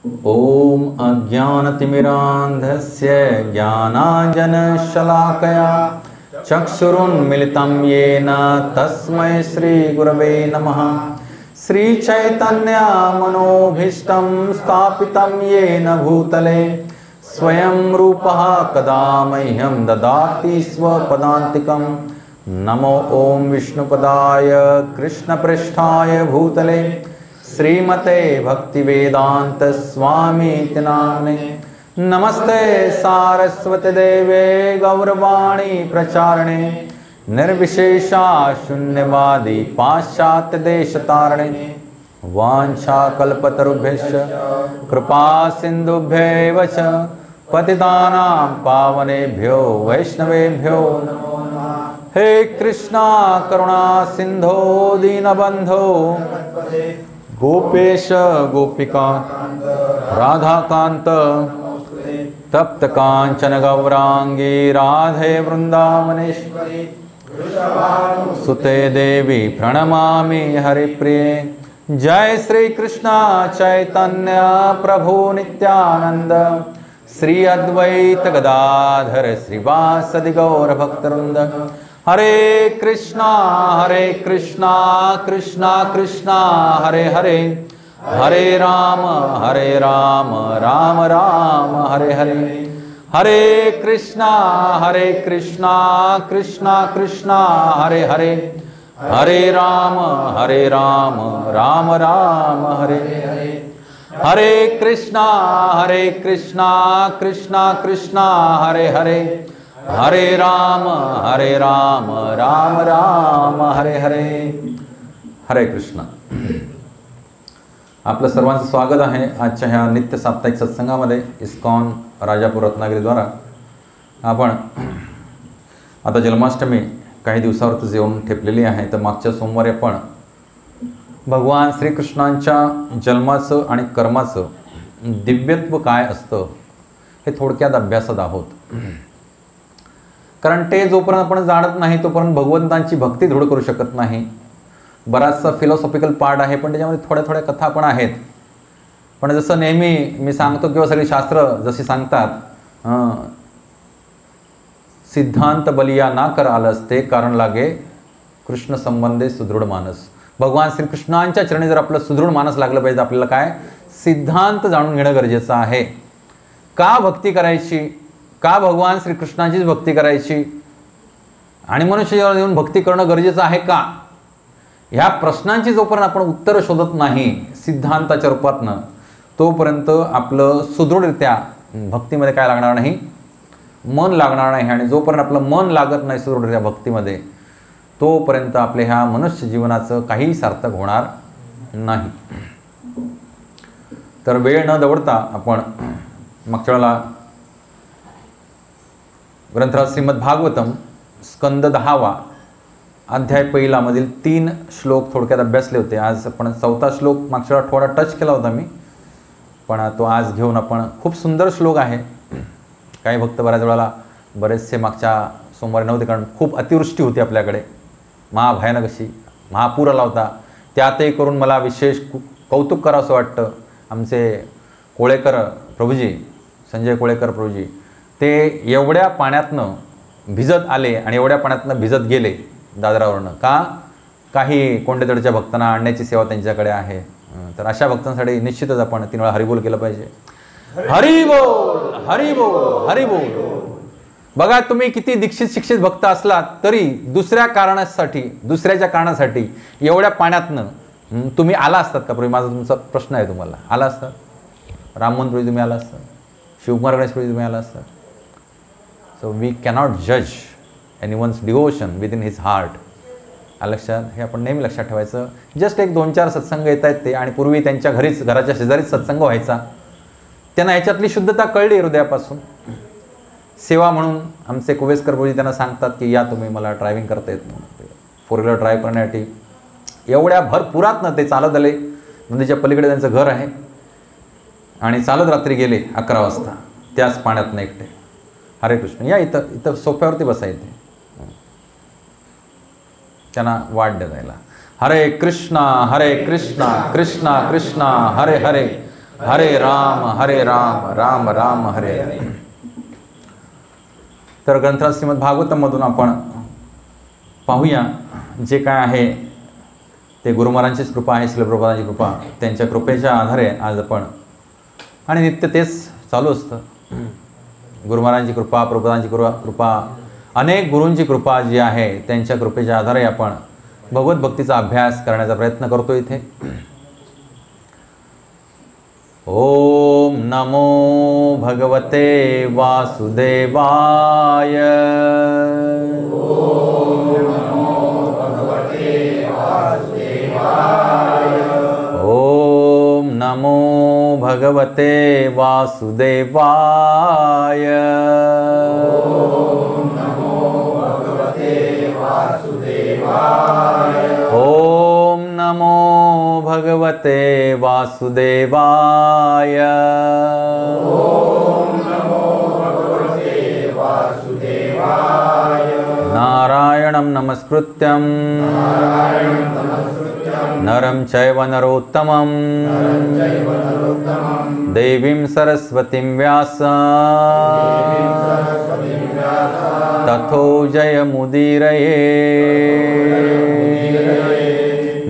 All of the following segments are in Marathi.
ओम अज्ञानतिमिरान्धस्य ज्ञानाञ्जनशलाकया चक्षुरुन्मिलितं येन तस्मै श्रीगुरवे नमः। श्रीचैतन्यमनोभीष्टं स्थापितं येन भूतले स्वयं रूपः कदा मह्यं ददाति स्वपदान्तिकं। नमो ओम विष्णुपदाय कृष्णपृष्ठाय भूतले श्रीमते भक्तिवेदांत स्वामीति नाम्ने। नमस्ते सारस्वती देवे गौरवाणी प्रचारणे निर्विशेषा शून्यवादी पाश्चात्य देशतारणे। वाञ्छाकल्पतरुभ्यश्च कृपा सिन्धुभ्यैव च पतितानां पावनेभ्यो वैष्णवेभ्यो नमो नमः। हे कृष्णा करुणा सिंधो दीनबंधो गोपेश गोपिका राधाकांत तप्त कांचन गौरांगी राधे वृंदावनेश्वरी सुते देवी प्रणमामि हरिप्रिये। जय श्री कृष्ण चैतन्य प्रभु नित्यानंद श्री अद्वैत गदाधर श्रीवासदि गौर भक्तवृंद। हरे कृष्णा कृष्णा कृष्णा हरे हरे, हरे राम राम राम हरे हरे। हरे कृष्णा कृष्णा कृष्णा हरे हरे, हरे राम राम राम हरे हरे। हरे कृष्णा कृष्णा कृष्णा हरे हरे, हरे राम राम राम हरे हरे। हरे कृष्ण। आपलं सर्वांचं स्वागत आहे आजच्या ह्या नित्य साप्ताहिक सत्संगामध्ये। इस्कॉन राजापूर रत्नागिरीद्वारा आपण आता जन्माष्टमी काही दिवसावरच येऊन ठेपलेली आहे। तर मागच्या सोमवारी आपण भगवान श्रीकृष्णांच्या जन्माचं आणि कर्माचं दिव्यत्व काय असतं हे थोडक्यात अभ्यासत आहोत। कारण ते जोपर्यंत आपण जाणत नाही तोपर्यंत भगवंतांची भक्ती दृढ करू शकत नाही। बराचसा फिलॉसॉफिकल पार्ट आहे, पण त्याच्यामध्ये थोड्या थोड्या कथा पण आहेत। पण जसं नेहमी मी सांगतो किंवा सगळी शास्त्र जशी सांगतात, सिद्धांत बलिया ना कर आलस ते कारण लागे कृष्ण संबंधे सुदृढ मानस। भगवान श्रीकृष्णांच्या चरणी जर आपलं सुदृढ मानस लागलं पाहिजे, आपल्याला काय सिद्धांत जाणून घेणं गरजेचं आहे। का भक्ती करायची, का भगवान श्रीकृष्णाचीच भक्ती करायची आणि मनुष्यावर येऊन भक्ती करणं गरजेचं आहे का, ह्या प्रश्नांची जोपर्यंत आपण उत्तर शोधत नाही सिद्धांताच्या रूपातनं, तोपर्यंत आपलं सुदृढरित्या भक्तीमध्ये काय लागणार नाही, मन लागणार नाही। आणि जोपर्यंत आपलं मन लागत नाही सुदृढरित्या भक्तीमध्ये, तोपर्यंत आपल्या ह्या मनुष्य जीवनाचं काही सार्थक होणार नाही। तर वेळ न दवडता आपण मागच्या वेळेला ग्रंथराज श्रीमद भागवतम स्कंद 10वा अध्याय पहिला मधील 3 श्लोक थोडक्यात अभ्यासले होते। आज आपण 4था श्लोक मागच्या वेळा थोडा टच केला होता मी, पण तो आज घेऊन आपण खूप सुंदर श्लोक आहे। काही भक्त बऱ्याच वेळेला बरेचसे मागच्या सोमवारी नव्हते, कारण खूप अतिवृष्टी होती आपल्याकडे, महाभयानक अशी महापूर आला होता। त्यातही करून मला विशेष कौतुक करावंसं वाटतं आमचे कोळेकर प्रभूजी, संजय कोळेकर प्रभूजी, ते एवढ्या पाण्यातनं भिजत आले आणि एवढ्या पाण्यातनं भिजत गेले दादरावरनं। का, काही कोंडेतडच्या भक्तांना आणण्याची सेवा त्यांच्याकडे आहे। तर अशा भक्तांसाठी निश्चितच आपण 3 वेळा हरिबोल केलं पाहिजे। हरिबोल हरिबोल हरिबोल। बघा, तुम्ही किती दीक्षित शिक्षित भक्त असलात तरी दुसऱ्या कारणासाठी, दुसऱ्याच्या कारणासाठी एवढ्या पाण्यातनं तुम्ही आला असतात का प्रभू? माझा तुमचा प्रश्न आहे तुम्हाला। आला असतात? राममोहन प्रभू तुम्ही आला असतात, शिवकुमार गणेश प्रभू तुम्ही आला असतात। सो वी कॅनॉट जज anyone's devotion with in his heart. लक्षात, हे आपण नेहमी लक्षात ठेवायचं। जस्ट एक 2-4 सत्संग येत आहेत ते, आणि पूर्वी त्यांच्या घराच्या शेजारीच सत्संग व्हायचा, त्यांना ह्याच्यातली शुद्धता कळली हृदयापासून। सेवा म्हणून आमचे कुवेसकर प्रभूजी त्यांना सांगतात की या तुम्ही, मला ड्रायव्हिंग करता येत नाही, 4 व्हीलर ड्राईव्ह करण्यासाठी एवढ्या भरपुरातनं ते चालत आले। नदीच्या पलीकडे त्यांचं घर आहे, आणि चालत रात्री गेले 11 वाजता त्याच पाण्यातनं एकटे। हरे कृष्ण, या इथं सोफ्यावरती बसायचे, त्यांना वाट द्यायला। हरे कृष्णा कृष्णा कृष्णा हरे हरे, हरे राम राम राम हरे हरे. तर ग्रंथराज श्रीमद भागवतमधून आपण पाहूया जे काय आहे ते गुरु महाराजांचीच कृपा आहे, श्रील प्रभुपादांची कृपा. त्यांच्या कृपेच्या आधारे आज आपण, आणि नित्य तेच चालू असतं, गुरु महाराजांची कृपा, प्रभुपादांची कृपा, अनेक गुरूंची कृपा जी आहे त्यांच्या कृपेच्या आधारे आपण भगवत भक्तीचा अभ्यास करण्याचा प्रयत्न करतो इथे. ओम नमो भगवते वासुदेवाय. ओम नमो भगवते वासुदेवाय. ओम नमो भगवते वासुदेवाय. नारायणं नमस्कृत्यं नरं चैव नरोत्तमं देवीं सरस्वतीं व्यासं ततो जयमुदीरये.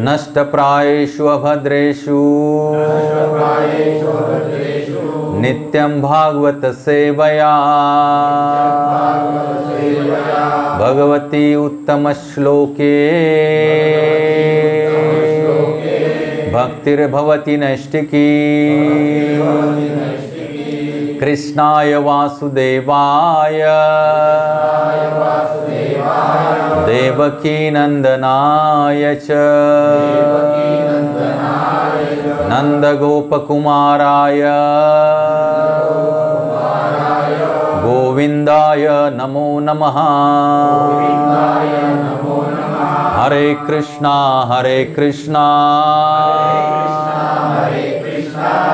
नष्टप्रायेषु अभद्रेषु नित्यं भागवत सेवया भगवती उत्तमश्लोके भक्तिर्भवति नैष्टिकी. कृष्णाय वासुदेवाय देवकी नंदनाय च नंदगोपकुमाराय गोविंदाय नमो नमः. हरे कृष्णा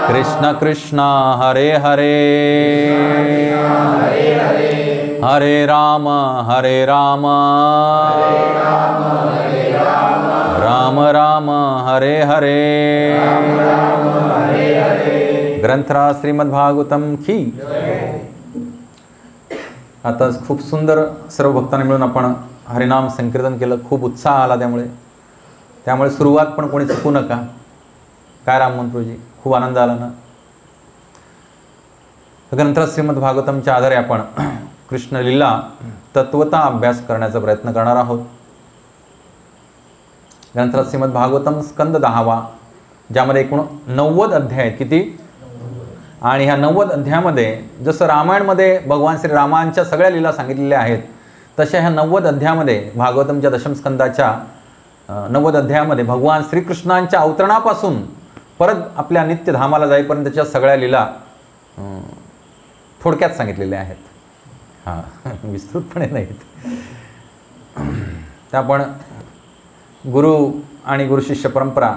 कृष्ण कृष्ण हरे हरे हरे राम राम राम हरे हरे. ग्रंथराज श्रीमद भागवतम की. आता खूप सुंदर सर्व भक्तांनी मिळून आपण हरिनाम संकीर्तन केलं. खूप उत्साह आला त्यामुळे सुरुवात पण कोणी चुकू नका. काय राममंत्रजी, खूप आनंद आला ना. ग्रंथराज श्रीमद भागवतमच्या आधारे आपण कृष्ण लीला तत्वता अभ्यास करण्याचा प्रयत्न करणार आहोत. ग्रंथराज श्रीमद भागवतम स्कंद 10वा, ज्यामध्ये एकूण 90 अध्याय आहेत. किती? आणि ह्या 90 अध्यायामध्ये जसं रामायणमध्ये भगवान श्रीरामांच्या सगळ्या लीला सांगितलेल्या आहेत, तशा ह्या 90 अध्यायामध्ये भागवतमच्या दशमस्कंदाच्या 90 अध्यायामध्ये भगवान श्रीकृष्णांच्या अवतरणापासून परत आपल्या नित्यधामाला जाईपर्यंतच्या सगळ्या लीला थोडक्यात सांगितलेल्या आहेत. हां, विस्तृतपणे नाहीत. त्या आपण गुरु आणि गुरुशिष्य परंपरा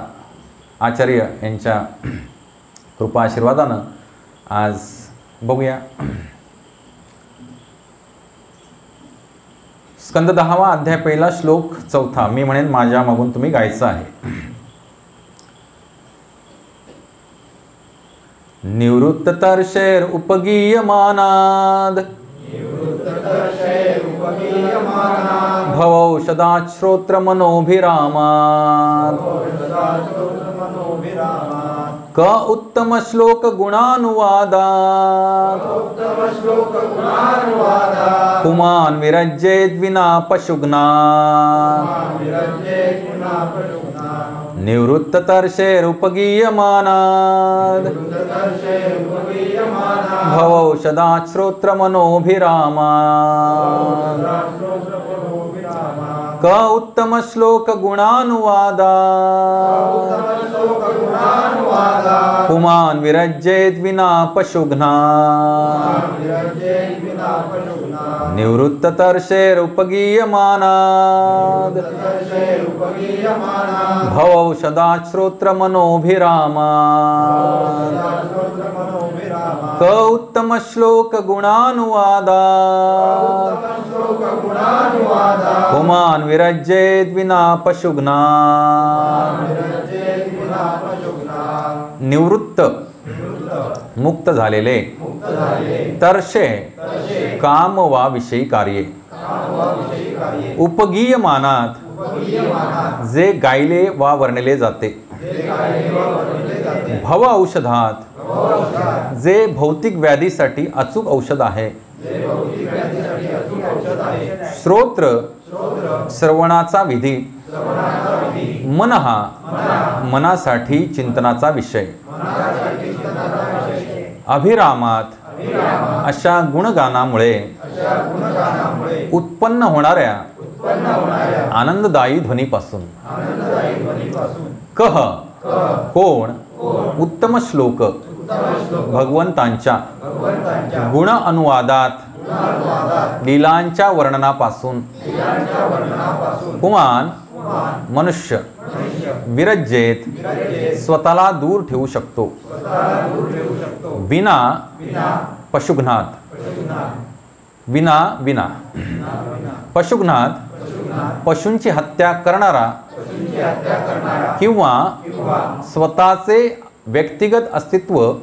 आचार्य यांच्या कृपा आशीर्वादानं आज बघूया. स्कंद 10वा अध्याय, पहिला श्लोक 4. मी म्हणेन माझ्या मागून तुम्ही गायचं आहे. निवृत्त तर्षेर उपगीयमानाद भवौषधात् श्रोत्र मनोभिरामात् क उत्तम श्लोक गुणानुवादात् पुमान् विरज्येत् विना पशुघ्नात् निवृत्त तर्षेर उपगीयमानात् भवौषधात् श्रोत्र मनोभिरामात् क उत्तम श्लोक गुणानुवादात् पुमान् विरज्येत् विना पशुघ्नात् निवृत्त तर्षेर उपगीयमानात् भवौषधात् श्रोत्र मनोभिरामात् क उत्तम श्लोक गुणानुवादात् पुमान् विरज्येत् विना पशुघ्नात्. निवृत्त मुक्त झालेले तरशे काम वा विषयी कार्ये उपगीयमानात जे गायले वा वर्णले जाते भव औषधात जे भौतिक व्याधीसाठी अचूक औषध आहे श्रोत्र श्रवणाचा विधी मन हा मनासाठी चिंतनाचा विषय अभिरामात अशा गुणगानामुळे उत्पन्न होणाऱ्या आनंददायी ध्वनीपासून कह कोण उत्तम श्लोक भगवंतांच्या गुण अनुवादात लीलांच्या वर्णनापासून पुमान मनुष्य विरज्जेत स्वतःला दूर ठेवू शकतो विना पशुघ्नात विना पशुघ्नात पशूंची हत्या करणारा किंवा स्वतःचे व्यक्तिगत अस्तित्व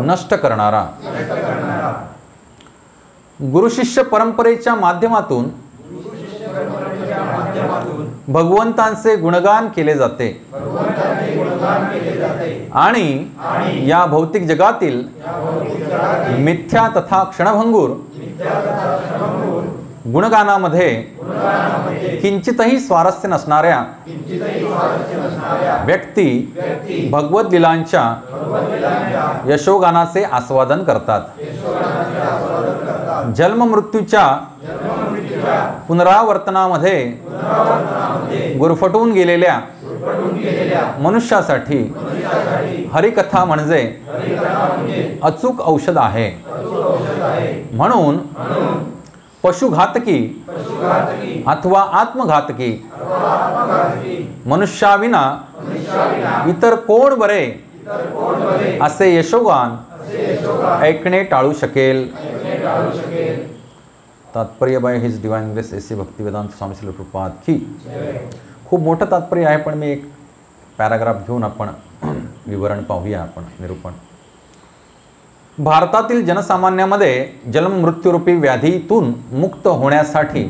नष्ट करणारा गुरुशिष्य परंपरेच्या माध्यमातून भगवंतांचे गुणगान केले जाते आणि या भौतिक जगातील मिथ्या तथा क्षणभंगूर गुणगानामध्ये किंचितही स्वारस्य नसणाऱ्या व्यक्ती भगवत लीलांच्या यशोगानाचे आस्वादन करतात जन्म मृत्यूच्या पुनरावर्तनामध्ये गुरफटून गेलेल्या मनुष्यासाठी हरिकथा म्हणजे अचूक औषध आहे म्हणून पशुघातकी अथवा आत्मघातकी मनुष्याविना इतर कोण बरे असे यशोगान ऐकणे टाळू शकेल तात्पर्य by his divine grace AC Bhaktivedanta Swami Shri Prabhupada की खूप मोठं तात्पर्य आहे पण मी एक पॅराग्राफ घेऊन आपण विवरण पाहूया आपण निरूपण भारतातील जनसामान्यामध्ये जन्म मृत्यूरूपी व्याधीतून मुक्त होण्यासाठी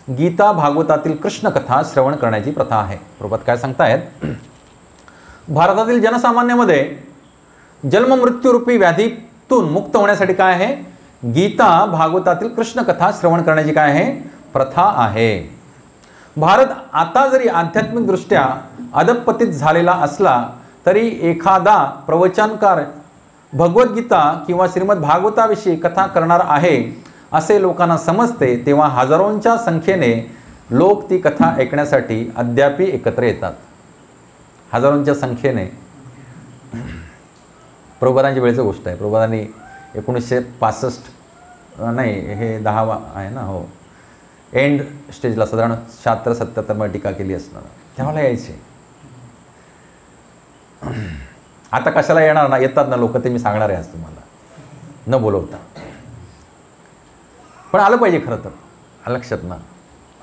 गीता भागवतातील कृष्ण कथा श्रवण करण्याची प्रथा आहे प्रभुपाद काय सांगतायत भारतातील जनसामान्यामध्ये जन्म मृत्यूरूपी व्याधीतून मुक्त होण्यासाठी काय आहे गीता भागवतातील कृष्ण कथा श्रवण करण्याची काय आहे प्रथा आहे भारत आता जरी आध्यात्मिक दृष्ट्या अधपतित झालेला असला तरी एखादा प्रवचनकार भगवद्गीता किंवा श्रीमद भागवताविषयी कथा करणार आहे असे लोकांना समजते तेव्हा हजारोंच्या संख्येने लोक ती कथा ऐकण्यासाठी अद्यापी एकत्र येतात हजारोंच्या संख्येने प्रभुपादांच्या वेळेची गोष्ट आहे प्रभुपादांनी 1965 नाही हे 10वा आहे ना हो एंड स्टेजला साधारण 76-77 मध्ये टीका केली असणार त्यावेळेला यायचे आता कशाला येणार ना येतात ना लोक ते मी सांगणार आहे आज तुम्हाला न बोलवता पण आलं पाहिजे खरं तर लक्षात ना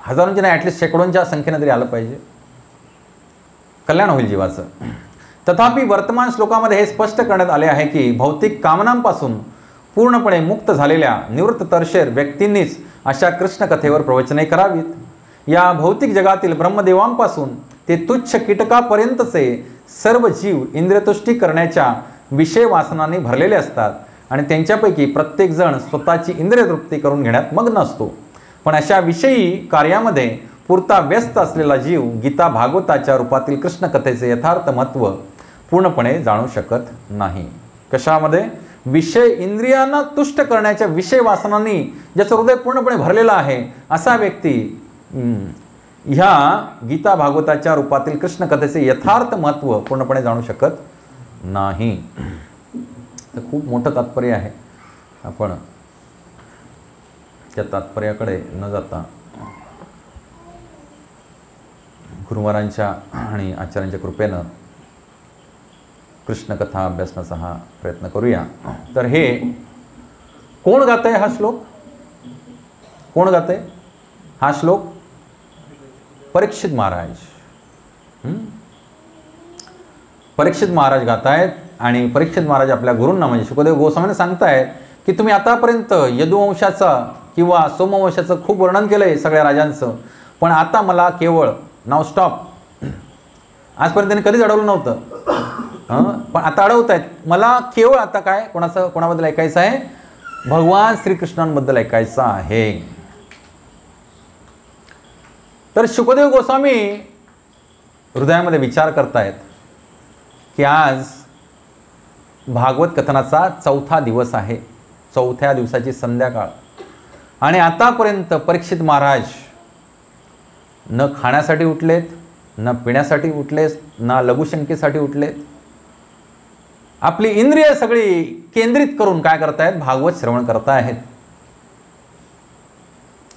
हजारोंच्या नाही ॲटलिस्ट शेकडोंच्या संख्येने तरी आलं पाहिजे कल्याण होईल जीवाचं तथापि वर्तमान श्लोकामध्ये हे स्पष्ट करण्यात आले आहे की भौतिक कामनांपासून पूर्णपणे मुक्त झालेल्या निवृत्त तरशेर व्यक्तींनीच अशा कृष्ण कथेवर प्रवचने करावीत या भौतिक जगातील ब्रह्मदेवांपासून ते तुच्छ कीटकापर्यंतचे सर्व जीव इंद्रियतुष्टी करण्याच्या विषय वासनांनी भरलेले असतात आणि त्यांच्यापैकी प्रत्येक जण स्वतःची इंद्रियतृप्ती करून घेण्यात मग्न असतो पण अशा विषयी कार्यामध्ये पुरता व्यस्त असलेला जीव गीता भागवताच्या रूपातील कृष्ण कथेचे यथार्थ महत्त्व पूर्णपणे जाणू शकत नाही कशामध्ये विषय इंद्रियांना तुष्ट करण्याच्या विषय वासनांनी ज्याचं हृदय पूर्णपणे भरलेलं आहे असा व्यक्ती ह्या गीता भागवताच्या रूपातील कृष्ण कथेचे यथार्थ महत्त्व पूर्णपणे जाणू शकत नाही तर खूप मोठं तात्पर्य आहे आपण त्या तात्पर्याकडे न जाता गुरुवारांच्या आणि आचार्यांच्या कृपेनं कृष्ण कथा अभ्यासनाचा हा प्रयत्न करूया तर हे कोण गातंय हा श्लोक कोण गातंय हा श्लोक परीक्षित महाराज परीक्षित महाराज गातायत आणि परीक्षित महाराज आपल्या गुरूंना म्हणजे शुकदेव गोस्वामींना सांगतायत की तुम्ही आतापर्यंत यदुवंशाचं किंवा सोमवंशाचं खूप वर्णन केलं आहे सगळ्या राजांचं, पण आता मला केवळ नाव स्टॉप. आजपर्यंत त्यांनी कधीच अडवलं नव्हतं, पण आता अडवत आहेत. मला केवळ आता काय कोणाबद्दल ऐकायचं आहे? भगवान श्रीकृष्णांबद्दल ऐकायचं आहे. तर शुकदेव गोस्वामी हृदयामध्ये विचार करतायत की आज भागवत कथनाचा 4था दिवस आहे, 4थ्या दिवसाची संध्याकाळ, आणि आतापर्यंत परीक्षित महाराज न खाण्यासाठी उठलेत, न पिण्यासाठी उठलेत, ना लघुशंकेसाठी उठलेत. आपली इंद्रिय सगळी केंद्रित करून काय करतायत? भागवत श्रवण करतायत.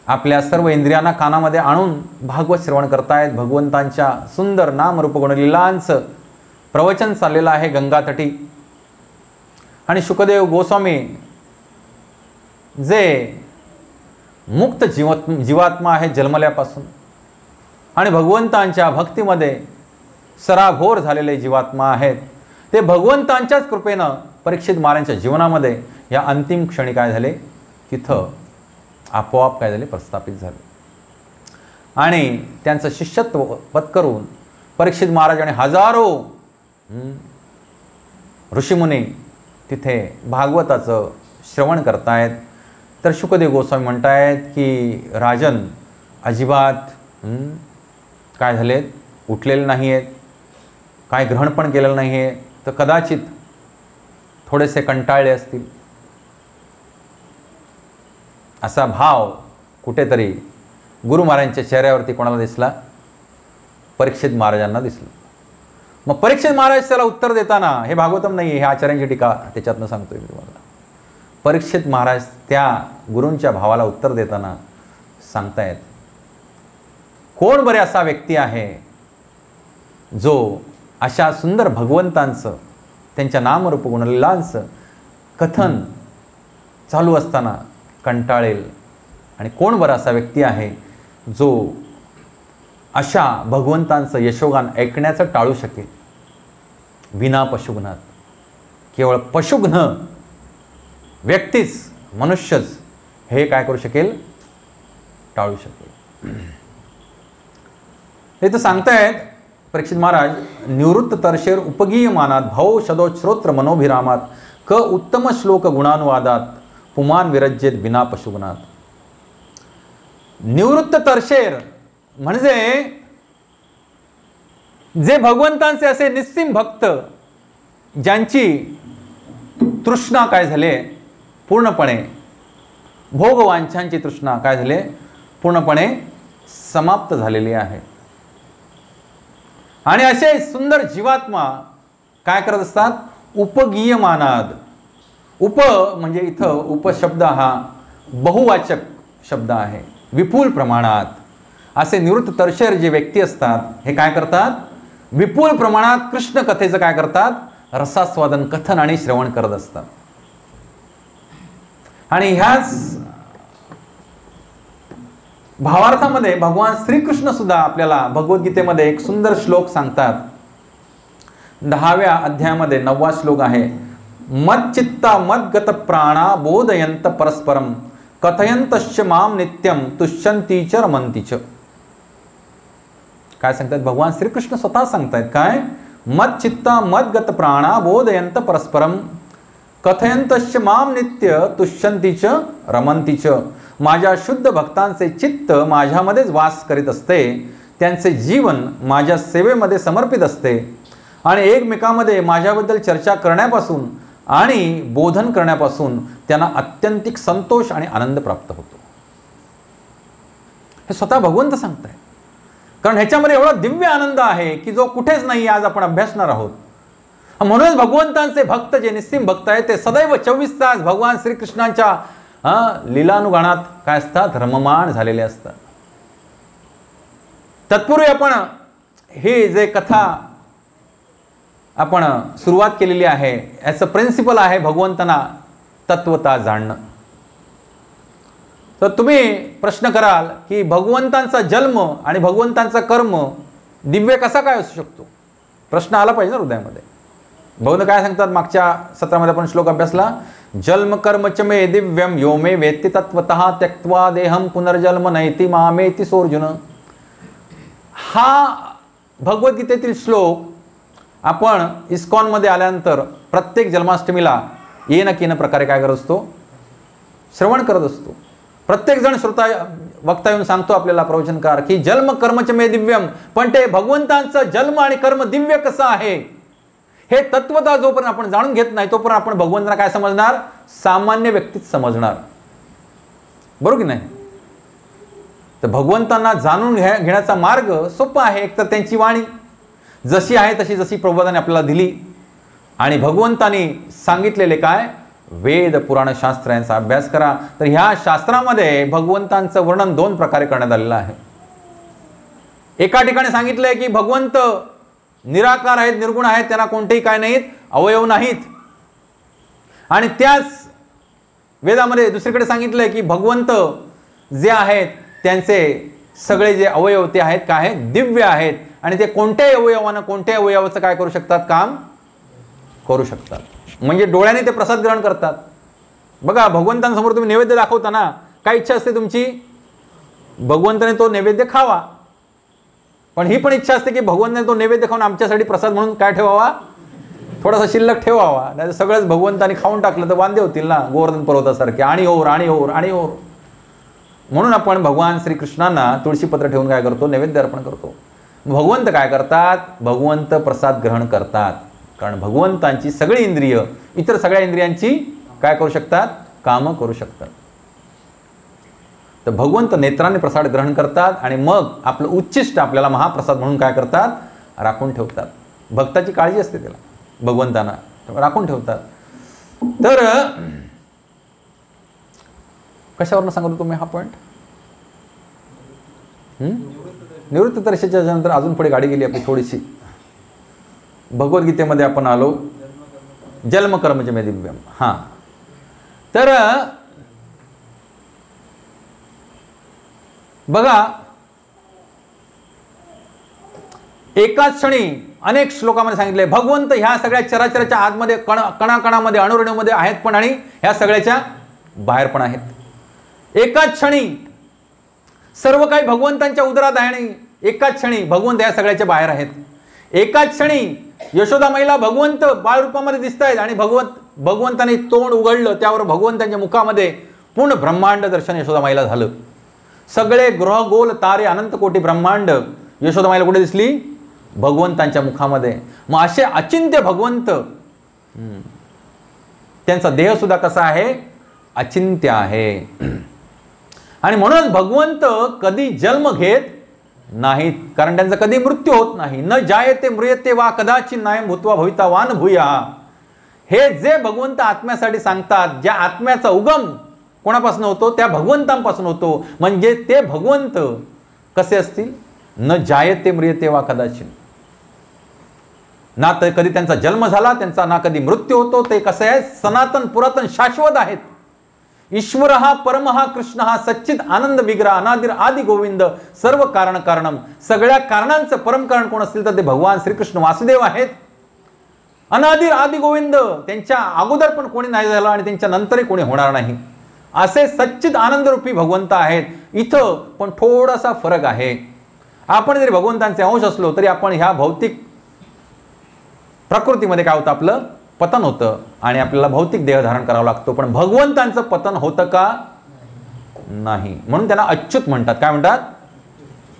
आपल्या सर्व इंद्रियांना कानामध्ये आणून भागवत श्रवण करतायत. भगवंतांच्या सुंदर नामरूप गुणलीलांचं प्रवचन चाललेलं आहे गंगातटी. आणि शुकदेव गोस्वामी जे मुक्त जीवात्मा आहे जन्मल्यापासून आणि भगवंतांच्या भक्तीमध्ये सराभोर झालेले जीवात्मा आहेत, ते भगवंतांच्याच कृपेनं परीक्षित महाराजांच्या जीवनामध्ये या अंतिम क्षणी काय झाले? तिथं आपोआप काय झाले? प्रस्थापित झाले. आणि त्यांचं शिष्यत्व पत्करून परीक्षित महाराज आणि हजारो ऋषीमुनी तिथे भागवताचं श्रवण करतायत. तर शुकदेव गोस्वामी म्हणतायत की राजन अजिबात काय झालेत? उठलेले नाही आहेत, काय ग्रहण पण केलेलं नाही आहे, तर कदाचित थोडेसे कंटाळले असतील, असा भाव कुठेतरी गुरु महाराजांच्या चेहऱ्यावरती कोणाला दिसला? परीक्षित महाराजांना दिसलं. मग परीक्षित महाराज त्याला उत्तर देताना, हे भागवतम नाही, हे आचार्यांची टीका, त्याच्यातनं सांगतोय मी तुम्हाला. परीक्षित महाराज त्या गुरूंच्या भावाला उत्तर देताना सांगतायत, कोण बरे असा व्यक्ती आहे जो अशा सुंदर भगवंतांचं, त्यांच्या नामरूप गुणलीलांचं कथन चालू असताना कंटाळेल, आणि कोण बरा असा व्यक्ती आहे जो अशा भगवंतांचं यशोगान ऐकण्याचं टाळू शकेल विना पशुघ्नात. केवळ पशुघ्न व्यक्तीच, मनुष्यच हे काय करू शकेल? टाळू शकेल. हे तर सांगतायत परीक्षित महाराज, निवृत्त तरशेर उपगीयमानात भाव शदो श्रोत्र मनोभिरामात क उत्तम श्लोक गुणानुवादात पुमान विरज्येत बिना पशुगुणात. निवृत्त तरशेर म्हणजे जे भगवंतांचे असे निस्सीम भक्त, ज्यांची तृष्णा काय झाले? पूर्णपणे भोगवांछांची तृष्णा काय झाले? पूर्णपणे समाप्त झालेली आहे. आणि असे सुंदर जीवात्मा काय करत असतात? उपगीयमानाद. उप म्हणजे इथं उपशब्द हा बहुवाचक शब्द आहे, विपुल प्रमाणात. असे निवृत्त तरशेर जे व्यक्ती असतात, हे काय करतात? विपुल प्रमाणात कृष्ण कथेचं काय करतात? रसास्वादन, कथन आणि श्रवण करत असतात. आणि ह्याच भावार्थामध्ये भगवान श्रीकृष्ण सुद्धा आपल्याला भगवद्गीतेमध्ये एक सुंदर श्लोक सांगतात. 10व्या अध्यायामध्ये 9वा श्लोक आहे. मच्चित्ता मद्गत प्राणा बोधयंत परस्परम कथयंतश्च माम नित्यम तुष्यंती च रमंती च. काय सांगतात? भगवान श्रीकृष्ण स्वतः सांगतायत काय? मच्चित्ता मद्गत प्राणा बोधयंत परस्परम कथयंतश्च माम नित्य तुष्यंती च रमंती च. माझ्या शुद्ध भक्तांचे चित्त माझ्यामध्येच वास करीत असते, त्यांचे जीवन माझ्या सेवेमध्ये समर्पित असते, आणि एकमेकांमध्ये माझ्याबद्दल चर्चा करण्यापासून आणि बोधन करण्यापासून त्यांना अत्यंतिक संतोष आणि आनंद प्राप्त होतो. हे स्वतः भगवंत सांगताय. कारण ह्याच्यामध्ये एवढा दिव्य आनंद आहे की जो कुठेच नाही, आज आपण अभ्यासणार आहोत. म्हणूनच भगवंतांचे भक्त जे निस्सीम भक्त आहेत ते सदैव 24 तास भगवान श्रीकृष्णांच्या लीलानुगाणात काय असतात? रममाण झालेले असतात. तत्पूर्वी आपण हे जे कथा आपण सुरुवात केलेली आहे, याचं प्रिन्सिपल आहे भगवंतांना तत्वता जाणणं. तर तुम्ही प्रश्न कराल की भगवंतांचा जन्म आणि भगवंतांचा कर्म दिव्य कसा काय असू शकतो? प्रश्न आला पाहिजे ना हृदयामध्ये. भगवंत काय सांगतात मागच्या सत्रामध्ये आपण श्लोक अभ्यासला, जन्म कर्म च मे दिव्यम यो मे वेत्ति तत्वतः त्यक्त्वा देहम पुनर्जन्म नैति मामेति सोर्जुन. हा भगवद्गीतेतील श्लोक आपण इस्कॉनमध्ये आल्यानंतर प्रत्येक जन्माष्टमीला येन केन प्रकारे काय करत असतो, श्रवण करत असतो. प्रत्येक जण श्रोता वक्ता येऊन सांगतो आपल्याला, प्रवचनकार, की जन्म कर्मच मे दिव्यम, पण ते भगवंतांचं जन्म आणि कर्म दिव्य कसं आहे हे तत्वता जोपर्यंत आपण जाणून घेत नाही तोपर्यंत आपण भगवंतांना काय समजणार, सामान्य व्यक्तीच समजणार. बरोबर की नाही. तर भगवंतांना जाणून घेण्याचा मार्ग सोपा आहे. एक तर त्यांची वाणी जशी आहे तशी, जशी प्रभुपादांनी आपल्याला दिली, आणि भगवंतांनी सांगितलेले काय वेद पुराण शास्त्र यांचा अभ्यास करा. तर ह्या शास्त्रामध्ये भगवंतांचं वर्णन 2 प्रकारे करण्यात आलेलं आहे. एका ठिकाणी सांगितलंय की भगवंत निराकार आहेत, निर्गुण आहेत, त्यांना कोणतेही काय नाहीत, अवयव नाहीत. आणि त्याच वेदामध्ये दुसरीकडे सांगितलंय की भगवंत जे आहेत त्यांचे सगळे जे अवयव ते आहेत काय आहेत, दिव्य आहेत, आणि ते कोणत्याही अवयवानं कोणत्याही अवयवाचं काय करू शकतात, काम करू शकतात. म्हणजे डोळ्याने ते प्रसाद ग्रहण करतात. बघा, भगवंतांसमोर तुम्ही नैवेद्य दाखवताना काय इच्छा असते तुमची, भगवंताने तो नैवेद्य खावा. पण ही पण इच्छा असते की भगवंताने तो नैवेद्य खाऊन आमच्यासाठी प्रसाद म्हणून काय ठेवावा, थोडासा शिल्लक ठेवावा. नाही तर सगळंच भगवंताने खाऊन टाकलं तर वांदे होतील ना, गोवर्धन पर्वतासारखे, आणि ओर आणि ओर आणि ओर. म्हणून आपण भगवान श्रीकृष्णांना तुळशीपत्र ठेवून काय करतो, नैवेद्य अर्पण करतो. भगवंत काय करतात, भगवंत प्रसाद ग्रहण करतात. कारण भगवंतांची सगळी इंद्रिय इतर सगळ्या इंद्रियांची काय करू शकतात, कामं करू शकतात. तर भगवंत नेत्राने प्रसाद ग्रहण करतात आणि मग आपलं उच्चिष्ट आपल्याला महाप्रसाद म्हणून काय करतात, राखून ठेवतात. भक्ताची काळजी असते त्याला, भगवंतांना राखून ठेवतात. तर कशावरनं सांगतो तुम्ही हा पॉइंट, निवृत्त दर्शनाच्या नंतर अजून पुढे गाडी गेली आपली थोडीशी. भगवद्गीतेमध्ये आपण आलो, जन्म कर्मच मे दिव्यम. हां, तर बघा, एकाच क्षणी अनेक श्लोकामध्ये सांगितले भगवंत ह्या सगळ्या चराचराच्या आतमध्ये कणाकणामध्ये अणुरेणूमध्ये आहेत पण, आणि ह्या सगळ्याच्या बाहेर पण आहेत. एकाच क्षणी सर्व काही भगवंतांच्या उदरात आहे आणि एकाच क्षणी भगवंत ह्या सगळ्याच्या बाहेर आहेत. एकाच क्षणी यशोदा माईला भगवंत बाळरूपामध्ये दिसत आहेत आणि भगवंताने तोंड उघडलं, त्यावर भगवंतांच्या मुखामध्ये पूर्ण ब्रह्मांड दर्शन यशोदा माईला झालं. सगळे ग्रह गोल तारे अनंत कोटी ब्रह्मांड यशोदा माईला कुठे दिसली, भगवंतांच्या मुखामध्ये. मग असे अचिंत्य भगवंत, त्यांचा देह सुद्धा कसा आहे, अचिंत्य आहे. आणि म्हणून भगवंत कधी जन्म घेत नाहीत, कारण त्यांचा कधी मृत्यू होत नाही. न जायते म्रियते वा कदाचित नायम भूत्वा भवितावान भूया. हे जे भगवंत आत्म्यासाठी सांगतात, ज्या आत्म्याचा उगम कोणापासून होतो, त्या भगवंतांपासून होतो. म्हणजे ते भगवंत कसे असतील, न जायते म्रियते वा कदाचित, ना तर कधी त्यांचा जन्म झाला, त्यांचा ना कधी मृत्यू होतो. ते कसे आहेत, सनातन पुरातन शाश्वत आहेत. ईश्वर हा परम हा कृष्ण हा सच्चित आनंद विग्रह अनादिर आदि गोविंद सर्व कारण कारणम. सगळ्या कारणांचं परम कारण कोण असतील तर ते भगवान श्रीकृष्ण वासुदेव आहेत. अनादिर आदि गोविंद, त्यांच्या अगोदर पण कोणी नाही झालं आणि त्यांच्या नंतरही कोणी होणार नाही, असे सच्चित आनंद रूपी भगवंत आहेत. इथं पण थोडासा फरक आहे. आपण जरी भगवंतांचे अंश असलो तरी आपण ह्या भौतिक प्रकृतीमध्ये काय होतं, आपलं पतन होतं आणि आपल्याला भौतिक देह धारण करावा लागतो. पण भगवंतांचं पतन होतं का, नाही. म्हणून त्यांना अच्युत म्हणतात. काय म्हणतात,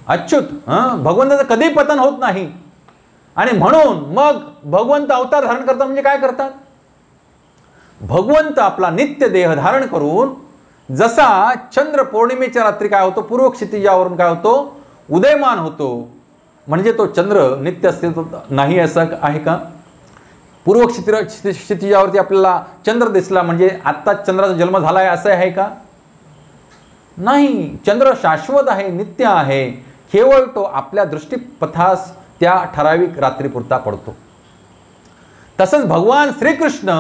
अच्युत. भगवंताचं कधी पतन होत नाही. आणि म्हणून मग भगवंत अवतार धारण करतात म्हणजे काय करतात, भगवंत आपला नित्य देह धारण करून, जसा चंद्र पौर्णिमेच्या रात्री काय होतो, पूर्व क्षितिजावरून काय होतो, उदयमान होतो. म्हणजे तो चंद्र नित्य असतील नाही असं आहे का, पूर्व क्षितिजावरती आपल्याला चंद्र दिसला म्हणजे आत्ता चंद्राचा जन्म झाला आहे असं आहे का, नाही. चंद्र शाश्वत आहे, नित्य आहे. केवळ तो आपल्या दृष्टीपथास त्या ठराविक रात्रीपुरता पडतो. तसंच भगवान श्रीकृष्ण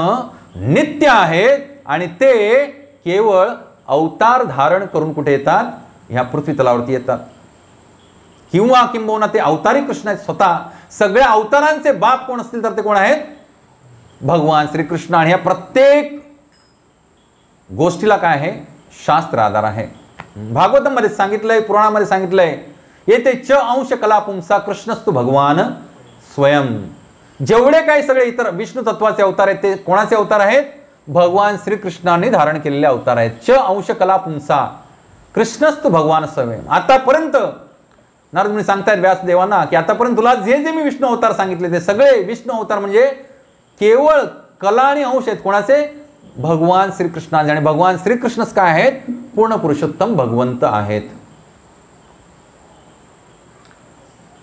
नित्य आहेत आणि ते केवळ अवतार धारण करून कुठे येतात, ह्या पृथ्वी तलावरती येतात. किंवा किंबहुना ते अवतारी कृष्ण आहेत स्वतः. सगळ्या अवतारांचे बाप कोण असतील तर ते कोण आहेत, भगवान श्रीकृष्ण, आणि ह्या प्रत्येक गोष्टीला काय आहे? शास्त्र आधार आहे. भागवतामध्ये सांगितलंय, पुराणामध्ये सांगितलंय, येथे च अंश कला पुंसा कृष्णस्तु भगवान स्वयं. जेवढे काही सगळे इतर विष्णू तत्वाचे अवतार आहेत ते कोणाचे अवतार आहेत? भगवान श्रीकृष्णाने धारण केलेले अवतार आहेत. च अंश कला पुंसा कृष्णस्तु भगवान स्वयं. आतापर्यंत नारद मुनी सांगतायत व्यासदेवांना की आतापर्यंत तुला जे जे मी विष्णू अवतार सांगितले ते सगळे विष्णू अवतार म्हणजे केवळ कला आणि अंश आहेत. कोणाचे? भगवान श्रीकृष्णाचे. आणि भगवान श्रीकृष्णच काय आहेत? पूर्ण पुरुषोत्तम भगवंत आहेत.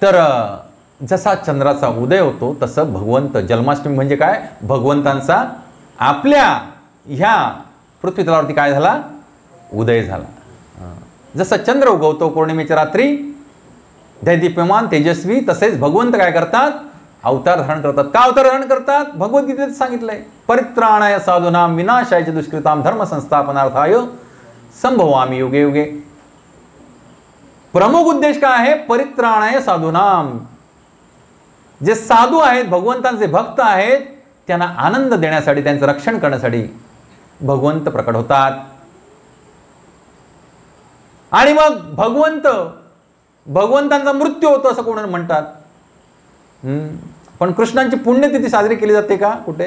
तर जसा चंद्राचा उदय होतो तसं भगवंत, जन्माष्टमी म्हणजे काय? भगवंतांचा आपल्या ह्या पृथ्वी तलावरती काय झाला? उदय झाला. जसं चंद्र उगवतो पौर्णिमेच्या रात्री दैदीप्यमान तेजस्वी, तसेच भगवंत काय करतात? अवतार धारण करतात. का अवतार धारण करतात? भगवद्गीतेत सांगितलंय, परित्राणाय साधूनाम विनाशाय च दुष्कृताम धर्म संस्थापनार्थाय संभवामी युगे युगे. प्रमुख उद्देश काय आहे? परित्राणाय साधूनाम. जे साधू आहेत, भगवंतांचे भक्त आहेत, त्यांना आनंद देण्यासाठी, त्यांचं रक्षण करण्यासाठी भगवंत प्रकट होतात. आणि मग भगवंतांचा मृत्यू होतो असं कोण म्हणतात. पण कृष्णांची पुण्यतिथी साजरी केली जाते का? कुठे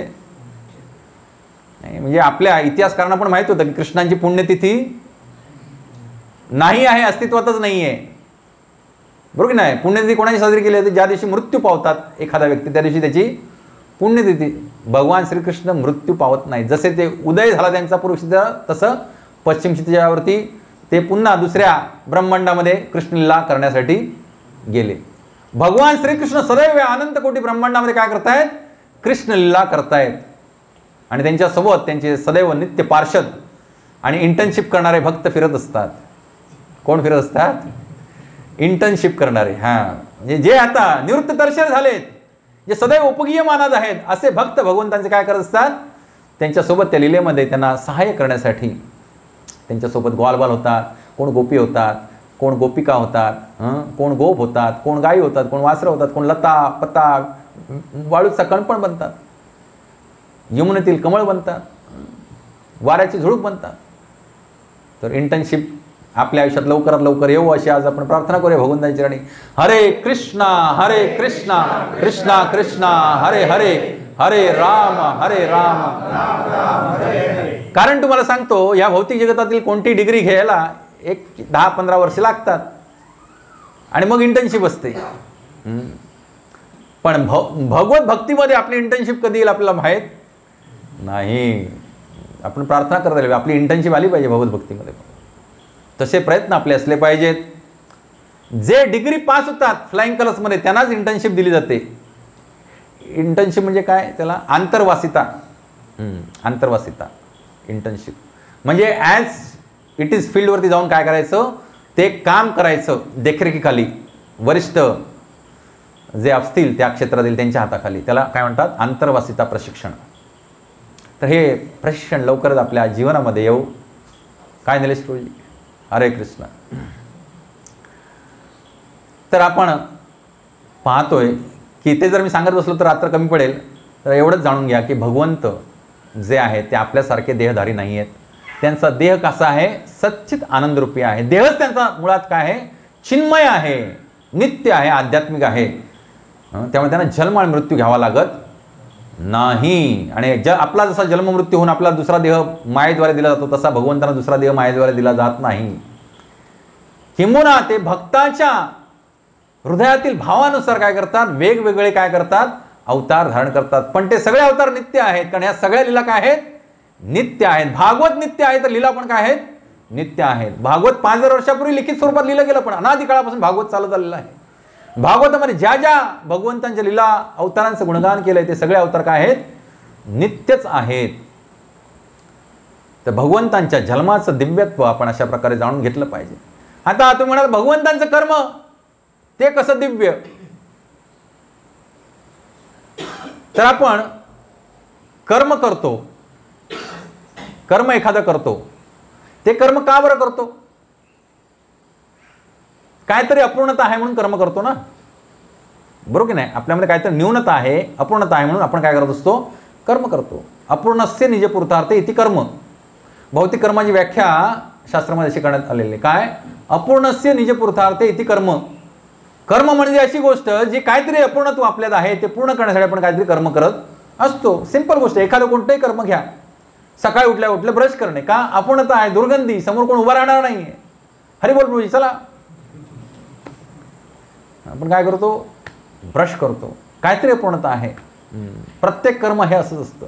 नाही. म्हणजे आपल्या इतिहासकारांना पण माहित होतं की कृष्णांची पुण्यतिथी नाही आहे, अस्तित्वातच नाही आहे. बरोबर की नाही? पुण्यतिथी कोणाची साजरी केली जाते? ज्या दिवशी मृत्यू पावतात एखादा व्यक्ती त्या दिवशी त्याची पुण्यतिथी. भगवान श्रीकृष्ण मृत्यू पावत नाही. जसे ते उदय झाला त्यांचा पूर्वक्षितिजा, तसं पश्चिम क्षितिजावरती ते पुन्हा दुसऱ्या ब्रह्मांडामध्ये कृष्णलीला करण्यासाठी गेले. भगवान श्रीकृष्ण सदैव अनंत कोटी ब्रह्मांडामध्ये काय करतायत? कृष्णलीला करतायत. आणि त्यांच्यासोबत त्यांचे सदैव नित्य पार्षद आणि इंटर्नशिप करणारे भक्त फिरत असतात. कोण फिरत असतात? इंटर्नशिप करणारे. म्हणजे जे आता निवृत्त तरशेर झालेत, जे सदैव उपगीयमानात आहेत, असे भक्त भगवंतांचे काय करत असतात? त्यांच्यासोबत त्या लीलेमध्ये त्यांना सहाय्य करण्यासाठी त्यांच्यासोबत ग्वालबाल होतात, कोण गोपी होतात, कोण गोपिका होतात, कोण गोप होतात, कोण गायी होतात, कोण वासरं होतात, कोण लता पता वाळूचा कणपण बनतात, यमुनेतील कमळ बनतात, वाऱ्याची झुळूक बनतात. तर इंटर्नशिप आपल्या आयुष्यात लवकरात लवकर येऊ अशी आज आपण प्रार्थना करूया भगवंतांची राणी. हरे कृष्णा कृष्णा कृष्णा हरे हरे, हरे राम कारण तुम्हाला सांगतो, या भौतिक जगतातील कोणती डिग्री घ्यायला एक 10-15 वर्ष लागतात आणि मग इंटर्नशिप असते. पण भगवत भक्तीमध्ये आपली इंटर्नशिप कधी येईल आपल्याला माहीत नाही. आपण प्रार्थना करत राहिलो आपली इंटर्नशिप आली पाहिजे भगवत भक्तीमध्ये. तसे प्रयत्न आपले असले पाहिजेत. जे डिग्री पास होतात फ्लाइंग कलर्समध्ये त्यांनाच इंटर्नशिप दिली जाते. इंटर्नशिप म्हणजे काय? त्याला आंतरवासिता. आंतरवासिता इंटर्नशिप म्हणजे ॲज इट इज फील्डवरती जाऊन काय करायचं? ते काम करायचं देखरेखीखाली, वरिष्ठ जे असतील त्या क्षेत्रातील त्यांच्या हाताखाली. त्याला काय म्हणतात? आंतरवासिता प्रशिक्षण. तर हे प्रशिक्षण लवकरच आपल्या जीवनामध्ये येऊ. काय निलेश प्रभूजी? हरे कृष्ण. तर आपण पाहतोय की ते जर मी सांगत बसलो तर रात्र कमी पडेल. तर एवढंच जाणून घ्या की भगवंत जे आहे ते आपल्यासारखे देहधारी नाही आहेत. त्यांचा देह कसा आहे? सच्चित आनंदरूपी आहे. देहच त्यांचा मुळात काय आहे? चिन्मय आहे, नित्य आहे, आध्यात्मिक आहे. त्यामुळे त्यांना जन्म आणि मृत्यू घ्यावा लागत नाही. आणि आपला जसा जन्म मृत्यू होऊन आपला दुसरा देह मायेद्वारे दिला जातो तसा भगवंतांना दुसरा देह मायेद्वारे दिला जात नाही. किंबहुना ते भक्ताच्या हृदयातील भावानुसार काय करतात? वेगवेगळे काय करतात? अवतार धारण करतात. पण ते सगळे अवतार नित्य आहेत, कारण ह्या सगळ्या लीला काय आहेत? नित्य आहेत. भागवत नित्य आहे तर लीला पण काय आहेत? नित्य आहेत. भागवत 5000 वर्षापूर्वी लिखित स्वरूपात लिहिलं गेलं, पण अनादी काळापासून भागवत चालत आलेलं आहे. भागवतामध्ये ज्या ज्या भगवंतांच्या लीला अवतारांचं गुणगान केलंय ते सगळे अवतार काय आहेत? नित्यच आहेत. तर भगवंतांच्या जन्माचं दिव्यत्व आपण अशा प्रकारे जाणून घेतलं पाहिजे. आता तुम्ही म्हणाल भगवंतांचं कर्म ते कसं दिव्य? तर आपण कर्म करतो, कर्म एखादं करतो, ते कर्म का बरं करतो? काहीतरी अपूर्णता आहे म्हणून कर्म करतो ना, बरोबर की नाही? आपल्यामध्ये काहीतरी न्यूनता आहे, अपूर्णता आहे म्हणून आपण काय करत असतो? कर्म करतो. अपूर्णस्य निजपुरुषार्थे इति कर्म. भौतिक कर्माची व्याख्या शास्त्रामध्ये अशी करण्यात आलेली. काय? अपूर्णस्य निजपुरुषार्थे इति कर्म. कर्म म्हणजे अशी गोष्ट जी काहीतरी अपूर्णत्व आपल्यात आहे ते पूर्ण करण्यासाठी आपण काहीतरी कर्म करत असतो. सिंपल गोष्ट. एखादं कोणतंही कर्म घ्या. सकाळी उठल्या ब्रश करणे. का? अपूर्णता आहे, दुर्गंधी, समोर कोण उभा राहणार नाहीये. हरी बोल प्रभूजी, चला. आपण काय करतो? ब्रश करतो. काहीतरी अपूर्णता आहे. प्रत्येक कर्म हे असंच असतं.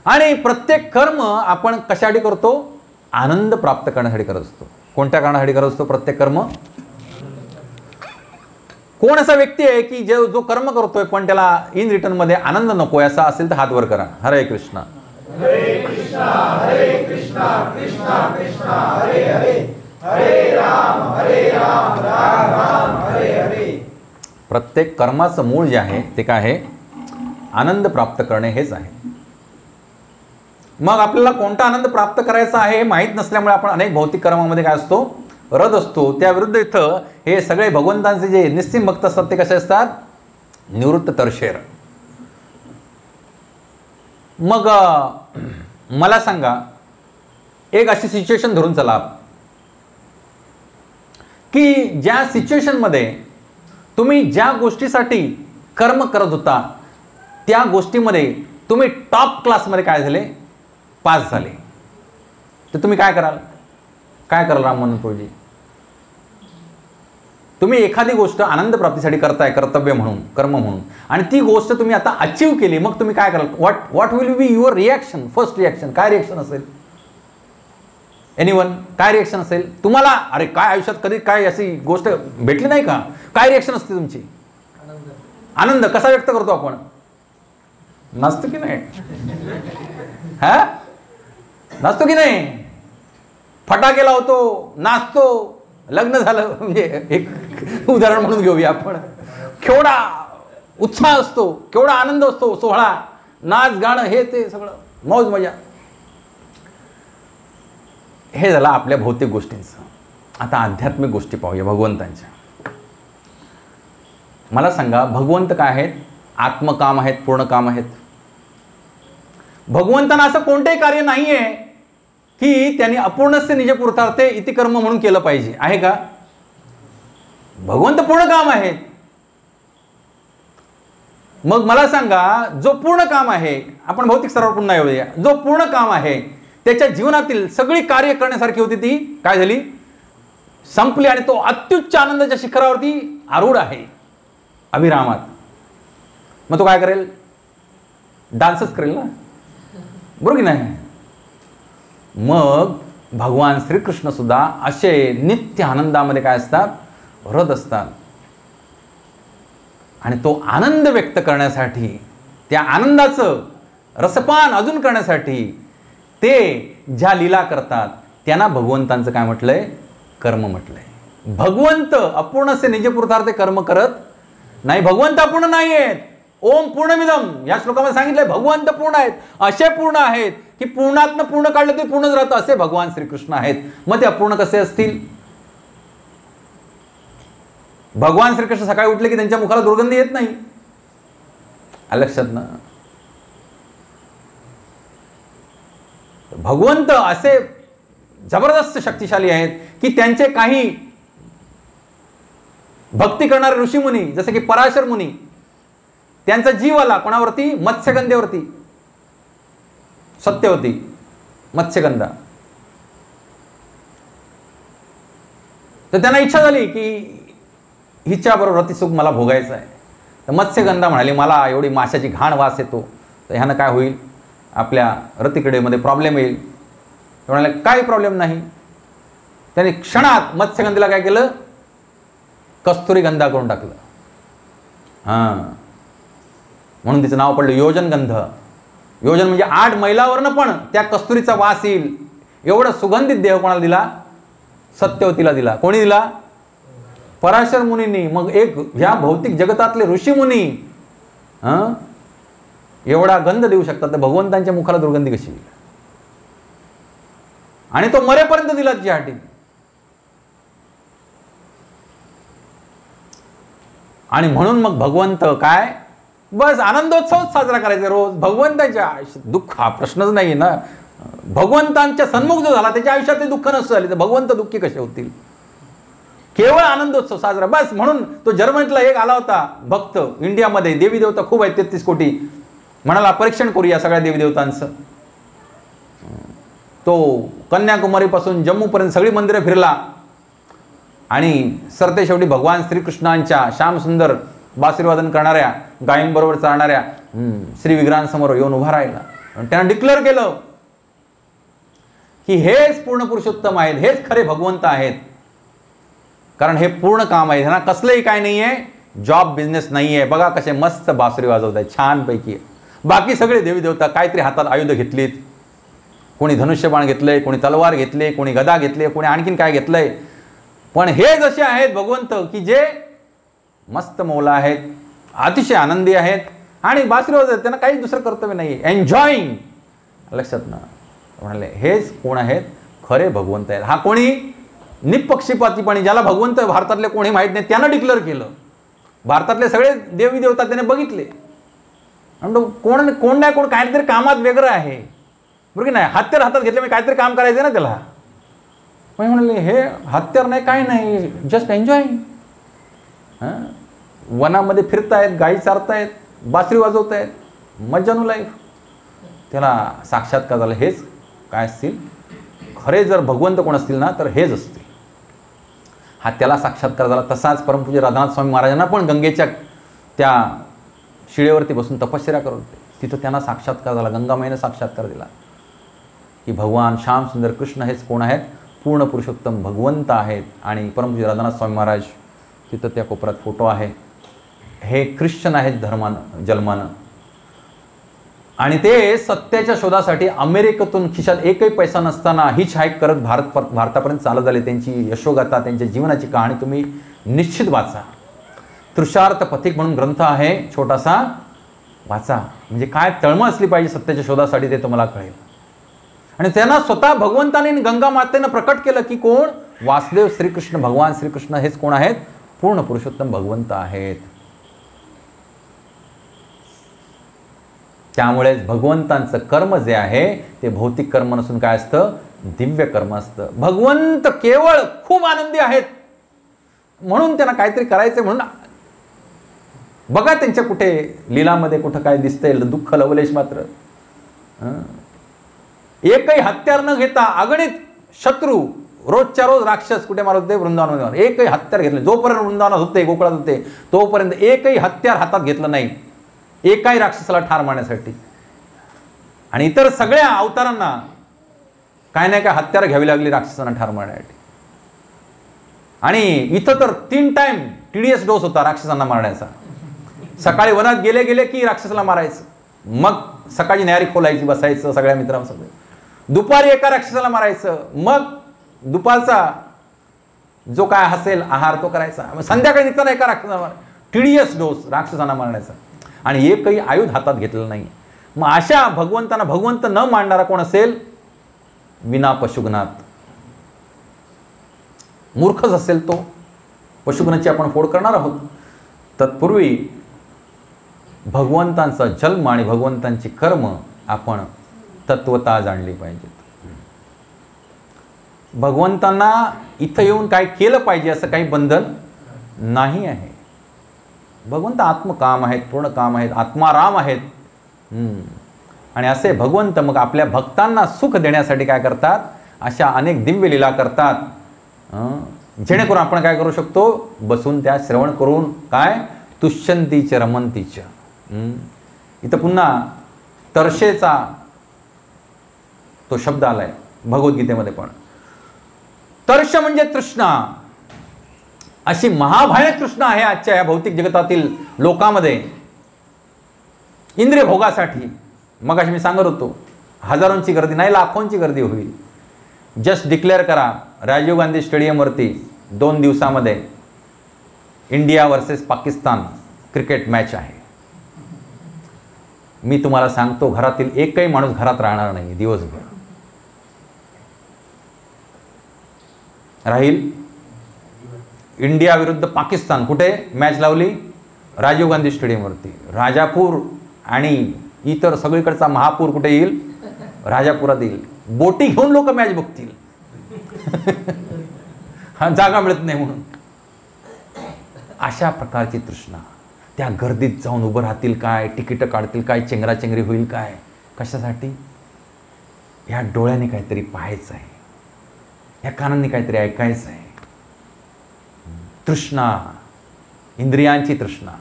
आणि प्रत्येक कर्म आपण कशासाठी करतो? आनंद प्राप्त करण्यासाठी करत असतो. कोणत्या कारणासाठी करत असतो प्रत्येक कर्म? कोण असा व्यक्ती आहे की जो कर्म करतोय पण त्याला इन रिटर्न मध्ये आनंद नकोय असा असेल तर हात वर करा. हरे कृष्ण. हरे कृष्णा हरे कृष्णा कृष्णा कृष्णा हरे हरे हरे राम राम राम हरे हरे. प्रत्येक कर्माचं मूळ जे आहे ते काय आहे? आनंद प्राप्त करणे हेच आहे. मग आपल्याला कोणता आनंद प्राप्त करायचा आहे हे माहीत नसल्यामुळे आपण अनेक भौतिक कर्मामध्ये काय असतो? रद असतो. त्याविरुद्ध इथं हे सगळे भगवंतांचे जे निस्सिम भक्त असतात ते कसे असतात? निवृत्त तरशेर. मग मला सांगा, एक अशी सिच्युएशन धरून चला की ज्या सिच्युएशनमध्ये तुम्ही ज्या गोष्टीसाठी कर्म करत होता त्या गोष्टीमध्ये तुम्ही टॉप क्लासमध्ये काय झाले? पास झाले. तर तुम्ही काय कराल? काय कराल राम मनोहर प्रभूजी? तुम्ही एखादी गोष्ट आनंद प्राप्तीसाठी करताय, कर्तव्य म्हणून, कर्म म्हणून, आणि ती गोष्ट तुम्ही आता अचीव केली, मग तुम्ही काय कराल? What will be your reaction? First reaction काय रिॲक्शन असेल? एनीवन? काय रिॲक्शन असेल तुम्हाला? अरे काय आयुष्यात कधी काय अशी गोष्ट भेटली नाही का? काय रिॲक्शन असते तुमची? आनंद. कसा व्यक्त करतो आपण? नसतो की नाही? हा, नसतो की नाही? फटाके लावतो, नाचतो. लग्न झालं म्हणजे एक उदाहरण म्हणून घेऊया आपण. केवढा उत्साह असतो, केवढा आनंद असतो, सोहळा, नाच गाणं, हे ते सगळं मौज मजा. हे झालं आपल्या भौतिक गोष्टींचं. आता आध्यात्मिक गोष्टी पाहूया भगवंतांच्या. मला सांगा, भगवंत काय आहेत? आत्मकाम आहेत, पूर्ण काम आहेत. भगवंतांना असं कोणतेही कार्य नाहीये की त्यांनी अपूर्णस्य निजपुरुषार्थे इति कर्म म्हणून केलं पाहिजे, आहे का? भगवंत पूर्ण काम आहेत. मग मला सांगा, जो पूर्ण काम आहे, आपण भौतिक स्तरावर पुन्हा येऊया, जो पूर्ण काम आहे त्याच्या जीवनातील सगळी कार्य करण्यासारखी होती ती काय झाली? संपली. आणि तो अत्युच्च आनंदाच्या शिखरावरती आरूढ आहे अभिरामात. मग तो काय करेल? डान्सच करेल ना, बरोबर की नाही? मग भगवान श्रीकृष्ण सुद्धा असे नित्य आनंदामध्ये काय असतात? रत असतात. आणि तो आनंद व्यक्त करण्यासाठी, त्या आनंदाचं रसपान अजून करण्यासाठी ते ज्या लीला करतात त्यांना भगवंतांचं काय म्हटलंय? कर्म म्हटलंय. भगवंत अपूर्णस्य निजपुरुषार्थे कर्म करत नाही. भगवंत अपूर्ण नाही आहेत. ओम पूर्णमिदम या श्लोकामध्ये सांगितलंय भगवंत पूर्ण आहेत. असे पूर्ण आहेत की पूर्णातनं पूर्ण काढलं ते पूर्णच राहतं, असे भगवान श्रीकृष्ण आहेत. मग ते अपूर्ण कसे असतील? भगवान श्रीकृष्ण सकाळी उठले की त्यांच्या मुखाला दुर्गंधी येत नाही, लक्षात ना? भगवंत असे जबरदस्त शक्तिशाली आहेत की त्यांचे काही भक्ती करणारे ऋषीमुनी जसे की पराशर मुनी, त्यांचा जीव आला कोणावरती? मत्स्यगंधेवरती, सत्यवती मत्स्यगंधा. तर त्यांना इच्छा झाली की हिच्या बरोबर रतिसुख मला भोगायचं आहे. तर मत्स्यगंधा म्हणाली मला एवढी माशाची घाण वास येतो, तर ह्यानं काय होईल? आपल्या रतिकडेमध्ये प्रॉब्लेम येईल. ते म्हणाले काही प्रॉब्लेम नाही. त्याने क्षणात मत्स्यगंधेला काय केलं? कस्तुरी गंधा करून टाकलं. हां, म्हणून तिचं नाव पडलं योजनगंध. योजन म्हणजे 8 मैलावरनं पण त्या कस्तुरीचा वास येईल एवढा सुगंधित देह कोणाला दिला? सत्यवतीला दिला. कोणी दिला? पराशर मुनींनी. मग एक ह्या भौतिक जगतातले ऋषीमुनी एवढा गंध देऊ शकतात, तर भगवंतांच्या मुखाला दुर्गंधी कशी येईल? आणि तो मरेपर्यंत दिला तिच्यासाठी. आणि म्हणून मग भगवंत काय बस आनंदोत्सव साजरा करायचा रोज. भगवंताच्या आयुष्यात दुःख हा प्रश्नच नाही ना. भगवंतांच्या सन्मुख जो झाला त्याच्या आयुष्यात ते दुःख नसतं झाले तर भगवंत दुःखी कसे होतील. केवळ आनंदोत्सव साजरा बस. म्हणून तो जर्मनीतला एक आला होता भक्त, इंडियामध्ये देवी देवता खूप आहेत 33 कोटी, म्हणाला परीक्षण करूया सगळ्या देवी देवतांचं. तो कन्याकुमारीपासून जम्मूपर्यंत सगळी मंदिरं फिरला आणि सरते शेवटी भगवान श्रीकृष्णांच्या श्यामसुंदर बासरीवादन करणाऱ्या गायींबरोबर चालणाऱ्या श्री विग्रहांसमोर येऊन उभा राहिला आणि त्यानं डिक्लेअर केलं की हेच पूर्ण पुरुषोत्तम आहेत, हेच खरे भगवंत आहेत. कारण हे पूर्ण काम आहे, ह्यांना कसलंही काय नाही आहे, जॉब बिझनेस नाही आहे. बघा कसे मस्त बासरी वाजवत आहेत छानपैकी. बाकी सगळे देवी देवता काहीतरी हातात आयुध घेतलीत, कोणी धनुष्यबाण घेतलंय, कोणी तलवार घेतले, कोणी गदा घेतले, कोणी आणखीन काय घेतलंय. पण हे जसे आहेत भगवंत की जे मस्त मौला आहेत, अतिशय आनंदी आहेत आणि बासरी वाजवत, त्यांना काही दुसरं कर्तव्य नाही, एन्जॉईंग. लक्षात ना म्हणाले हेच कोण आहेत खरे भगवंत आहेत. हा कोणी निपक्षपातीपणे ज्याला भगवंत भारतातले कोणी माहीत नाही त्यानं डिक्लेअर केलं. भारतातले सगळे देवी देवता त्याने बघितले आणि कोण कोण नाही कोण काहीतरी कामात वेगळं आहे, बरोबर की नाही. हत्यार हातात घेतले म्हणजे काहीतरी काम करायचं ना त्याला. मग म्हणाले हे हत्यार नाही काय नाही, जस्ट एन्जॉईंग. वनामध्ये फिरतायत, गाई चारतायत, बासरी वाजवतायत, मज्जानू लाईफ. त्याला साक्षात्कार झाला हेच काय असतील खरे जर भगवंत कोण असतील ना तर हेच असतील. हा त्याला साक्षात्कार झाला. तसाच परमपूज्य राधानाथ स्वामी महाराजांना पण गंगेच्या त्या शिळेवरती बसून तपश्चर्या करत होते, तिथं त्यांना साक्षात्कार झाला. गंगामाईनं साक्षात्कार दिला की भगवान श्याम सुंदर कृष्ण हेच कोण आहेत, पूर्ण पुरुषोत्तम भगवंत आहेत. आणि परमपूज्य राधानाथ स्वामी महाराज तिथं त्या कोपऱ्यात फोटो आहे. हे ख्रिश्चन आहेत धर्मानं जन्मानं आणि ते सत्याच्या शोधासाठी अमेरिकेतून खिशात एकही पैसा नसताना हिच हाईक करत भारतापर्यंत चालत आले. त्यांची यशोगाथा, त्यांच्या जीवनाची कहाणी तुम्ही निश्चित वाचा. तृषार्थ पथिक म्हणून ग्रंथ आहे छोटासा, वाचा. म्हणजे काय तळमळ असली पाहिजे सत्याच्या शोधासाठी ते तुम्हाला कळेल. आणि त्यांना स्वतः भगवंताने गंगा मातेनं प्रकट केलं की कोण वासुदेव श्रीकृष्ण, भगवान श्रीकृष्ण हेच कोण आहेत, पूर्ण पुरुषोत्तम भगवंत आहेत. त्यामुळेच भगवंतांचं कर्म जे आहे ते भौतिक कर्म नसून काय असतं, दिव्य कर्म असतं. भगवंत केवळ खूप आनंदी आहेत म्हणून त्यांना काहीतरी करायचं म्हणून बघा त्यांच्या कुठे लीलामध्ये कुठं काय दिसतंय दुःख लवलेश मात्र. एकही हत्यार न घेता अगणित शत्रू रोजच्या रोज राक्षस कुठे मारत होते वृंदावनावर. एकही हत्यार घेतलं जोपर्यंत वृंदावनात होते गोकुळात होते तोपर्यंत एकही हत्यार हातात घेतलं नाही एकाही राक्षसाला ठार मारण्यासाठी. आणि इतर सगळ्या अवतारांना काय नाही काय हत्यार घ्यावी लागली राक्षसांना ठार मारण्यासाठी. आणि इथं तर 3 टाइम TDS डोस होता राक्षसांना मारण्याचा. सकाळी वनात गेले गेले की राक्षसाला मारायचं, मग सकाळी न्यारी खोलायची बसायचं सगळ्या मित्रांसोबत, दुपारी एका राक्षसाला मारायचं, मग दुपारचा जो काय हसेल आहार तो करायचा, संध्याकाळी निघताना एका राक्षसाला TDS डोस राक्षसांना मारण्याचा. आणि एकही आयुध हातात घेतलेलं नाही. मग अशा भगवंतांना भगवंत न मानणारा कोण असेल, विना पशुघ्नात मूर्खच असेल तो. पशुघ्नाची आपण फोड करणार आहोत. तत्पूर्वी भगवंतांचा जन्म आणि भगवंतांची कर्म आपण तत्वता जाणली पाहिजेत. भगवंतांना इथं येऊन काय केलं पाहिजे असं काही बंधन नाही आहे. भगवंत आत्मकाम आहेत, पूर्ण काम आहेत, आत्माराम आहेत. आणि असे भगवंत मग आपल्या भक्तांना सुख देण्यासाठी काय करतात, अशा अनेक दिव्य लीला करतात, जेणेकरून आपण काय करू शकतो, बसून त्या श्रवण करून काय तुष्यंतीच रमंतीच. इथं पुन्हा तरशेचा तो शब्द आलाय भगवद्गीतेमध्ये पण. तर्ष म्हणजे तृष्णा, अशी महाभयानक तृष्णा आहे आजच्या या भौतिक जगतातील लोकांमध्ये इंद्रिय भोगासाठी. मगाशी मी सांगत होतो हजारोंची गर्दी नाही लाखोंची गर्दी होईल. जस्ट डिक्लेअर करा राजीव गांधी स्टेडियमवरती 2 दिवसामध्ये India versus Pakistan cricket match आहे. मी तुम्हाला सांगतो घरातील एकही माणूस घरात राहणार नाही दिवसभर. राहील इंडिया विरुद्ध पाकिस्तान. कुठे मॅच लावली, राजीव गांधी स्टेडियमवरती. राजापूर आणि इतर सगळीकडचा महापूर कुठे येईल? राजापुरात येईल. बोटी घेऊन लोक मॅच बघतील. हा, जागा मिळत नाही म्हणून. अशा प्रकारची तृष्णा. त्या गर्दीत जाऊन उभं राहतील काय, तिकीटं काढतील काय, चेंगराचेंगरी होईल काय, कशासाठी? ह्या डोळ्याने काहीतरी पाहायचं आहे, ह्या कानांनी काहीतरी ऐकायचं आहे. तृष्णा, इंद्रियांची तृष्णा.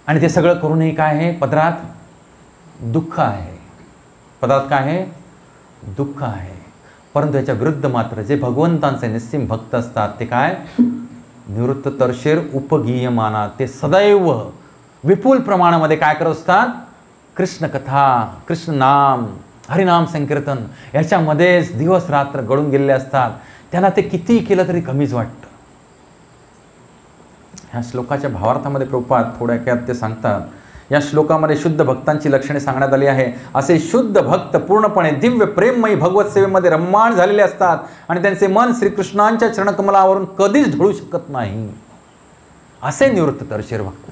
आणि ते सगळं करूनही काय आहे? पदरात दुःख आहे. पदरात काय आहे? दुःख आहे. परंतु याच्या विरुद्ध मात्र जे भगवंतांचे निस्सीम भक्त असतात ते काय? निवृत्त तर्शेर उपगीयमाना. ते सदैव विपुल प्रमाणामध्ये काय करत असतात? कृष्ण कथा, कृष्ण नाम, हरिनाम संकीर्तन याच्यामध्येच दिवस रात्र गळून गेलेले असतात. त्यांना ते किती केलं तरी कमीच वाटतं. ह्या श्लोकाच्या भावार्थामध्ये प्रभुपाद थोड्या काळात ते सांगतात. या श्लोकामध्ये शुद्ध भक्तांची लक्षणे सांगण्यात आली आहे. असे शुद्ध भक्त पूर्णपणे दिव्य प्रेममयी भगवत सेवेमध्ये रममाण झालेले असतात आणि त्यांचे मन श्रीकृष्णांच्या चरणकमलावरून कधीच ढळू शकत नाही. असे निवृत्त तर्शेर भक्त,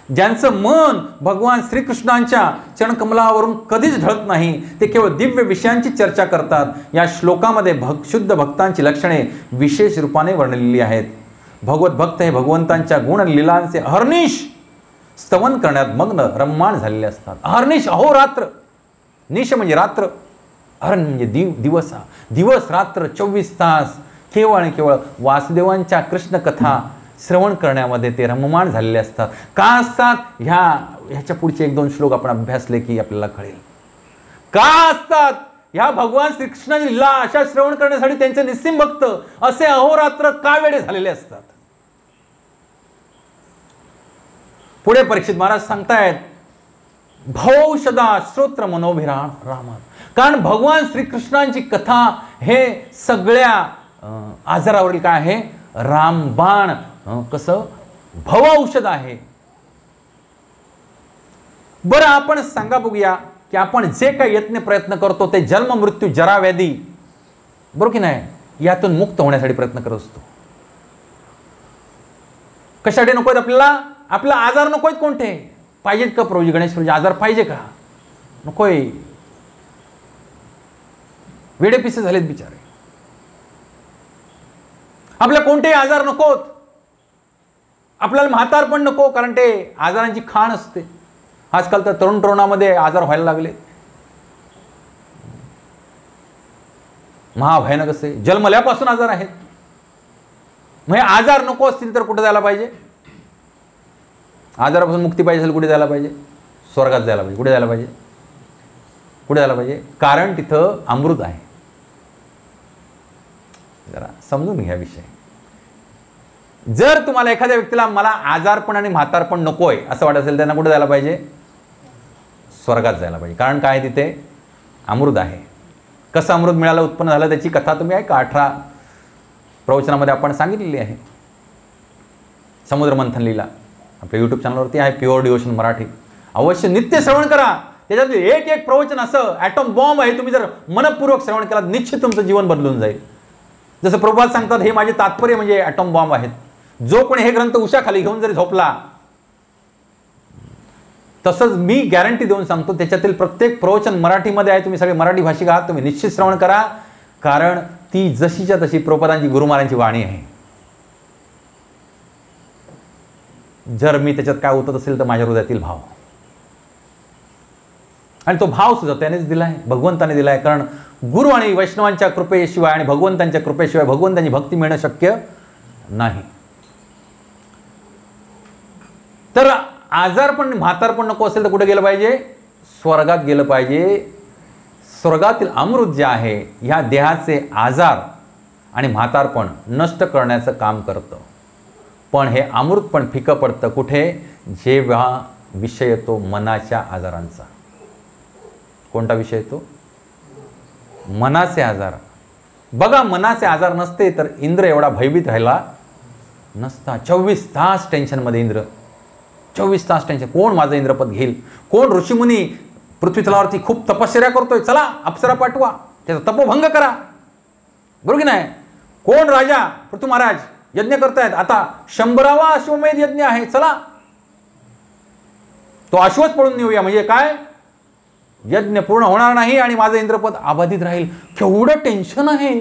ज्यांचं मन भगवान श्रीकृष्णांच्या चरणकमलावरून कधीच ढळत नाही, ते केवळ दिव्य विषयांची चर्चा करतात. या श्लोकामध्ये शुद्ध भक्तांची लक्षणे विशेष रूपाने वर्णलेली आहेत. भगवत भक्त हे भगवंतांच्या गुण लीलांचे अहर्निश स्तवन करण्यात मग्न रममाण झालेले असतात. अहर्निश, अहोरात्र. निश म्हणजे रात्र, अहर्न म्हणजे दिवसा. दिवस रात्र 24 तास केवळ आणि केवळ वासुदेवांच्या कृष्ण कथा श्रवण करण्यामध्ये ते रममाण झालेले असतात. का असतात? ह्याच्या पुढचे 1-2 श्लोक आपण अभ्यासले की आपल्याला कळेल. का असतात? ह्या भगवान श्रीकृष्णाची लीला अशा श्रवण करण्यासाठी त्यांचे निस्सीम भक्त असे अहोरात्र का वेडे झालेले असतात? पुढे परीक्षित महाराज सांगतायत, भवौषधा श्रोत्र मनोभिराम रामात. कारण भगवान श्रीकृष्णांची कथा हे सगळ्या आजारावरील काय आहे? रामबाण. कसं? भवऔषध आहे. बरं, आपण सांगा बघूया की आपण जे काही यत्न प्रयत्न करतो ते जन्म मृत्यू जरा व्याधी, बरोबर की नाही, यातून मुक्त होण्यासाठी प्रयत्न करत असतो. कशासाठी नकोय आपल्याला? आपला आजार नकोय कोणते? पाहिजेत का प्रभूजी? गणेश प्रभूजी आजार पाहिजे का? नकोय. वेडे पिसे झालेत बिचारे. आपल्या कोणतेही आजार नकोत. आपल्याला म्हातार पण नको, कारण ते आजारांची खाण असते. आजकाल तर तरुण तरुणामध्ये आजार व्हायला लागले. महाभयानक असे जन्मल्यापासून आजार आहेत. मग हे आजार नको असतील तर कुठे जायला पाहिजे? आजारापासून मुक्ती पाहिजे असेल कुठे जायला पाहिजे? स्वर्गात जायला पाहिजे. कुठे जायला पाहिजे? कुठे जायला पाहिजे? कारण तिथं अमृत आहे. जरा समजून घ्या विषय. जर तुम्हाला एखाद्या व्यक्तीला मला आजारपण आणि म्हातारपण नकोय असं वाटत असेल, त्यांना कुठे जायला पाहिजे? स्वर्गात जायला पाहिजे. कारण काय? तिथे अमृत आहे. कसं अमृत मिळालं, उत्पन्न झालं, त्याची कथा तुम्ही ऐका. 18 प्रवचनामध्ये आपण सांगितलेली आहे. समुद्र मंथन लीला आपल्या यूट्यूब चॅनलवरती आहे, प्युअर डिव्होशन मराठी. अवश्य नित्य श्रवण करा. त्याच्यातले एक प्रवचन असं ॲटॉम बॉम्ब आहे. तुम्ही जर मनपूर्वक श्रवण केला निश्चित तुमचं जीवन बदलून जाईल. जसं प्रभुपाद सांगतात, हे माझे तात्पर्य म्हणजे ॲटॉम बॉम्ब आहेत. जो कोणी हे ग्रंथ उशाखाली घेऊन जरी झोपला, तसंच मी गॅरंटी देऊन सांगतो त्याच्यातील प्रत्येक प्रवचन मराठीमध्ये आहे. तुम्ही सगळे मराठी भाषिक आहात, तुम्ही निश्चित श्रवण करा. कारण ती जशीच्या तशी प्रभुपादांची गुरुमारांची वाणी आहे. जर मी त्याच्यात काय उतरत असेल तर माझ्या हृदयातील भाव, आणि तो भाव सुद्धा त्यानेच दिला आहे, भगवंताने दिला आहे. कारण गुरु आणि वैष्णवांच्या कृपेशिवाय आणि भगवंतांच्या कृपेशिवाय भगवंतांची भक्ती मिळणं शक्य नाही. तर आजारपण म्हातारपण नको असेल तर कुठे गेलं पाहिजे? स्वर्गात गेलं पाहिजे. स्वर्गातील अमृत जे आहे ह्या देहाचे आजार आणि म्हातारपण नष्ट करण्याचं काम करतं. पण हे अमृत पण फिकं पडतं कुठे? जेव्हा विषय येतो मनाच्या आजारांचा. कोणता विषय येतो? मनाचे आजार. बघा, मनाचे आजार नसते तर इंद्र एवढा भयभीत राहिला नसता. 24 तास टेन्शनमध्ये इंद्र, 24 तास टेन्शन. कोण माझं इंद्रपद घेईल? कोण ऋषीमुनी पृथ्वी तलावरती खूप तपश्चर्या करतोय, चला अप्सरा पाठवा, त्याचा तपोभंग करा, बरोबर की नाही? कोण राजा? पृथ्वी महाराज यज्ञ करतायत. आता 100वा अश्वमेध यज्ञ आहे, चला तो अश्वच पळून नेऊया. म्हणजे काय, यज्ञ पूर्ण होणार नाही आणि माझं इंद्रपद अबाधित राहील. केवढं टेन्शन आहे,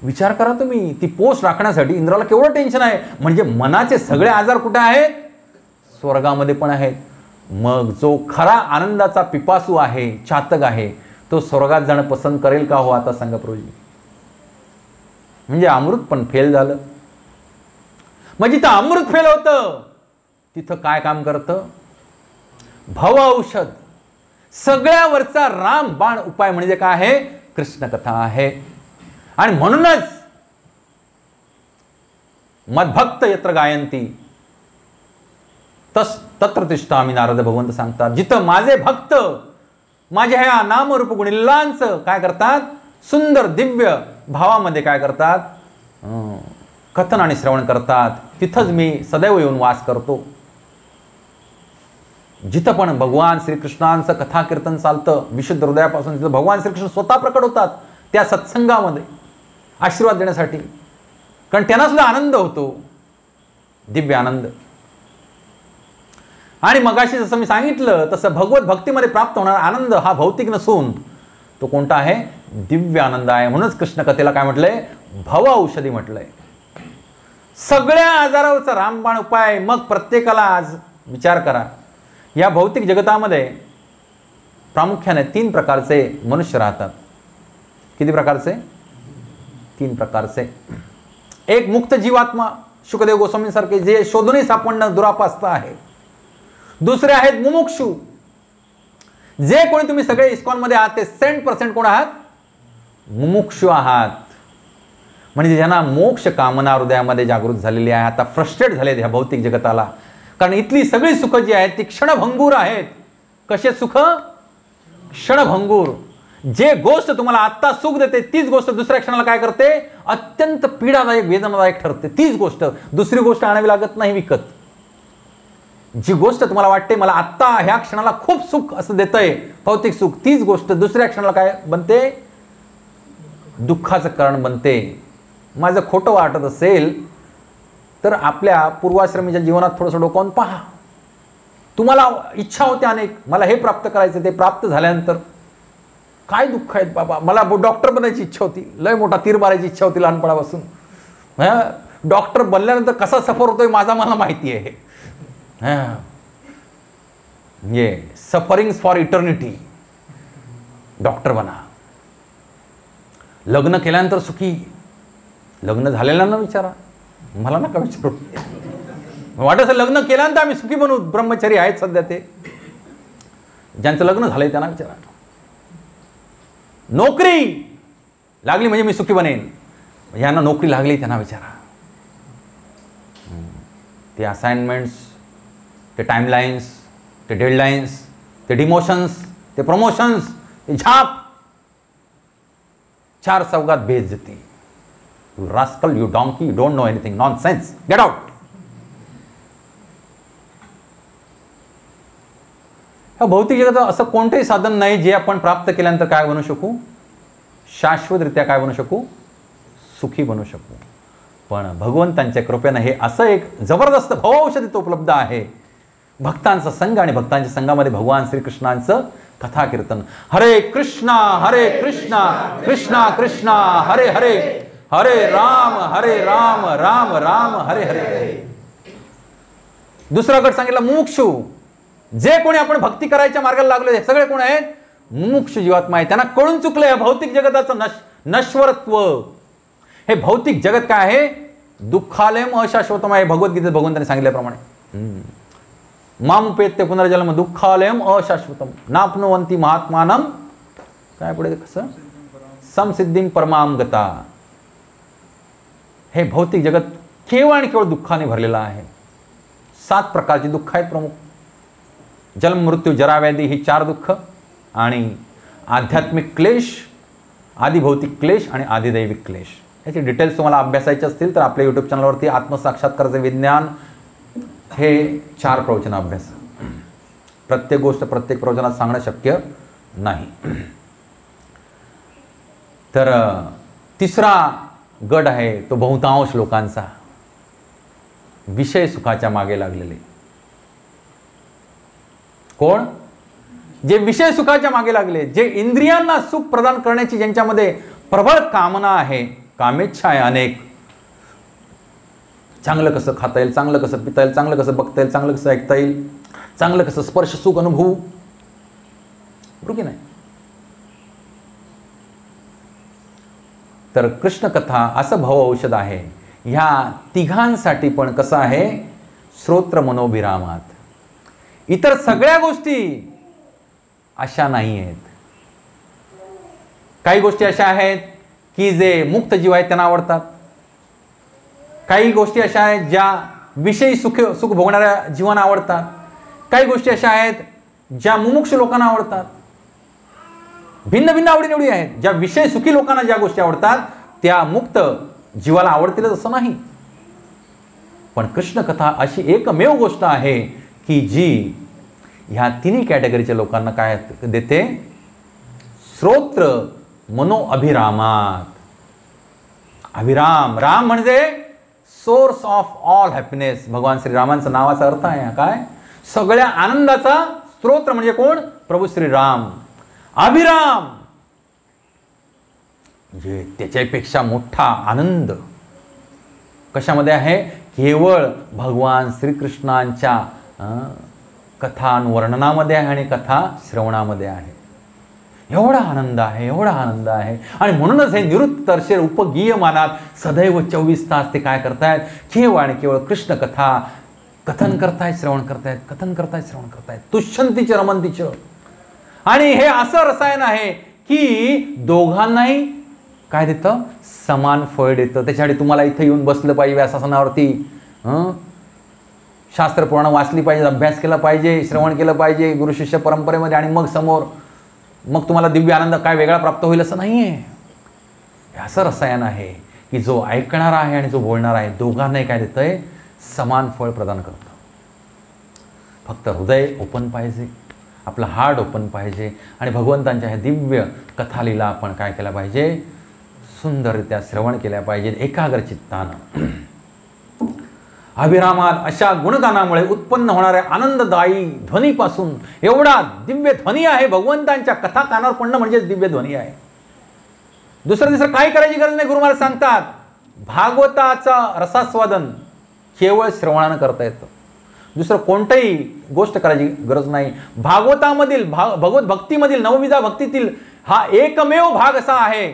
विचार करा तुम्ही. ती पोस्ट राखण्यासाठी इंद्राला केवढं टेन्शन आहे. म्हणजे मनाचे सगळे आजार कुठे आहेत, स्वर्गामध्ये पण आहेत. मग जो खरा आनंदाचा पिपासू आहे, चातक आहे, तो स्वर्गात जाणं पसंत करेल का हो, आता सांगा प्रभूजी. म्हणजे अमृत पण फेल झालं. मग जिथं अमृत फेल होतं तिथं काय काम करतं, भव औषध. सगळ्यावरचा रामबाण उपाय म्हणजे काय आहे, कृष्ण कथा आहे. आणि म्हणूनच मद्भक्त यत्र गायंती तत्र तिष्ठामि, नारद भगवंत सांगतात. जिथं माझे भक्त माझ्या ह्या नामरूप गुणिल्लांचं काय करतात, सुंदर दिव्य भावामध्ये काय करतात, कथन आणि श्रवण करतात, तिथंच मी सदैव येऊन वास करतो. जिथं पण भगवान श्रीकृष्णांचं कथा कीर्तन चालतं विशुद्ध हृदयापासून, तिथं भगवान श्रीकृष्ण स्वतः प्रकट होतात त्या सत्संगामध्ये आशीर्वाद देण्यासाठी. कारण त्यांना सुद्धा आनंद होतो, दिव्य आनंद. आणि मगाशी जसं मी सांगितलं तसं भगवत भक्तीमध्ये प्राप्त होणारा आनंद हा भौतिक नसून तो कोणता आहे, दिव्य आनंद आहे. म्हणूनच कृष्ण कथेला काय म्हटलंय, भव औषधी म्हटलंय. सगळ्या आजारावरचा रामबाण उपाय. मग प्रत्येकाला आज विचार करा, या भौतिक जगतामध्ये प्रामुख्याने 3 प्रकारचे मनुष्य राहतात. किती प्रकारचे, 3 प्रकारचे. एक मुक्त जीवात्मा, शुकदेव गोस्वामींसारखे, जे शोधूनही सापडणं दुरापास्त आहे. दुसरे आहेत मुमुक्षु, जे कोणी तुम्ही सगळे इस्कॉनमध्ये आहात ते 100% कोण आहात, मुमुक्षु आहात. म्हणजे ज्यांना मोक्ष कामना हृदयामध्ये जागृत झालेली आहे, आता फ्रस्ट्रेट झालेत ह्या भौतिक जगताला. कारण इथली सगळी सुख जी आहेत ती क्षणभंगूर आहेत. कसे सुख, क्षणभंगूर. जे गोष्ट तुम्हाला आत्ता सुख देते तीच गोष्ट दुसऱ्या क्षणाला काय करते, अत्यंत पीडादायक वेदनादायक ठरते. तीच गोष्ट, दुसरी गोष्ट आणावी लागत नाही विकत. जी गोष्ट तुम्हाला वाटते मला आत्ता ह्या क्षणाला खूप सुख असं देतंय भौतिक सुख, तीच गोष्ट दुसऱ्या क्षणाला काय बनते, दुःखाचं कारण बनते. माझं खोटं वाटत असेल तर आपल्या पूर्वाश्रमीच्या जीवनात थोडंसं डोकावून पहा. तुम्हाला इच्छा होते अनेक, मला हे प्राप्त करायचं, ते प्राप्त झाल्यानंतर काय दुःख आहेत बाबा. मला डॉक्टर बनायची इच्छा होती, लय मोठा तीर मारायची इच्छा होती लहानपणापासून. डॉक्टर बनल्यानंतर कसा सफर होतोय माझा मला माहिती आहे. ये सफरिंग्स फॉर इटर्निटी. डॉक्टर बना. लग्न केल्यानंतर सुखी, लग्न झालेल्यांना विचारा, मला नका विचारू. वाटत लग्न केल्यानंतर आम्ही सुखी बनू, ब्रह्मचारी आहेत सध्या ते, ज्यांचं लग्न झालंय त्यांना विचारा. नोकरी लागली म्हणजे मी सुखी बनेन, यांना नोकरी लागली त्यांना विचारा. ते असाइनमेंट्स, ते टाइमलाइन्स, ते डेडलाइन्स, ते डिमोशन्स, ते प्रमोशन्स, ते झाप, 4 चौघात बेइज्जती. You rascal, you donkey, you don't know anything, nonsense, get out. ह्या भौतिक जगात असं कोणतेही साधन नाही जे आपण प्राप्त केल्यानंतर काय बनू शकू, शाश्वतरित्या काय बनू शकू, सुखी बनू शकू. पण भगवंतांच्या कृपेनं हे असं एक जबरदस्त भवऔषधी तो उपलब्ध आहे. भक्तांचा संघ आणि भक्तांच्या संघामध्ये भगवान श्रीकृष्णांचं कथा कीर्तन. हरे कृष्णा कृष्णा कृष्णा हरे हरे, हरे राम राम राम हरे हरे. दुसरा गट सांगितला मुमुक्षु. जे कोणी आपण भक्ती करायच्या मार्गाला लागलो हे सगळे कोण आहेत, मुमुक्षु जीवात्मा आहे. त्यांना कळून चुकलंय भौतिक जगताचं नश्वरत्व. हे भौतिक जगत काय आहे, दुःखालयम अशाश्वतम आहे. भगवद्गीतेत भगवंतांनी सांगितल्याप्रमाणे मामुपेत्य पुनर्जन्म दुःखालयम अशाश्वतम नाप्नुवन्ति महात्मानम, काय पुढे कसं, समसिद्धिं परमाम गता. हे भौतिक जगत केवळ आणि केवळ दुःखाने भरलेलं आहे. 7 प्रकारची दुःख आहेत प्रमुख. जन्म मृत्यू जरा व्याधी ही 4 दुःख, आणि आध्यात्मिक क्लेश, आदिभौतिक क्लेश आणि आदिदैविक क्लेश. याचे डिटेल्स तुम्हाला अभ्यासायचे असतील तर आपल्या यूट्यूब चॅनलवरती आत्मसाक्षात्काराचे विज्ञान हे 4 प्रवचन अभ्यास. प्रत्येक गोष्ट प्रत्येक प्रवचनात सांगणं शक्य नाही. तर तिसरा गट आहे तो बहुतांश लोकांचा विषय सुखाच्या मागे लागलेले. कोण? जे विषय सुखाच्या मागे लागले, जे इंद्रियांना सुख प्रदान करण्याची ज्यांच्यामध्ये प्रबळ कामना आहे, कामेच्छा आहे अनेक. चांगलं कसं खाता येईल, चांगलं कसं पिता येईल, चांगलं कसं बघता येईल, चांगलं कसं ऐकता येईल, चांगलं कसं स्पर्श सुख अनुभवू, बरोबर की नाही? तर कृष्ण कथा असं भव औषध आहे. ह्या तिघांसाठी पण कसं आहे? श्रोत्र मनोभिरामात. इतर सगळ्या गोष्टी अशा नाही आहेत. काही गोष्टी अशा आहेत की जे मुक्त जीव आहेत त्यांना आवडतात. काही गोष्टी अशा आहेत ज्या विषयी सुख भोगणाऱ्या जीवांना आवडतात. काही गोष्टी अशा आहेत ज्या मुमुक्ष लोकांना आवडतात. भिन्न भिन्न आवडीनिवडी आहेत. ज्या विषय सुखी लोकांना ज्या गोष्टी आवडतात त्या मुक्त जीवाला आवडतीलच असं नाही. पण कृष्ण कथा अशी एकमेव गोष्ट आहे की जी ह्या तिन्ही कॅटेगरीच्या लोकांना काय देते? श्रोत्र मनो अभिरामात. अभिराम, राम म्हणजे सोर्स ऑफ ऑल हॅपीनेस. भगवान श्रीरामांचा नावाचा अर्थ आहे काय? सगळ्या आनंदाचा स्त्रोत्र म्हणजे कोण? प्रभू श्रीराम. अभिराम म्हणजे त्याच्यापेक्षा मोठा आनंद कशामध्ये आहे? केवळ भगवान श्रीकृष्णांच्या कथांवर्णनामध्ये आहे आणि कथा श्रवणामध्ये आहे. एवढा आनंद आहे, एवढा आनंद आहे. आणि म्हणूनच हे निरुत्तरशेर उपगीयमानात सदैव 24 तास ते काय करतायत? केवळ आणि केवळ कृष्ण कथा कथन करतायत, श्रवण करतायत, कथन करतायत, श्रवण करतायत. तुष्यंतीचं रमंतीचं. आणि हे असं रसायन आहे की दोघांनाही काय देतं? समान फळ देतं. त्याच्यासाठी तुम्हाला इथं येऊन बसलं पाहिजे व्यासासनावरती, शास्त्र पुराण वाचली पाहिजे, अभ्यास केला पाहिजे, श्रवण केलं पाहिजे गुरु शिष्य परंपरेमध्ये, आणि मग समोर मग तुम्हाला दिव्य आनंद काय वेगळा प्राप्त होईल असं नाही आहे. हे असं रसायन आहे की जो ऐकणारा आहे आणि जो बोलणारा आहे दोघांनाही काय देतंय? समान फळ प्रदान करतं. फक्त हृदय ओपन पाहिजे, आपलं हार्ट ओपन पाहिजे आणि भगवंतांच्या ह्या दिव्य कथालीला आपण काय केलं पाहिजे? सुंदररित्या श्रवण केल्या पाहिजे एकाग्र चित्तानं. अभिरामात अशा गुणगानामुळे उत्पन्न होणाऱ्या आनंददायी ध्वनीपासून, एवढा दिव्य ध्वनी आहे भगवंतांच्या कथा कानावर पडणं म्हणजेच दिव्य ध्वनी आहे. दुसरं काही करायची गरज नाही. गुरु महाराज सांगतात भागवताचा रसास्वादन केवळ श्रवणानं करता येतं. दुसरं कोणतंही गोष्ट करायची गरज नाही. भागवतामधील भगवत भक्तीमधील नवविधा भक्तीतील हा एकमेव भाग असा आहे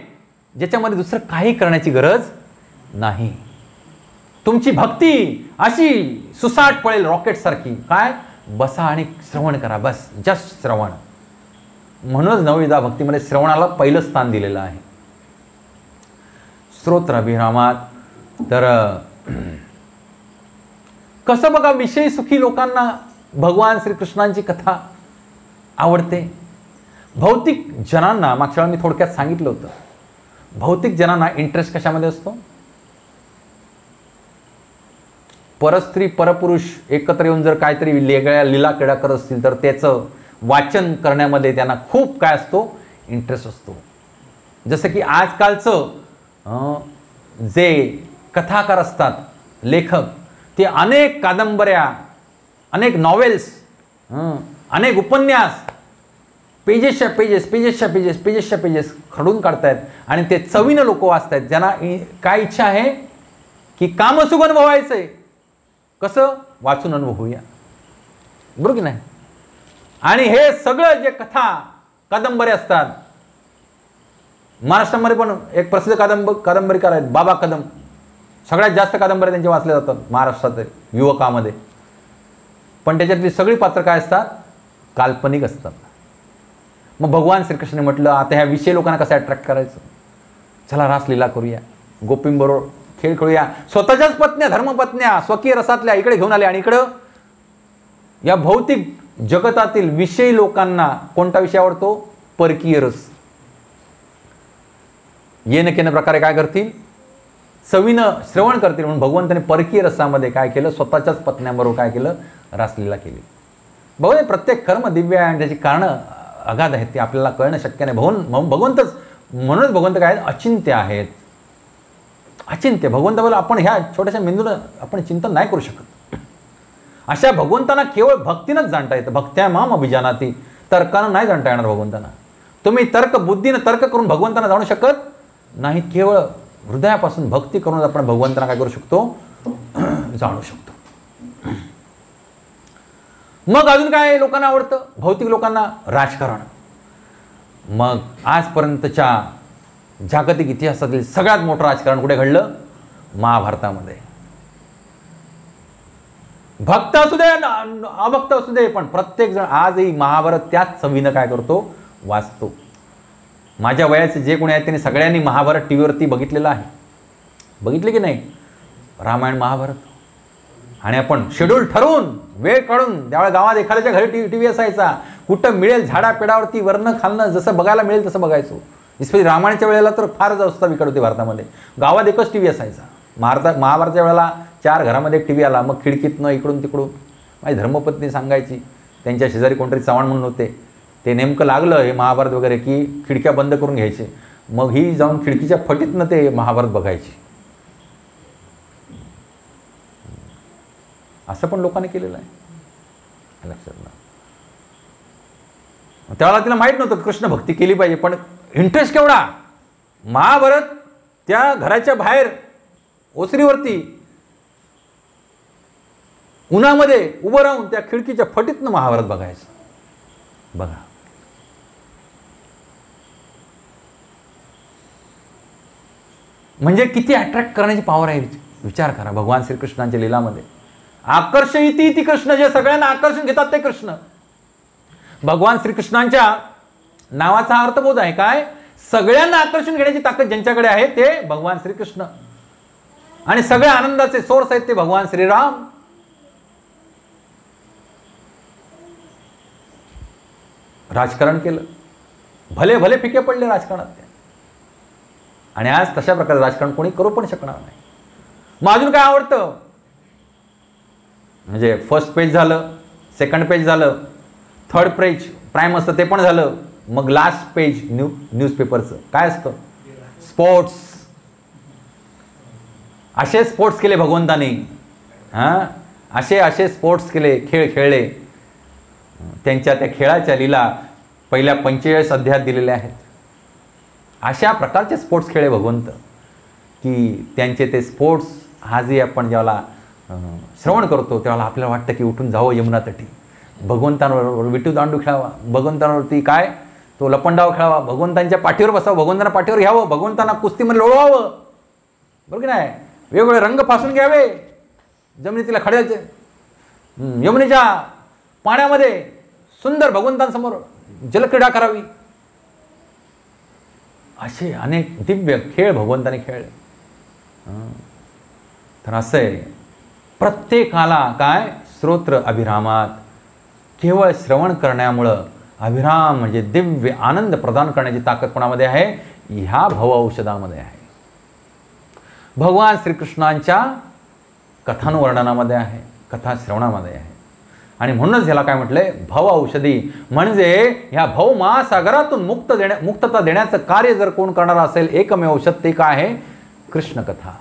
ज्याच्यामध्ये दुसरं काही करण्याची गरज नाही. तुमची भक्ती अशी सुसाट पळेल रॉकेट सारखी. काय? बसा आणि श्रवण करा, बस, जस्ट श्रवण. म्हणूनच नवविधा भक्तीमध्ये श्रवणाला पहिलं स्थान दिलेलं आहे. स्तोत्र अभिरामात. तर कसं बघा, विषय सुखी लोकांना भगवान श्रीकृष्णांची कथा आवडते. भौतिक जनांना, मागच्या वेळी मी थोडक्यात सांगितलं होतं, भौतिक जनांना इंटरेस्ट कशामध्ये असतो? परस्त्री परपुरुष एकत्र येऊन जर काहीतरी वेगळ्या लीला क्रीडा करत असतील तर त्याचं वाचन करण्यामध्ये त्यांना खूप काय असतो? इंटरेस्ट असतो. जसं की आजकालचं जे कथाकार असतात, लेखक, ते अनेक कादंबऱ्या, अनेक नॉवेल्स, अनेक उपन्यास पेजेसच्या पेजेस खडून काढतायत आणि ते चवीनं लोक वाचतायत. ज्यांना काय इच्छा आहे की कामसुख अनुभवायचं आहे. कसं? वाचून अनुभवूया, बरोबर की नाही? आणि हे सगळं जे कथा कादंबऱ्या असतात, महाराष्ट्रामध्ये पण एक प्रसिद्ध कादंबरीकार आहेत बाबा कदम. सगळ्यात जास्त कादंबऱ्या त्यांच्या वाचल्या जातात महाराष्ट्रात युवकामध्ये. पण त्याच्यातली सगळी पात्र काय असतात? काल्पनिक असतात. मग भगवान श्रीकृष्णाने म्हटलं आता ह्या विषय लोकांना कसं अट्रॅक्ट करायचं? चला रासलीला करूया, गोपींबरोबर खेळ खेळूया. स्वतःच्याच पत्न्या, धर्मपत्न्या, स्वकीय रसातल्या इकडे घेऊन आल्या आणि इकडं या भौतिक जगतातील विषयी लोकांना कोणता विषय आवडतो? परकीय रस. येणं केनं प्रकारे काय करतील? चवीनं श्रवण करतील. म्हणून भगवंताने परकीय रसामध्ये काय केलं? स्वतःच्याच पत्न्यांबरोबर काय केलं? रासलीला केली. बघा, प्रत्येक कर्म दिव्य आहे आणि त्याची कारणं अगाध आहेत, ते आपल्याला कळणं शक्य नाही. भगवंतच, म्हणूनच भगवंत काय आहेत? अचिंत्य आहेत. अचिंत्य भगवंताबद्दल आपण ह्या छोट्याशा मेंदूनं आपण चिंतन नाही करू शकत. अशा भगवंतांना केवळ भक्तीनंच जाणता येतं. भक्त्या माम अभिजानाती, तर्कानं नाही जाणता येणार भगवंतांना. तुम्ही बुद्धीनं तर्क करून भगवंतांना जाणू शकत नाही. केवळ हृदयापासून भक्ती करून आपण भगवंतांना काय करू शकतो, जाणू शकतो. मग अजून काय लोकांना आवडतं, भौतिक लोकांना राजकारण. मग आजपर्यंतच्या जागतिक इतिहासातील सगळ्यात मोठं राजकारण कुठे घडलं, महाभारतामध्ये. भक्त असू दे अभक्त असू दे, पण प्रत्येक जण आजही महाभारत त्याच चवीनं काय करतो, वाचतो. माझ्या वयाचे जे कोणी आहेत त्यांनी सगळ्यांनी महाभारत टीव्हीवरती बघितलेलं आहे. बघितले की नाही रामायण महाभारत. आणि आपण शेड्यूल ठरवून वेळ काढून, त्यावेळेला गावात एखाद्याच्या घरी टीव्ही असायचा, कुठं मिळेल झाडापेडावरती वरनं खालनं जसं बघायला मिळेल तसं बघायचो. स्पेशली रामायणाच्या वेळेला तर फारच अवस्था बिकट होती भारतामध्ये. गावात एकच टीव्ही असायचा. महाभारताच्या वेळेला 4 घरामध्ये एक टीव्ही आला. मग खिडकीतनं इकडून तिकडून माझी धर्मपत्नी सांगायची, त्यांच्या शेजारी कोणतरी चव्हाण म्हणून होते, ते नेमकं लागलं हे महाभारत वगैरे की खिडक्या बंद करून घ्यायचे. मग ही जाऊन खिडकीच्या फटीतनं ते महाभारत बघायची. असं पण लोकांनी केलेलं आहे, लक्षात ना. त्यावेळेला तिला माहीत नव्हतं कृष्ण भक्ती केली पाहिजे, पण इंटरेस्ट केवढा. महाभारत त्या घराच्या बाहेर ओसरीवरती उन्हामध्ये उभं राहून त्या खिडकीच्या फटीतनं महाभारत बघायचं. बघा, म्हणजे किती अट्रॅक्ट करण्याची पॉवर आहे. विचार करा भगवान श्रीकृष्णांच्या लीलामध्ये. आकर्षयती ती कृष्ण, जे सगळ्यांना आकर्षण घेतात ते कृष्ण. भगवान श्रीकृष्णांच्या नावाचा अर्थबोध आहे काय, सगळ्यांना आकर्षण घेण्याची ताकद ज्यांच्याकडे आहे ते भगवान श्रीकृष्ण. आणि सगळ्या आनंदाचे सोर्स आहेत ते भगवान श्रीराम. राजकारण केलं, भले भले फिके पडले राजकारणात ते. आणि आज तशा प्रकारे राजकारण कोणी करू पण शकणार नाही. मग अजून काय आवडतं, म्हणजे फर्स्ट पेज झालं, सेकंड पेज झालं, थर्ड पेज प्राईम असतं ते पण झालं. मग लास्ट पेज न्यूजपेपरचं काय असतं, स्पोर्ट्स. असे स्पोर्ट्स केले भगवंताने. असे स्पोर्ट्स केले, खेळ खेळले. त्यांच्या त्या खेळाच्या लीला पहिल्या 45 अध्यायात दिलेल्या आहेत. अशा प्रकारचे स्पोर्ट्स खेळे भगवंत की त्यांचे ते स्पोर्ट्स आजही आपण ज्याला श्रवण करतो त्यावेळेला आपल्याला वाटतं की उठून जावं यमुना तटी, भगवंतांवर विटू दांडू खेळावा, भगवंतांवरती काय तो लपंडाव खेळावा, भगवंतांच्या पाठीवर बसावं, भगवंतांना पाठीवर घ्यावं, भगवंतांना कुस्तीमध्ये लोळवावं. बरोबर की नाही, वेगवेगळे रंग फासून घ्यावे, जमिनीतल्या खड्याचे यमुनेच्या पाण्यामध्ये सुंदर भगवंतांसमोर जलक्रीडा करावी. असे अनेक दिव्य खेळ भगवंताने खेळले. तर असं आहे, प्रत्येकाला काय श्रोत्र अभिरामात, केवळ श्रवण करण्यामुळं अभिराम म्हणजे दिव्य आनंद प्रदान करण्याची ताकद कोणामध्ये आहे, ह्या भव औषधामध्ये आहे. भगवान श्रीकृष्णांच्या कथानुवर्णनामध्ये आहे, कथा श्रवणामध्ये आहे. आणि म्हणूनच ह्याला काय म्हटलंय, भव औषधी. म्हणजे ह्या भव महासागरातून मुक्तता देण्याचं कार्य जर कोण करणार असेल, एकमेव औषध ते काय आहे, कृष्ण कथा.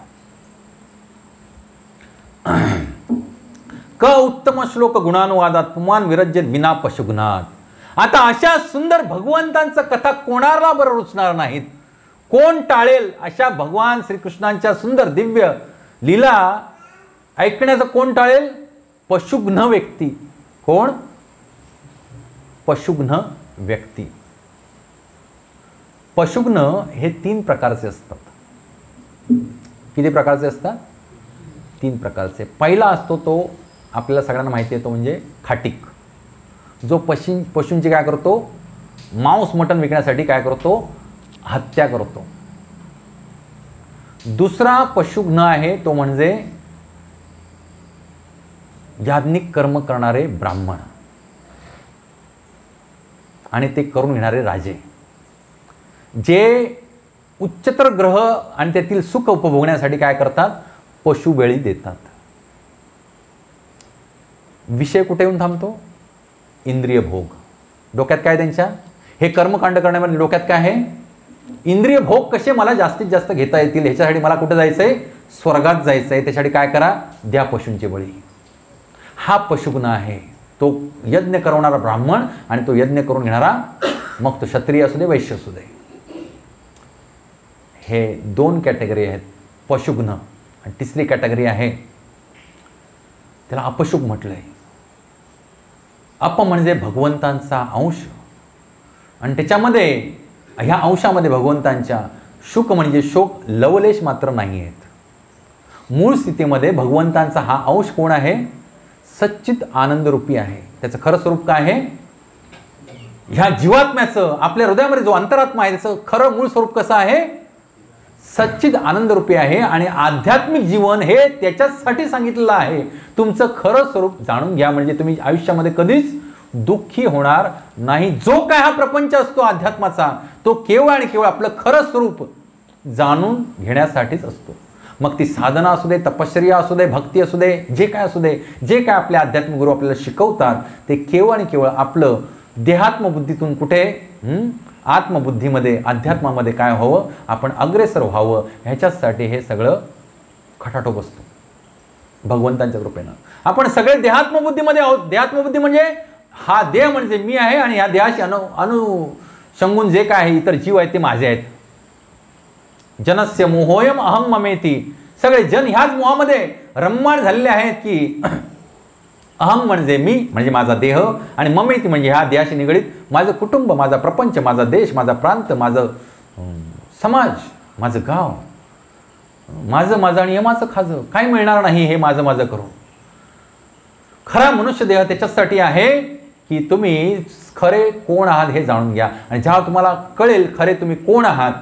क उत्तम श्लोक गुणानुवादात पुमान विरज्यत विना पशुगुणात. आता अशा सुंदर भगवंतांचं कथा कोणाला बरं रुचणार नाहीत, कोण टाळेल अशा भगवान श्रीकृष्णांच्या सुंदर दिव्य लीला ऐकण्याचं कोण टाळेल, पशुघ्न व्यक्ती. कोण, पशुघ्न व्यक्ती. पशुघ्न हे 3 प्रकारचे असतात. किती प्रकारचे असतात, 3 प्रकारचे. पहिला असतो तो आपल्याला सगळ्यांना माहिती आहे, तो म्हणजे खाटीक, जो पशूंची काय करतो, मांस मटण विकण्यासाठी काय करतो, हत्या करतो. दुसरा पशुघ्न आहे तो म्हणजे याज्ञिक कर्म करणारे ब्राह्मण आणि ते करून घेणारे राजे, जे उच्चतर ग्रह आणि त्यातील सुख उपभोगण्यासाठी काय करतात, पशुबळी देतात. विषय कुठे येऊन थांबतो, इंद्रिय भोग. डोक्यात काय त्यांच्या, हे कर्मकांड करण्यामध्ये डोक्यात काय आहे, इंद्रिय भोग कसे मला जास्तीत जास्त घेता येतील ह्याच्यासाठी मला कुठे जायचं आहे? स्वर्गात जायचं आहे. त्यासाठी काय करा? द्या पशूंची बळी. हा पशुगुण आहे. तो यज्ञ करवणारा ब्राह्मण आणि तो यज्ञ करून घेणारा, मग तो क्षत्रिय असू दे वैश्य असू दे, हे दोन कॅटेगरी आहेत पशुगुण. आणि तिसरी कॅटेगरी आहे त्याला अपशुक म्हटलंय. अप म्हणजे भगवंतांचा अंश, आणि त्याच्यामध्ये ह्या अंशामध्ये भगवंतांच्या शुक म्हणजे शोक लवलेश मात्र नाही आहेत. मूळ स्थितीमध्ये भगवंतांचा हा अंश कोण आहे? सच्चित आनंदरूपी आहे. त्याचं खरं स्वरूप काय आहे? ह्या जीवात्म्याचं, आपल्या हृदयामध्ये जो अंतरात्मा आहे त्याचं खरं मूळ स्वरूप कसं आहे? सच्चित आनंदरूपी आहे. आणि आध्यात्मिक जीवन हे त्याच्यासाठी सांगितलेलं आहे. तुमचं खरं स्वरूप जाणून घ्या, म्हणजे तुम्ही आयुष्यामध्ये कधीच दुःखी होणार नाही. जो काय हा प्रपंच असतो अध्यात्माचा, तो केवळ आणि केवळ आपलं खरं स्वरूप जाणून घेण्यासाठीच असतो. मग ती साधना असू दे, तपश्चर्या असू दे, भक्ती असू दे, जे काय असू दे, जे काय आपले आध्यात्मिक गुरु आपल्याला शिकवतात ते केवळ आणि केवळ आपलं देहात्मबुद्धीतून कुठे आत्मबुद्धीमध्ये, अध्यात्मामध्ये काय व्हावं, आपण अग्रेसर व्हावं, ह्याच्यासाठी हे सगळं खटाटोप असतो भगवंतांच्या कृपेनं. आपण सगळे देहात्मबुद्धीमध्ये आहोत. देहात्मबुद्धी म्हणजे हा देह म्हणजे मी आहे, आणि ह्या देहाशी अनुषंगून जे काय आहे इतर जीव आहेत ते माझे आहेत. जनस्य मोहोयम अहम ममेती. सगळे जन ह्याच मोहामध्ये रम्माण झालेले आहेत की अहम म्हणजे मी, म्हणजे माझा देह, आणि ममेती म्हणजे ह्या देहाशी निगडीत माझं कुटुंब, माझा प्रपंच, माझा देश, माझा प्रांत, माझं समाज, माझं गाव, माझं आणि यमाचं खाजं, काय मिळणार नाही हे माझं करू. खरा मनुष्य देह त्याच्यासाठी आहे की तुम्ही खरे कोण आहात हे जाणून घ्या. आणि जेव्हा तुम्हाला कळेल खरे तुम्ही कोण आहात,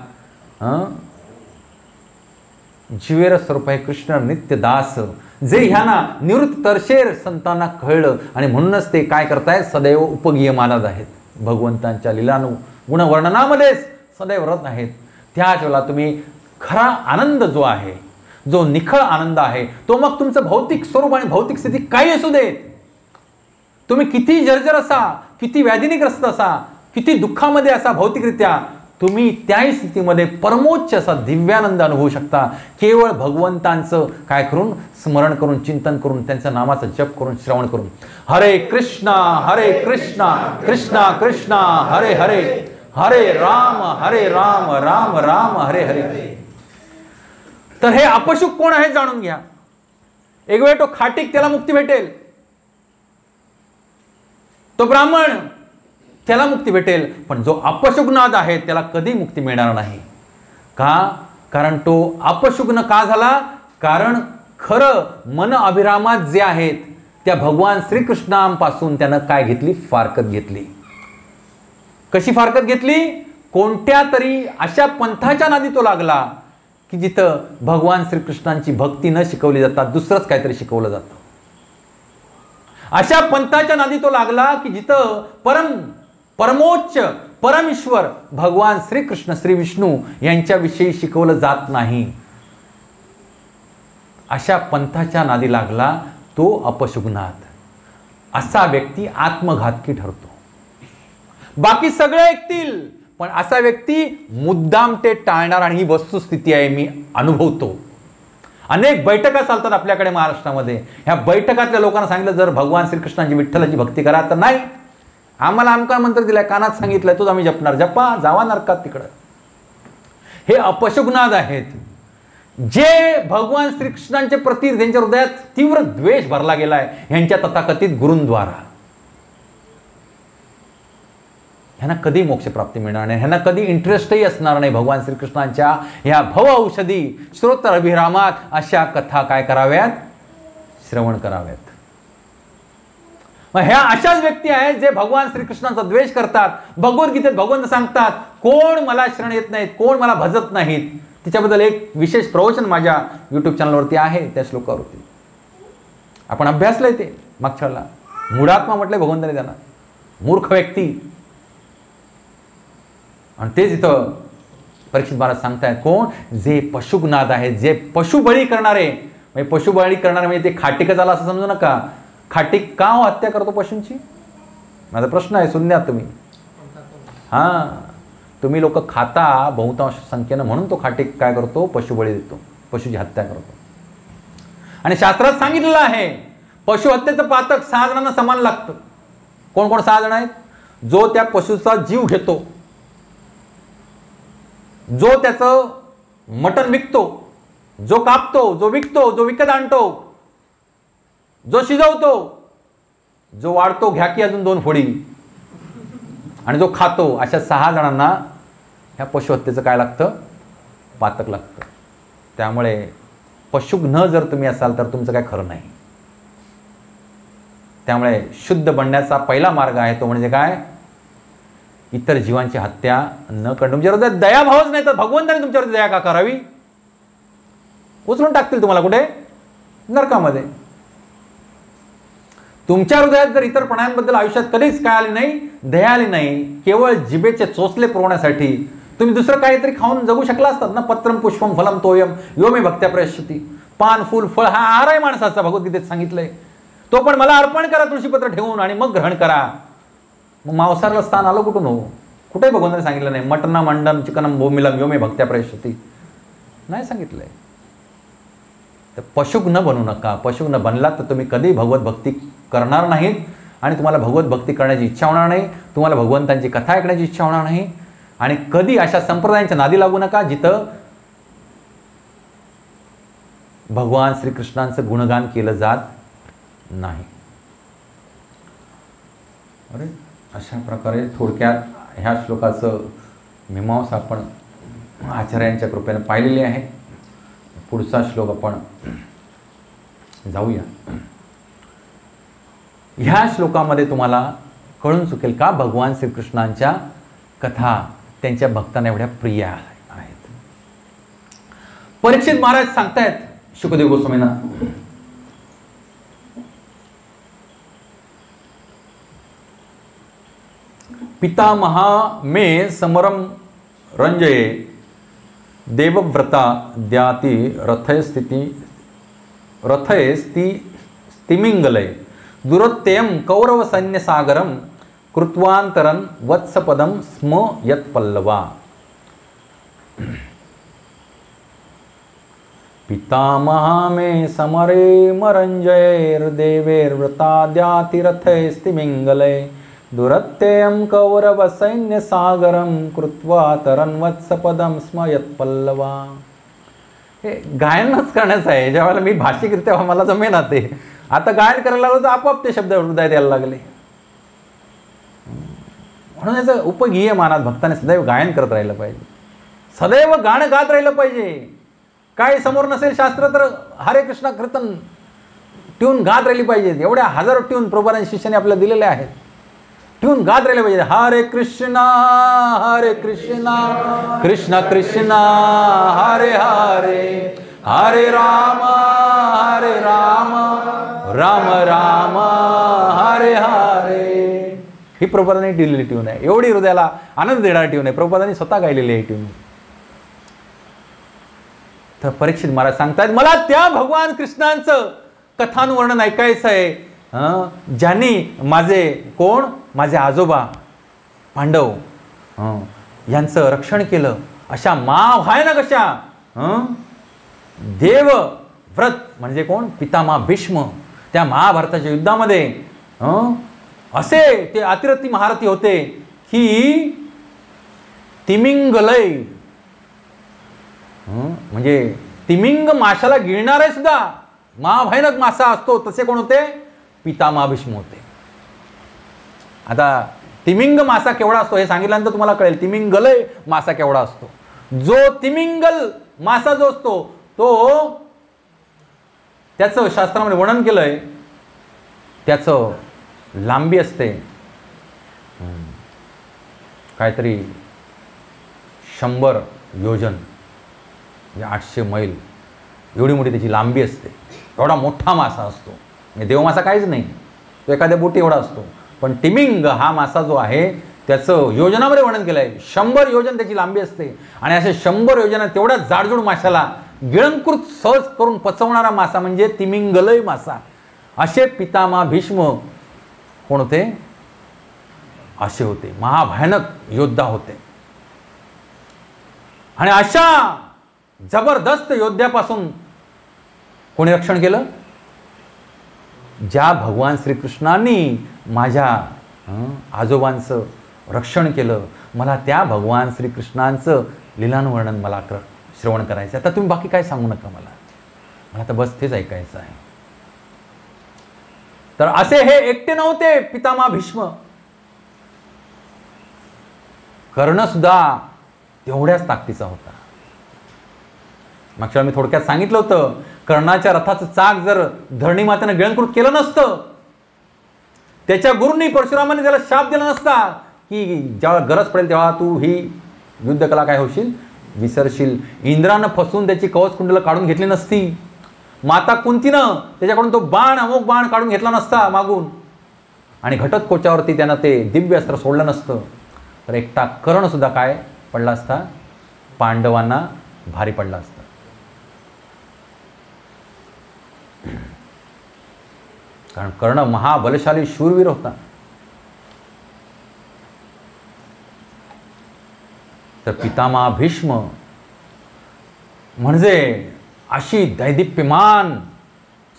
जीवेर स्वरूप आहे कृष्ण नित्य दास, जे ह्यांना निवृत्त तरशेर संतांना कळलं, आणि म्हणूनच ते काय करतायत? सदैव उपगीयमानात आहेत. भगवंतांच्या लीलानु गुणवर्णनामध्येच सदैव रत आहेत. त्याच वेळेला तुम्ही खरा आनंद जो आहे, जो निखळ आनंद आहे, तो मग तुमचं भौतिक स्वरूप आणि भौतिक स्थिती काही असू देत, तुम्ही किती जर्जर असा, किती व्याधीनिग्रस्त असा, किती दुःखामध्ये असा भौतिकरित्या, तुम्ही त्याही स्थितीमध्ये परमोच्च असा दिव्यानंद अनुभवू शकता. केवळ भगवंतांचं काय करून? स्मरण करून, चिंतन करून, त्यांच्या नामाचा जप करून, श्रवण करून. हरे कृष्णा कृष्णा कृष्णा हरे हरे, हरे राम राम राम हरे हरे. तर हे अपशुक कोण आहे जाणून घ्या. एक वेळ तो खाटीक, त्याला मुक्ती भेटेल. तो ब्राह्मण, त्याला मुक्ती भेटेल. पण जो अपशुग्नाद आहे त्याला कधी मुक्ती मिळणार नाही. का? कारण तो अपशुग्न का झाला? कारण खरं मन अभिरामात जे आहेत त्या भगवान श्रीकृष्णांपासून त्यानं काय घेतली? फारकत घेतली. कशी फारकत घेतली? कोणत्या तरी अशा पंथाच्या नादी तो लागला की जिथं भगवान श्रीकृष्णांची भक्ती न शिकवली जातात, दुसरंच काहीतरी शिकवलं जातं. अशा पंथाच्या नादी तो लागला की जिथं परमोच्च परमेश्वर भगवान श्रीकृष्ण, श्री विष्णू यांच्याविषयी शिकवलं जात नाही. अशा पंथाच्या नादी लागला तो अपशुग्नाद. असा व्यक्ती आत्मघातकी ठरतो. बाकी सगळे ऐकतील, पण असा व्यक्ती मुद्दाम ते टाळणार. आणि ही वस्तुस्थिती आहे, मी अनुभवतो. अनेक बैठका चालतात आपल्याकडे महाराष्ट्रामध्ये. ह्या बैठकातल्या लोकांना सांगितलं जर भगवान श्रीकृष्णाची, विठ्ठलाची भक्ती करा, तर नाही, आम्हाला आमका मंत्र दिलाय, कानात सांगितलंय, तोच आम्ही जपणार. जपा, जावा नरकात तिकडं. हे अपशुग्नाद आहेत, जे भगवान श्रीकृष्णांचे प्रती त्यांच्या हृदयात तीव्र द्वेष भरला गेलाय ह्यांच्या तथाकथित गुरूंद्वारा. ह्यांना कधी मोक्ष प्राप्ती मिळणार नाही. ह्यांना कधी इंटरेस्टही असणार नाही भगवान श्रीकृष्णांच्या ह्या भव औषधी श्रोत्र अभिरामात अशा कथा काय कराव्यात? श्रवण कराव्यात. मग ह्या अशाच व्यक्ती आहेत जे भगवान श्रीकृष्णांचा द्वेष करतात. भगवद्गीतेत भगवंत सांगतात, कोण मला शरण येत नाहीत, कोण मला भजत नाहीत, तिच्याबद्दल एक विशेष प्रवचन माझ्या यूट्यूब चॅनलवरती आहे, त्या श्लोकावरती आपण अभ्यासलंय. ते मागच्या वेळेला मूढात्मा म्हटलंय भगवंताने त्यांना, मूर्ख व्यक्ती. आणि तेच इथं परीक्षित महाराज सांगतायत, कोण? जे पशुग्नाद आहेत, जे पशुबळी करणारे. म्हणजे पशुबळी करणारे म्हणजे ते खाटिकच आला असं समजू नका. खाटिक का हत्या करतो पशूंची? माझा प्रश्न आहे, सुज्ञात तुम्ही. हां, तुम्ही लोक खाता बहुतांश संख्येनं, म्हणून तो खाटी काय करतो, पशुबळी देतो, पशुची हत्या करतो. आणि शास्त्रात सांगितलेलं आहे पशुहत्येचं पातक 6 जणांना समान लागतं. कोण कोण 6 जण आहेत? जो त्या पशुचा जीव घेतो, जो त्याचं मटण विकतो, जो कापतो, जो विकतो, जो विकत आणतो, जो शिजवतो, जो वाढतो घ्या की अजून 2 फोडी, आणि जो खातो, अशा 6 जणांना ह्या पशुहत्येचं काय लागतं, पातक लागतं. त्यामुळे पशुघ्न जर तुम्ही असाल तर तुमचं काय खरं नाही. त्यामुळे शुद्ध बनण्याचा पहिला मार्ग आहे तो म्हणजे काय, इतर जीवांची हत्या न करणं. तुमच्या हृदयात दयाभावच नाही तर भगवंताने तुमच्यावरती दया का करावी? उचलून टाकतील तुम्हाला कुठे, नरकामध्ये. तुमच्या हृदयात जर इतर प्राण्यांबद्दल आयुष्यात कधीच काय आली नाही, दया आली नाही, केवळ जिभेचे चोचले पुरवण्यासाठी तुम्ही दुसरं काहीतरी खाऊन जगू शकला असतात ना. पत्रम पुष्पम फलम तोयम यो मे भक्त्या प्रयश्यती. पान फूल फळ हा आहार आहे माणसाचा, भगवद्गीतेत सांगितलंय. तो पण मला अर्पण करा तुळशीपत्र ठेवून आणि मग ग्रहण करा. मग मांसाहाराला स्थान आलं कुठून हो? कुठे भगवंताने सांगितलं नाही मटना मंडम चिकनम भूमिलम यो मे भक्त्या प्रयश्यती, नाही सांगितलंय. तर पशुघ्न बनू नका. पशुघ्न बनलात तर तुम्ही कधी भगवत भक्ती करणार नाहीत आणि तुम्हाला भगवत भक्ती करण्याची इच्छा होणार नाही, तुम्हाला भगवंतांची कथा ऐकण्याची इच्छा होणार नाही. आणि कधी अशा संप्रदायांच्या नादी लागू नका जिथं भगवान श्रीकृष्णांचं गुणगान केलं जात नाही. अरे अशा प्रकारे थोडक्यात ह्या श्लोकाचं मीमांसा आपण आचार्यांच्या कृपेने पाहिलेली आहे. पुढचा श्लोक आपण जाऊया. ह्या श्लोकामध्ये तुम्हाला कळून चुकेल का भगवान श्रीकृष्णांच्या कथा त्यांच्या भक्तांना एवढ्या प्रिय आहेत. परीक्षित महाराज सांगतायत शुकदेव गोस्वामींना, पितामहा मे समरम रंजये देवव्रता द्याती रथये स्तिमिंगलय दुरत्ययम कौरव सैन्य सागरम कृत्वांतरन वत्सपदम स्म यत्पल्लवा. पितामहा मे समरे मरंजयैर्देवैर्व्रता द्याति रथये स्तिमिंगलय दुरत्ययम कौरव सैन्य सागरम कृत्वा तरन वत्सपदम स्म यत्पल्लवा. हे गायनच करण्याचं आहे. ज्यावेळेला मी भाषिक तेव्हा मला जमेना ते. आता गायन करायला लागलो तर आपोआप ते शब्द हृदयात यायला लागले. म्हणून याचं उपगीय मानात भक्ताने सदैव गायन करत राहिलं पाहिजे, सदैव गाणं गात राहिलं पाहिजे. काय समोर नसेल शास्त्र तर हरे कृष्णा कीर्तन ट्यून गात राहिली पाहिजे. एवढ्या हजारो ट्यून प्रभुपादांनी शिष्याने आपल्याला दिलेले आहेत. ट्यून गात राहिलं पाहिजे. हरे कृष्णा कृष्ण कृष्ण हरे हरे हरे राम राम राम हरे हरे. ही प्रभुपादांनी दिलेली ट्यून आहे. एवढी हृदयाला आनंद देणारी ट्यून आहे. प्रभुपादांनी स्वतः गायलेली आहे ट्यून. तर परीक्षित महाराज सांगतायत मला त्या भगवान कृष्णांचं कथानुवर्णन ऐकायचं आहे, ज्यांनी माझे आजोबा पांडव यांचं रक्षण केलं. अशा महाभयानक अशा देवव्रत म्हणजे कोण, पितामह भीष्म. त्या महाभारताच्या युद्धामध्ये असे ते अतिरथी महारथी होते की तिमिंगलय म्हणजे तिमिंग माशाला गिळणारे सुद्धा महाभयानक मासा असतो तसे कोण होते, पितामह भीष्म होते. आता तिमिंग मासा केवढा असतो हे सांगितल्यानंतर तुम्हाला कळेल तिमिंगलय मासा केवढा असतो. जो तिमिंगल मासा जो असतो तो त्याचं शास्त्रामध्ये वर्णन केलंय, त्याचं लांबी असते काहीतरी 100 योजन म्हणजे 800 मैल एवढी मोठी त्याची लांबी असते. एवढा मोठा मासा असतो. देवमासा काहीच नाही, तो एखाद्या बोटी एवढा असतो. पण तिमिंग हा मासा जो आहे त्याचं योजनामध्ये वर्णन केलं आहे. 100 योजन त्याची लांबी असते. आणि असे 100 योजना तेवढ्या जाडजूड माशाला गिळंकृत सहज करून पचवणारा मासा म्हणजे तिमिंगलय मासा. असे पितामह भीष्म कोण होते, असे होते महाभयानक योद्धा होते. आणि अशा जबरदस्त योद्ध्यापासून कोणी रक्षण केलं? ज्या भगवान श्रीकृष्णांनी माझ्या आजोबांचं रक्षण केलं, मला त्या भगवान श्रीकृष्णांचं लीलानुवर्णन मला श्रवण करायचं. आता तुम्ही बाकी काय सांगू नका मला तर बस तेच ऐकायचं आहे. तर असे हे एकटे नव्हते पितामह भीष्म. कर्ण सुद्धा तेवढ्याच ताकदीचा होता. मागच्या मी थोडक्यात सांगितलं होतं, कर्णाच्या रथाचं चाक जर धरणी मातेनं गिळंकृत केलं नसतं, त्याच्या गुरूंनी परशुरामाने त्याला शाप दिला नसता की जेव्हा गरज पडेल तेव्हा तू ही युद्धकला काय होशील, विसरशील. इंद्रानं फसून त्याची कवच कुंडलं काढून घेतली नसती. माता कुंतीनं त्याच्याकडून तो बाण, अमोघ बाण काढून घेतला नसता मागून, आणि घटोत्कचावरती त्यानं ते दिव्य अस्त्र सोडलं नसतं, तर एकटा कर्ण सुद्धा काय पडला असता, पांडवांना भारी पडला असता. कारण कर्ण महाबलशाली शूरवीर होता. तर पितामह भीष्म म्हणजे अशी दैदिप्यमान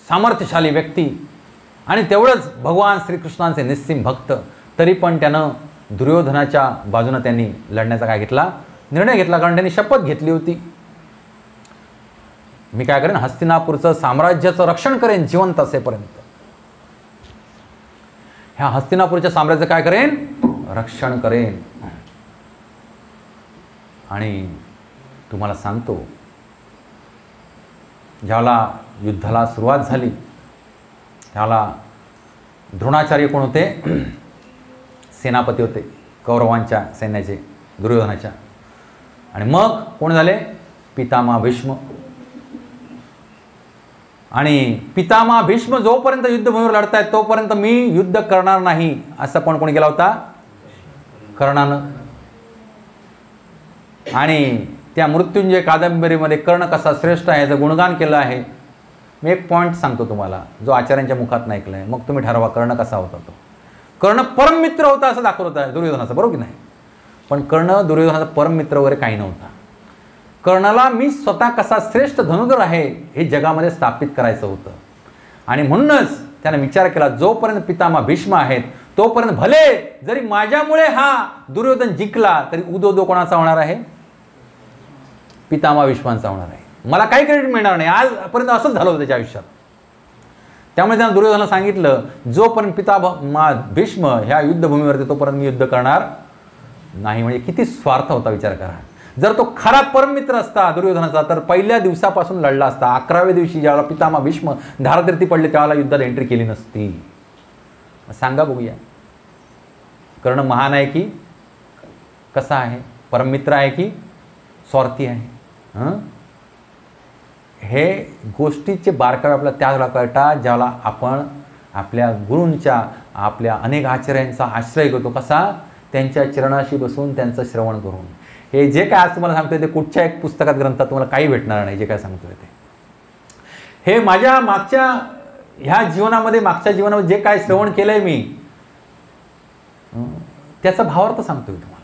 सामर्थ्यशाली व्यक्ती, आणि तेवढंच भगवान श्रीकृष्णांचे निस्सीम भक्त. तरी पण त्यानं दुर्योधनाच्या बाजूने त्यांनी लढण्याचा काय घेतला, निर्णय घेतला. कारण त्यांनी शपथ घेतली होती, मी काय करेन, हस्तिनापूरचं साम्राज्याचं रक्षण करेन जिवंत असेपर्यंत. ह्या हस्तिनापूरच्या साम्राज्याचं काय करेन, रक्षण करेन. आणि तुम्हाला सांगतो, ज्याला युद्धाला सुरुवात झाली त्याला द्रोणाचार्य कोण होते, सेनापती होते कौरवांच्या सैन्याचे, दुर्योधनाच्या. आणि मग कोण झाले, पितामह भीष्म. आणि पितामह भीष्म जोपर्यंत युद्धभूमीवर लढतायत तोपर्यंत मी युद्ध करणार नाही असं पण कोणी केला होता, कर्णानं. आणि त्या मृत्युंजय कादंबरीमध्ये कर्ण कसा श्रेष्ठ आहे याचं गुणगान केलं आहे. मी एक पॉईंट सांगतो तुम्हाला, जो आचार्यांच्या मुखात नाही ऐकलं आहे, मग तुम्ही ठरवा कर्ण कसा होता. तो कर्ण परममित्र होता असं दाखवत आहे दुर्योधनाचं, बरोबर की नाही? पण कर्ण दुर्योधनाचा परममित्र वगैरे काही नव्हता. कर्णाला मी स्वतः कसा श्रेष्ठ धनुधर आहे हे जगामध्ये स्थापित करायचं होतं. आणि म्हणूनच त्याने विचार केला, जोपर्यंत पितामह भीष्म आहेत तोपर्यंत भले जरी माझ्यामुळे हा दुर्योधन जिंकला तरी उदो कोणाचा होणार आहे, पितामह भीष्मांचा होणार आहे. मला काही क्रेडिट मिळणार नाही. आजपर्यंत असंच झालं होतं त्याच्या आयुष्यात. त्यामुळे त्यानं दुर्योधनाला सांगितलं, जोपर्यंत पितामह भीष्म ह्या युद्धभूमीवरती तोपर्यंत मी युद्ध करणार नाही. म्हणजे किती स्वार्थ होता विचार करा. जर तो खरा परममित्र असता दुर्योधनाचा तर पहिल्या दिवसापासून लढला असता. 11व्या दिवशी ज्यावेळेला पितामह भीष्म धारातीर्थी पडले त्यावेळेला युद्धात एंट्री केली नसती. सांगा बघूया, कर्ण महान आहे की कसा आहे, परममित्र आहे की स्वार्थी आहे? हे गोष्टीचे बारकावे आपल्याला त्यावेळेला कळतात ज्यावेळेला आपण आपल्या गुरूंच्या, आपल्या अनेक आचार्यांचा आश्रय घेतो. कसा, त्यांच्या चरणाशी बसून त्यांचं श्रवण करून. हे जे काय आज तुम्हाला सांगतोय ते कुठच्या एक पुस्तकात ग्रंथात तुम्हाला काही भेटणार नाही. जे काय सांगतोय ते हे माझ्या मागच्या ह्या जीवनामध्ये, मागच्या जीवनामध्ये जे काय श्रवण केलंय मी त्याचा भावार्थ सांगतोय तुम्हाला.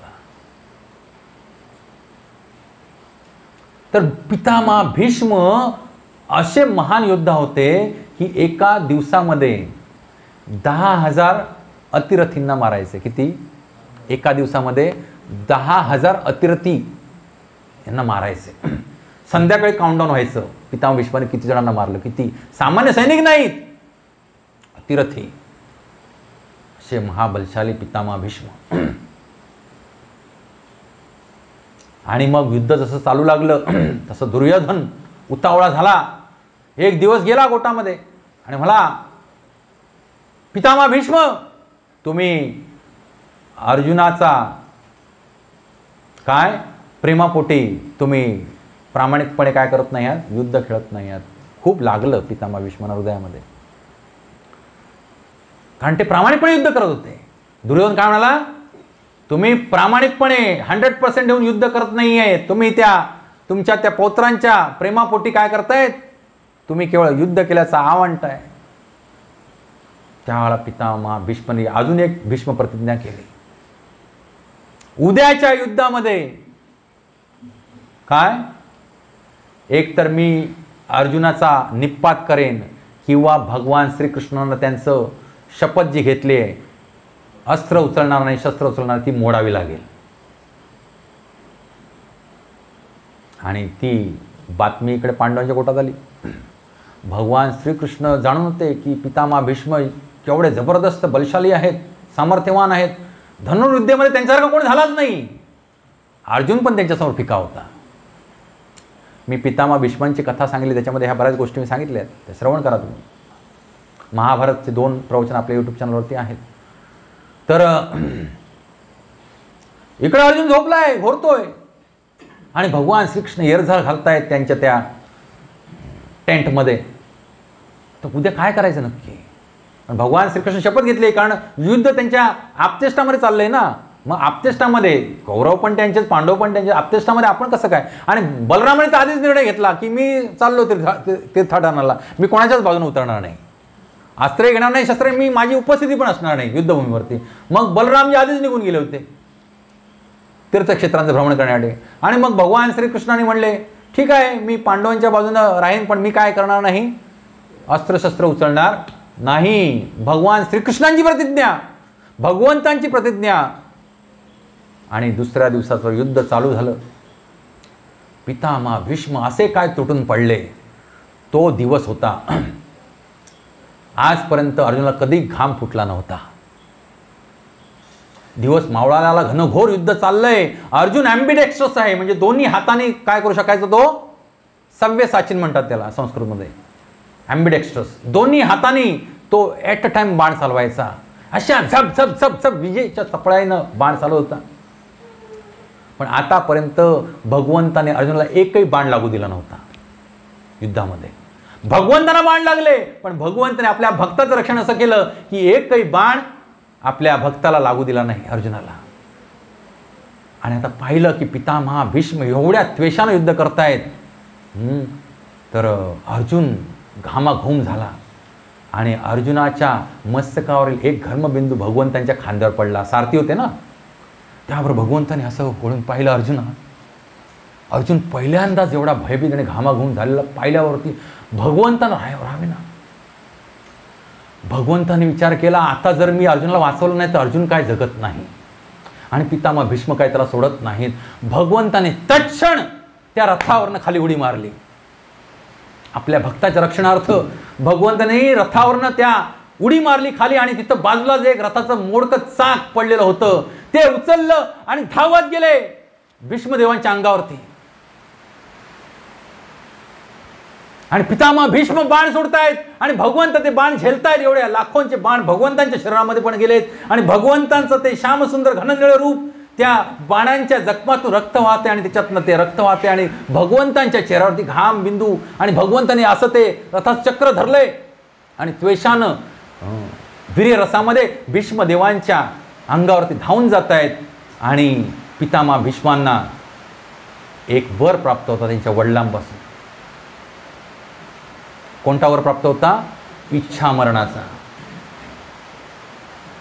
तर पितामह भीष्म असे महान योद्धा होते की एका दिवसामध्ये 10,000 अतिरथींना मारायचे. किती? एका दिवसामध्ये 10,000 अतिरथी यांना मारायचे. संध्याकाळी काउंटडाऊन व्हायचं, पितामह भीष्माने किती जणांना मारलं. किती? सामान्य सैनिक नाहीत, अतिरथी. असे महाबलशाली पितामह भीष्म. आणि मग युद्ध जसं चालू लागलं तसं दुर्योधन उतावळा झाला. एक दिवस गेला गोटामध्ये आणि मला, पितामह भीष्म तुम्ही अर्जुनाचा काय प्रेमापोटी तुम्ही प्रामाणिकपणे काय करत नाही आहात, युद्ध खेळत नाही आहात. खूप लागलं पितामह भीष्मांना हृदयामध्ये, कारण ते प्रामाणिकपणे युद्ध करत होते. दुर्योधन काय म्हणाला, तुम्ही प्रामाणिकपणे 100% येऊन युद्ध करत नाही आहे, तुम्ही तुमच्या त्या पौत्रांच्या प्रेमापोटी काय करतायत, तुम्ही केवळ युद्ध केल्याचा आवंटाय. त्यावेळेला पितामह भीष्मांनी अजून एक भीष्म प्रतिज्ञा केली. उद्याच्या युद्धामध्ये काय, एक तर मी अर्जुनाचा निपात करेन किंवा भगवान श्रीकृष्णानं त्यांचं शपथ जी घेतली आहे, अस्त्र उचलणार नाही, शस्त्र उचलणार, ती मोडावी लागेल. आणि ती बातमी इकडे पांडवांच्या पोटात आली. भगवान श्रीकृष्ण जाणून होते की पितामह भीष्म केवढे जबरदस्त बलशाली आहेत, सामर्थ्यवान आहेत. धनुर्विद्येमध्ये त्यांच्यासारखा कोण झालाच नाही. अर्जुन पण त्यांच्यासमोर फिका होता. मी पितामह भीष्मांची कथा सांगितली, त्याच्यामध्ये ह्या बऱ्याच गोष्टी मी सांगितल्या आहेत, ते श्रवण करा तुम्ही. महाभारतचे 2 प्रवचन आपल्या यूट्यूब चॅनलवरती आहेत. तर इकडे अर्जुन झोपलाय, घोरतोय, आणि भगवान श्रीकृष्ण येरझाळ घालतायत त्यांच्या त्या टेंटमध्ये. तर उद्या काय करायचं नक्की. भगवान श्रीकृष्ण शपथ घेतली, कारण युद्ध त्यांच्या आपतेष्टामध्ये चाललंय ना. मग आपतेष्टामध्ये कौरव पण त्यांचेच, पांडव पण त्यांचे, आपतेष्टामध्ये आपण कसं काय. आणि बलरामाने तर आधीच निर्णय घेतला की मी चाललो तीर्थाटनाला, मी कोणाच्याच बाजूने उतरणार नाही, अस्त्रे घेणार नाही, शस्त्रे, मी माझी उपस्थिती पण असणार नाही युद्धभूमीवरती. मग बलरामजी आधीच निघून गेले होते तीर्थक्षेत्रांचं भ्रमण करण्यासाठी. आणि मग भगवान श्रीकृष्णाने म्हणले ठीक आहे, मी पांडवांच्या बाजूनं राहीन, पण मी काय करणार नाही, अस्त्रशस्त्र उचलणार नाही. भगवान श्रीकृष्णांची प्रतिज्ञा, भगवंतांची प्रतिज्ञा. आणि दुसऱ्या दिवसाचं युद्ध चालू झालं. पितामह भीष्म असे काय तुटून पडले. तो दिवस होता, आजपर्यंत अर्जुनाला कधी घाम फुटला नव्हता. दिवस मावळाला, घनघोर युद्ध चाललंय. अर्जुन ॲम्बिडेक्स्ट्रस आहे, म्हणजे दोन्ही हाताने काय करू शकायचं, तो सव्यसाचीन म्हणतात त्याला संस्कृतमध्ये, ॲम्बिडेक्स्ट्रस. दोन्ही हाताने तो ॲट अ टाइम बाण चालवायचा. अशा झप झप झप झप विजेच्या चपळाईनं बाण चालवत होता. पण आतापर्यंत भगवंताने अर्जुनाला एकही बाण लागू दिला नव्हता युद्धामध्ये. भगवंतांना बाण लागले, पण भगवंताने आपल्या भक्ताचं रक्षण असं केलं की एकही बाण आपल्या भक्ताला लागू दिला नाही अर्जुनाला. आणि आता पाहिलं की पितामह भीष्म एवढ्या त्वेषानं युद्ध करतायत, तर अर्जुन घामाघूम झाला. आणि अर्जुनाच्या मस्तकावरील एक घर्मबिंदू भगवंतांच्या खांद्यावर पडला. सारथी होते ना, त्यावर भगवंताने असं वळून पाहिलं अर्जुना. अर्जुन पहिल्यांदाच एवढा भयभीत आणि घामाघूम झालेला पाहिल्यावरती भगवंतानं राहावे ना. भगवंताने विचार केला, आता जर मी अर्जुनाला वाचवलं नाही तर अर्जुन काय जगत नाही, आणि पितामह भीष्म काय त्याला सोडत नाहीत. भगवंताने तत्क्षण त्या रथावरनं खाली उडी मारली. आपल्या भक्ताच्या रक्षणार्थ भगवंताने रथावरनं त्या उडी मारली खाली. आणि तिथं बाजूला जे एक रथाचं मोडकं चाक पडलेलं होतं ते उचललं आणि धावत गेले भीष्मदेवांच्या अंगावरती. आणि पितामह भीष्म बाण सोडतायत आणि भगवंत ते बाण झेलतायत. एवढ्या लाखोंचे बाण भगवंतांच्या शरीरामध्ये पण गेलेत. आणि भगवंतांचं ते श्यामसुंदर घननिळ रूप, त्या बाणांच्या जखमातून रक्त वाहते आणि त्याच्यातनं ते रक्त वाहते आणि भगवंतांच्या चेहऱ्यावरती घाम बिंदू. आणि भगवंताने असं ते रथात चक्र धरले आणि त्वेषानं वीर्य रसामध्ये भीष्मदेवांच्या अंगावरती धावून जात आहेत. आणि पितामह भीष्मांना एक वर प्राप्त होता त्यांच्या वडिलांपासून. कोणता वर प्राप्त होता? इच्छा मरणाचा.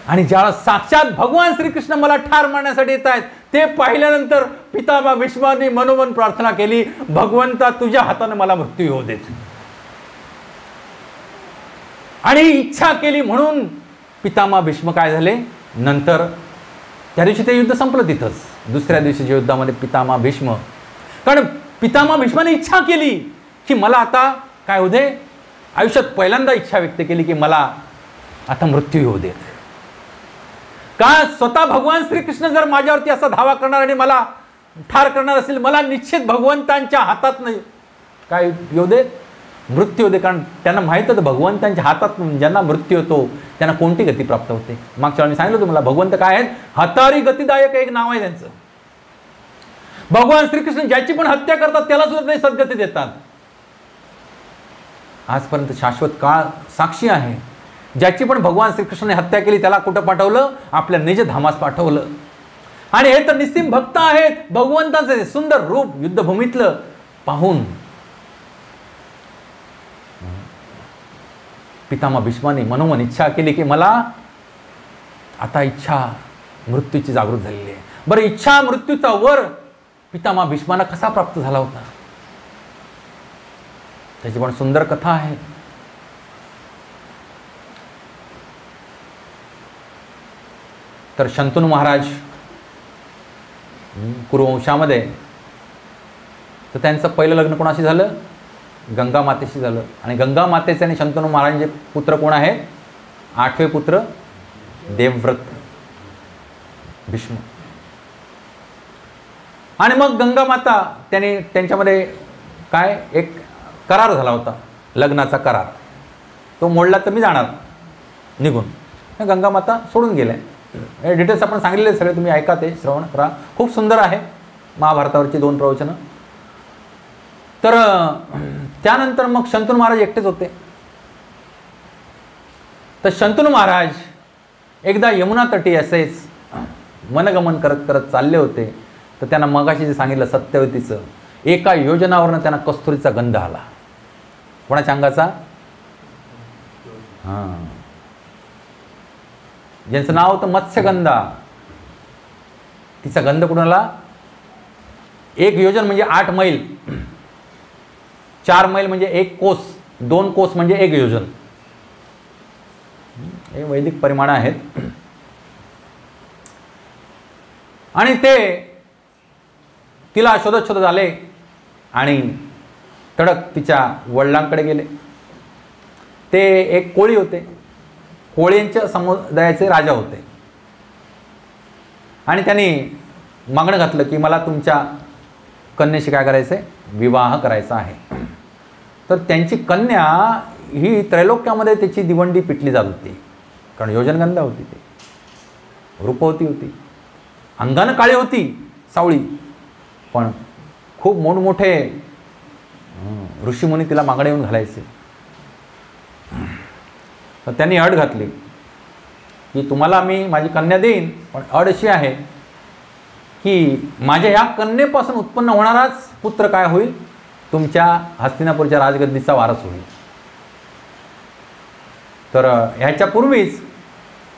आणि ज्याला साक्षात भगवान श्रीकृष्ण मला ठार मारण्यासाठी येत आहेत ते पाहिल्यानंतर पितामह भीष्मांनी मनोमन प्रार्थना केली, भगवंता तुझ्या हाताने मला मृत्यू येऊ देत. आणि इच्छा केली म्हणून पितामह भीष्म काय झाले, नंतर त्या दिवशी ते युद्ध संपलं तिथंच. दुसऱ्या दिवशीच्या युद्धामध्ये पितामह भीष्म, कारण पितामह भीष्माने इच्छा केली की मला आता काय होऊ दे, आयुष्यात पहिल्यांदा इच्छा व्यक्त केली की मला आता मृत्यू येऊ देत. का स्वतः भगवान श्रीकृष्ण जर माझ्यावरती असा धावा करणार आणि मला ठार करणार असेल, मला निश्चित भगवंतांच्या हातात नाही काय येऊ देत, मृत्यू होते. कारण त्यांना माहीत होतं भगवंतांच्या हातात ज्यांना मृत्यू होतो त्यांना कोणती गती प्राप्त होते. मागच्या वेळी मी सांगितलं तुम्हाला भगवंत काय आहेत, हतारी गतिदायक एक नाव आहे त्यांचं. भगवान श्रीकृष्ण ज्याची पण हत्या करतात त्याला सुद्धा ते सद्गती देतात. आजपर्यंत शाश्वत काळ साक्षी आहे, ज्याची पण भगवान श्रीकृष्णाने हत्या केली त्याला कुठं पाठवलं, आपल्या निजधामास पाठवलं. आणि हे तर निस्सीम भक्त आहेत, भगवंताचे सुंदर रूप युद्धभूमीतलं पाहून पितामह भीष्माने मनोमन इच्छा केली की मला आता इच्छा मृत्यूची जागृत झालेली आहे. बरं, इच्छा मृत्यूचा वर पितामह भीष्माला कसा प्राप्त झाला होता, त्याची पण सुंदर कथा आहे. तर शंतनू महाराज कुरुवंशामध्ये, तर त्यांचं पहिलं लग्न कोणाशी झालं, गंगा मातेशी झालं. आणि गंगा मातेचे आणि शंतनू महाराजांचे पुत्र कोण आहेत, 8वे पुत्र देवव्रत भीष्म. आणि मग गंगा माता त्यांनी त्यांच्यामध्ये काय एक करार झाला होता, लग्नाचा करार, तो मोडला तर मी जाणार निघून. गंगा माता सोडून गेल्या. हे डिटेल्स आपण सांगितलेले सगळे, तुम्ही ऐका, ते श्रवण करा, खूप सुंदर आहे महाभारतावरची 2 प्रवचनं. तर त्यानंतर मग शंतनू महाराज एकटेच होते. तर शंतनू महाराज एकदा यमुना तटी असेच मनगमन करत करत चालले होते. तर त्यांना मगाशी जे सांगितलं सत्यवतीचं, एका योजनावरनं त्यांना कस्तुरीचा गंध आला. कोणाच्या अंगाचा, हां, ज्यांचं नाव होतं मत्स्यगंधा, तिचा गंध कुठून आला. 1 योजन म्हणजे 8 मैल, 4 मैल म्हणजे 1 कोस, 2 कोस म्हणजे 1 योजन. हे वैदिक परिमाण आहेत. आणि ते तिला शोधत शोधत आले आणि तडक तिच्या वडिलांकडे गेले. ते एक कोळी होते, कोळींच्या समुदायाचे राजा होते. आणि त्यांनी मागणं घातलं की मला तुमच्या कन्येशी काय करायचं आहे, विवाह करायचा आहे. तर त्यांची कन्या ही त्रैलोक्यामध्ये त्याची दिवंडी पिटली जात होती, कारण योजनगंधा होती, ते रूपवती होती, अंगानं काळी होती, सावळी, पण खूप मोठमोठे ऋषीमुनी तिला मागणे येऊन घालायचे. तर त्यांनी अट घातली की तुम्हाला मी माझी कन्या देईन, पण अट अशी आहे की माझ्या ह्या कन्येपासून उत्पन्न होणाराच पुत्र काय होईल, तुमच्या हस्तिनापूरच्या राजगद्दीचा वारस होईल. तर ह्याच्यापूर्वीच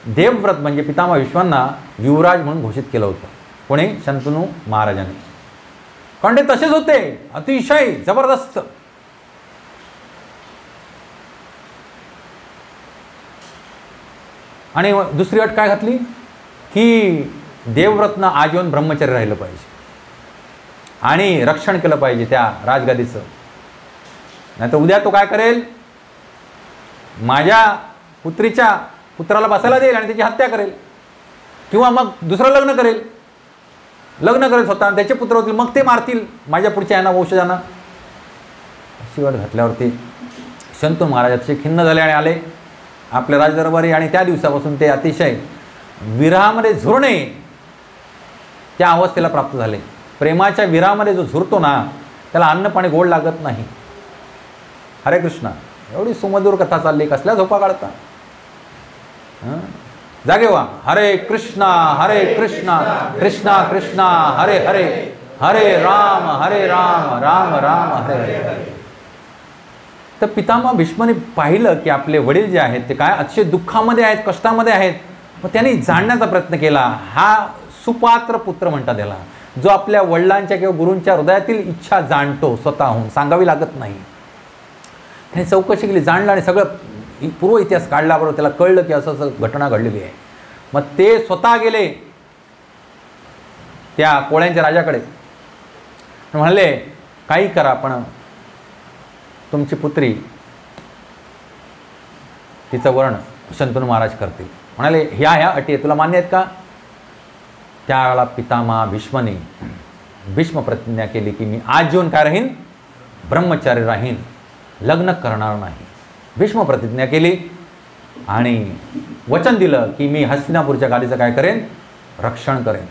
देवव्रत म्हणजे पितामह भीष्मांना युवराज म्हणून घोषित केलं होतं. कोणी, शंतनू महाराजांनी. कारण ते तसेच होते, अतिशय जबरदस्त. आणि दुसरी अट काय घातली की देवव्रतनं आजीवन ब्रह्मचर्य राहिलं पाहिजे आणि रक्षण केलं पाहिजे त्या राजगादीचं. नाहीतर उद्या तो काय करेल, माझ्या पुत्राला बसायला देईल आणि त्याची हत्या करेल, किंवा मग दुसरं लग्न करेल स्वतः आणि त्याचे पुत्र होतील, मग ते मारतील माझ्या पुढच्या यांना, वंशजांना. अशी अट घातल्यावरती शंतनू महाराज अतिशय खिन्न झाले आणि आले आपल्या राजदरबारी. आणि त्या दिवसापासून ते अतिशय विरहामध्ये झुरणे त्या अवस्थेला प्राप्त झाले. प्रेमाच्या विरहामध्ये जो झुरतो ना, त्याला अन्न पाणी गोड लागत नाही. हरे कृष्णा, एवढी सुमधुर कथा चालली, कसल्या झोपा काढता. जागे व्हा. हरे कृष्णा कृष्णा कृष्णा हरे हरे, हरे राम राम राम हरे हरे. तर पितामह भीष्माने पाहिलं की आपले वडील जे आहेत ते काय अतिशय दुःखामध्ये आहेत, कष्टामध्ये आहेत. मग त्यांनी जाणण्याचा प्रयत्न केला. हा सुपात्र पुत्र म्हणतात त्याला, जो आपल्या वडिलांच्या किंवा गुरूंच्या हृदयातील इच्छा जाणतो, स्वतःहून सांगावी लागत नाही. त्याने चौकशी केली, जाणलं आणि सगळं पूर्व इतिहास काढला. बरोबर त्याला कळलं की असं असं घटना घडलेली आहे. मग ते स्वतः गेले त्या कोळ्यांच्या राजाकडे, म्हणाले काही करा पण तुमची पुत्री, तिचं वर्ण शंतनू महाराज करतील. म्हणाले ह्या अटी तुला मान्य आहेत का. त्यावेळेला पितामह भीष्माने भीष्म प्रतिज्ञा केली की मी आजीवन काय राहीन, ब्रह्मचारी राहीन, लग्न करणार नाही. भीष्म प्रतिज्ञा केली आणि वचन दिलं की मी हस्तिनापूरच्या गादीचं काय करेन, रक्षण करेन.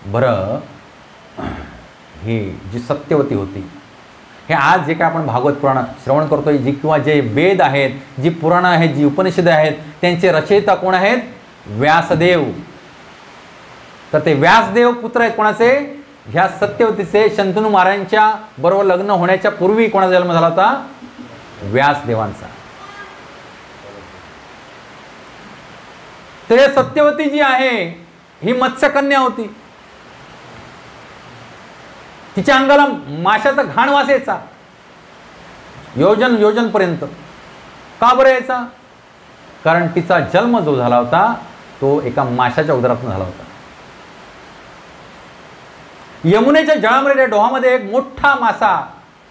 बरं, ही जी सत्यवती होती, हे आज जे काय आपण भागवत पुराण श्रवण करतोय, जी किंवा जे वेद आहेत, जी पुराणं आहेत, जी उपनिषदे आहेत, त्यांचे रचयिता कोण आहेत, व्यासदेव. तर ते व्यासदेव पुत्र आहेत कोणाचे, ह्या सत्यवतीचे. शंतनू महाराजांच्या बरोबर लग्न होण्याच्या पूर्वी कोणाचा जन्म झाला होता, व्यासदेवांचा. तर सत्यवती जी आहे ही मत्स्यकन्या होती. तिच्या अंगाला माशाचा घाण वास यायचा, योजनपर्यंत. का बरं यायचा? कारण तिचा जन्म जो झाला होता तो एका माशाच्या उदरातून झाला होता. यमुनेच्या जळामध्ये डोहामध्ये एक मोठा मासा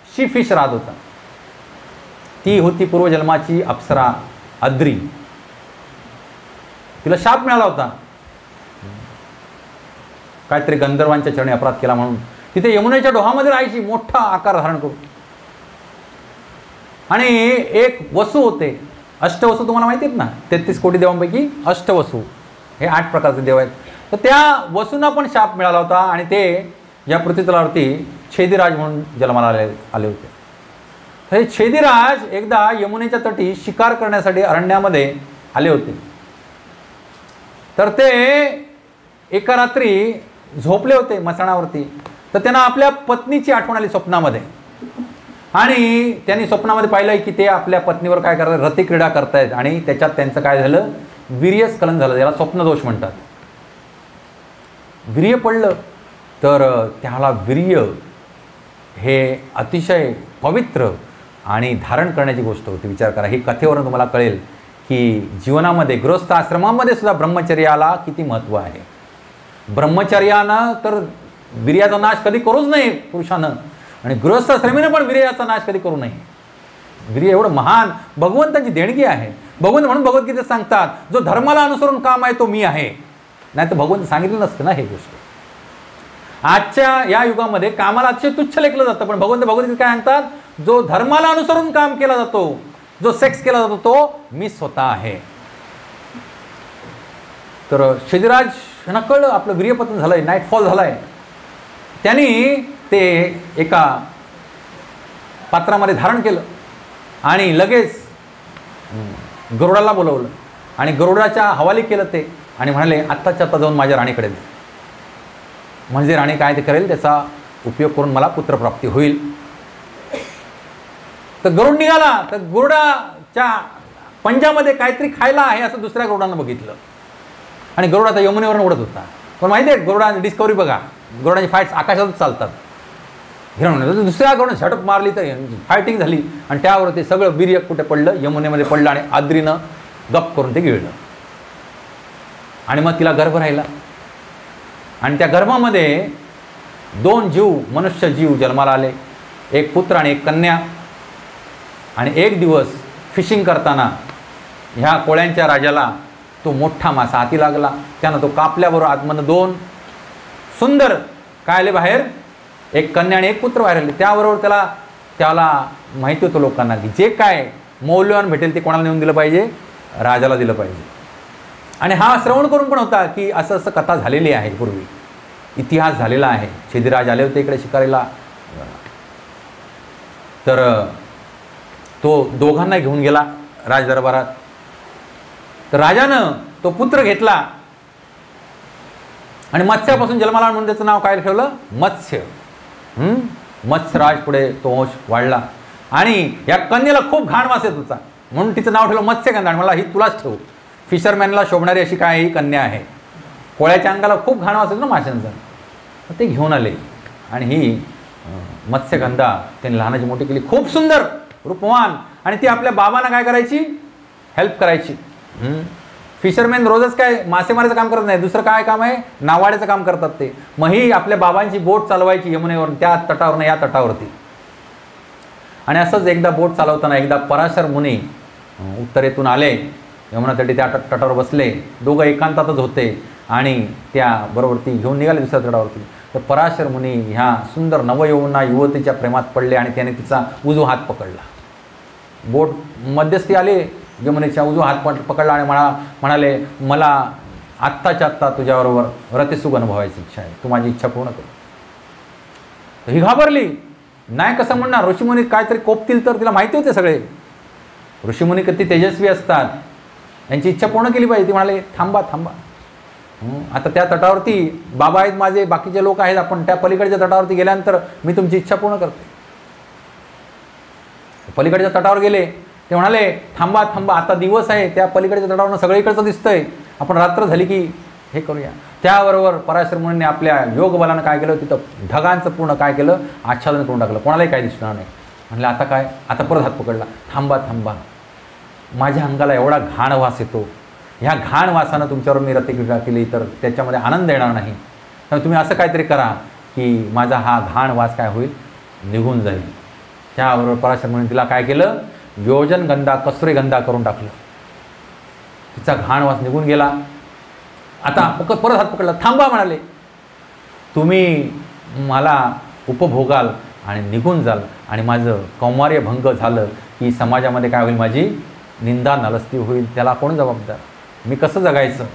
शी फिश राहत होता. ती होती पूर्वजन्माची अप्सरा अद्री. तिला शाप मिळाला होता काहीतरी गंधर्वांच्या चरणी अपराध केला म्हणून. तिथे यमुनेच्या डोहामध्ये राहायची मोठा आकार धारण करून. आणि एक वसू होते, अष्टवसू तुम्हाला माहिती आहेत ना, 33 कोटी देवांपैकी अष्टवसू हे 8 प्रकारचे देव आहेत. तर त्या वसूंना पण शाप मिळाला होता आणि ते या पृथ्वीतलावरती छेदीराज म्हणून जन्माला आले होते. हे छेदीराज एकदा यमुनेच्या तटी शिकार करण्यासाठी अरण्यामध्ये आले होते. तर ते एका रात्री झोपले होते मचाणावरती. तर त्यांना आपल्या पत्नीची आठवण आली स्वप्नामध्ये. आणि त्यांनी स्वप्नामध्ये पाहिलं की ते आपल्या पत्नीवर काय करतात, रतिक्रीडा करतायत. आणि त्याच्यात त्यांचं काय झालं, वीर्यस्खलन झालं. याला स्वप्नदोष म्हणतात. वीर्य पडलं. तर त्याला वीर्य हे अतिशय पवित्र आणि धारण करण्याची गोष्ट होती. विचार करा, ही कथेवरून तुम्हाला कळेल की जीवनामध्ये गृहस्थ आश्रमामध्ये सुद्धा ब्रह्मचर्याला किती महत्त्व आहे. ब्रह्मचर्यानं तर वीर्याचा नाश कधी करूच नाही पुरुषानं, आणि गृहस्थ आश्रमीनं पण वीर्याचा नाश कधी करू नये. वीर्य एवढं महान भगवंताची देणगी आहे. भगवंत म्हणून भगवद्गीतेत सांगतात, जो धर्माला अनुसरून काम आहे तो मी आहे. नाही तर भगवंत सांगितलं नसतं ना हे गोष्ट. आजच्या या युगामध्ये कामाला अतिशय तुच्छ लेखलं जातं, पण भगवद्गीतेत काय सांगतात, जो धर्माला अनुसरून काम केला जातो, जो सेक्स केला जातो तो मी स्वतः आहे. तर छेदीराज यांना कळलं आपलं वीर्यपतन झालंय, नाईटफॉल झालाय. त्यांनी ते एका पात्रामध्ये धारण केलं आणि लगेच गरुडाला बोलवलं आणि गरुडाच्या हवाली केलं ते. आणि म्हणाले, आत्ताच्या आत्ता जाऊन माझ्या राणीकडे दे, म्हणजे राणी काय ते करेल त्याचा उपयोग करून मला पुत्रप्राप्ती होईल. तर गरुड निघाला. तर गरुडाच्या पंजामध्ये काहीतरी खायला आहे असं दुसऱ्या गरुडानं बघितलं. आणि गरुड आता यमुनेवरून उडत होता. पण माहिती आहे गरुडा डिस्कवरी बघा, गरुडाची फाईट्स आकाशातच चालतात. हिरण दुसऱ्या गरुडाने झटक मारली तर फायटिंग झाली आणि त्यावर ते सगळं वीर्य कुठे पडलं, यमुनेमध्ये पडलं आणि आद्रीनं गप करून ते गिळलं. आणि मग तिला गर्भ राहिला. आणि त्या गर्भामध्ये 2 जीव, मनुष्य जीव जन्माला आले, एक पुत्र आणि एक कन्या. आणि एक दिवस फिशिंग करताना ह्या कोळ्यांच्या राजाला तो मोठा मासा हाती लागला. त्यानं तो कापल्याबरोबर आतमधनं 2 सुंदर काय आले बाहेर, एक कन्या आणि एक पुत्र बाहेर आले. त्याबरोबर त्याला माहिती होतं लोकांना की जे काय मौल्यवान भेटेल ते कोणाला नेऊन दिलं पाहिजे, राजाला दिलं पाहिजे. आणि हा श्रवण करून पण होता की असं असं कथा झालेली आहे, पूर्वी इतिहास झालेला आहे. छेदीराज आले होते इकडे शिकारीला. तर तो दोघांना घेऊन गेला राजदरबारात. तर राजानं तो पुत्र घेतला आणि मत्स्यापासून जन्माला म्हणून त्याचं नाव काय ठेवलं, मत्स्य. मत्स्यराज पुढे तो वंश वाढला. आणि या कन्येला खूप घाण वास येत होता म्हणून तिचं नाव ठेवलं मत्स्यगंधा. आणि मला ही तुलाच ठेवू, फिशरमॅनला शोभणारी अशी काय ही कन्या आहे. कोळ्याच्या अंगाला खूप घाण वास येतो ना माशांचा. ते घेऊन आले आणि ही मत्स्यगंधा त्यांनी लहानाची मोठी केली. खूप सुंदर रूपवान. आणि ती आपल्या बाबांना काय करायची, हेल्प करायची. फिशरमॅन रोजच काय मासेमारीचं काम करत नाही, दुसरं काय काम आहे, नावाड्याचं काम करतात ते. मग ही आपल्या बाबांची बोट चालवायची यमुनेवरून, त्या तटावरून या तटावरती. आणि असंच एकदा बोट चालवताना एकदा पराशर मुनी उत्तरेतून आले, यमुना तटी त्या तटावर बसले. दोघं एकांतातच होते आणि त्याबरोबर ती घेऊन निघाले दुसऱ्या तटावरती. तर पराशर मुनी ह्या सुंदर नवयौवना युवतीच्या प्रेमात पडले आणि त्याने तिचा उजवा हात पकडला. बोट मध्यस्थी आले, यमुनेच्या उजवा हात पकडला आणि म्हणाले, मला आत्ताच्या आत्ता तुझ्याबरोबर रतिसुख अनुभवायची इच्छा आहे, तू माझी इच्छा पूर्ण कर. ही घाबरली. नाही कसं म्हणणार, ऋषीमुनी काहीतरी कोपतील तर. तिला माहिती होते सगळे ऋषीमुनी किती तेजस्वी असतात, यांची इच्छा पूर्ण केली पाहिजे. ती म्हणाले, थांबा थांबा, आता त्या तटावरती बाबा आहेत माझे, बाकीचे लोक आहेत, आपण त्या पलीकडच्या तटावरती गेल्यानंतर मी तुमची इच्छा पूर्ण करते. पलीकडच्या तटावर गेले. ते म्हणाले, थांबा थांबा, आता दिवस आहे, त्या पलीकडच्या तटावरनं सगळीकडचं दिसतंय, आपण रात्र झाली की हे करूया. त्याबरोबर पराशर मुनींनी आपल्या योग बलानं काय केलं, तिथं ढगांचं पूर्ण काय केलं, आच्छादन करून टाकलं, कोणालाही काही दिसणार नाही. म्हणलं आता काय, आता परत हात पकडला, थांबा थांबा, माझ्या अंगाला एवढा घाण वास येतो, ह्या घाण वासानं तुमच्यावर मी रतिक्रीडा केली तर त्याच्यामध्ये आनंद येणार नाही. तर तुम्ही असं काहीतरी करा की माझा हा घाण वास काय होईल, निघून जाईल. त्याबरोबर पराशर मुनींनी तिला काय केलं, योजनगंधा कस्तुरीगंधा करून टाकलं, तिचा घाण वास निघून गेला. आता परत हात पकडला, थांबा म्हणाले, तुम्ही मला उपभोगाल आणि निघून जाल आणि माझं कौमार्य भंग झालं की समाजामध्ये काय होईल, माझी निंदा नलस्ती होईल, त्याला कोण जबाबदार, मी कसं जगायचं.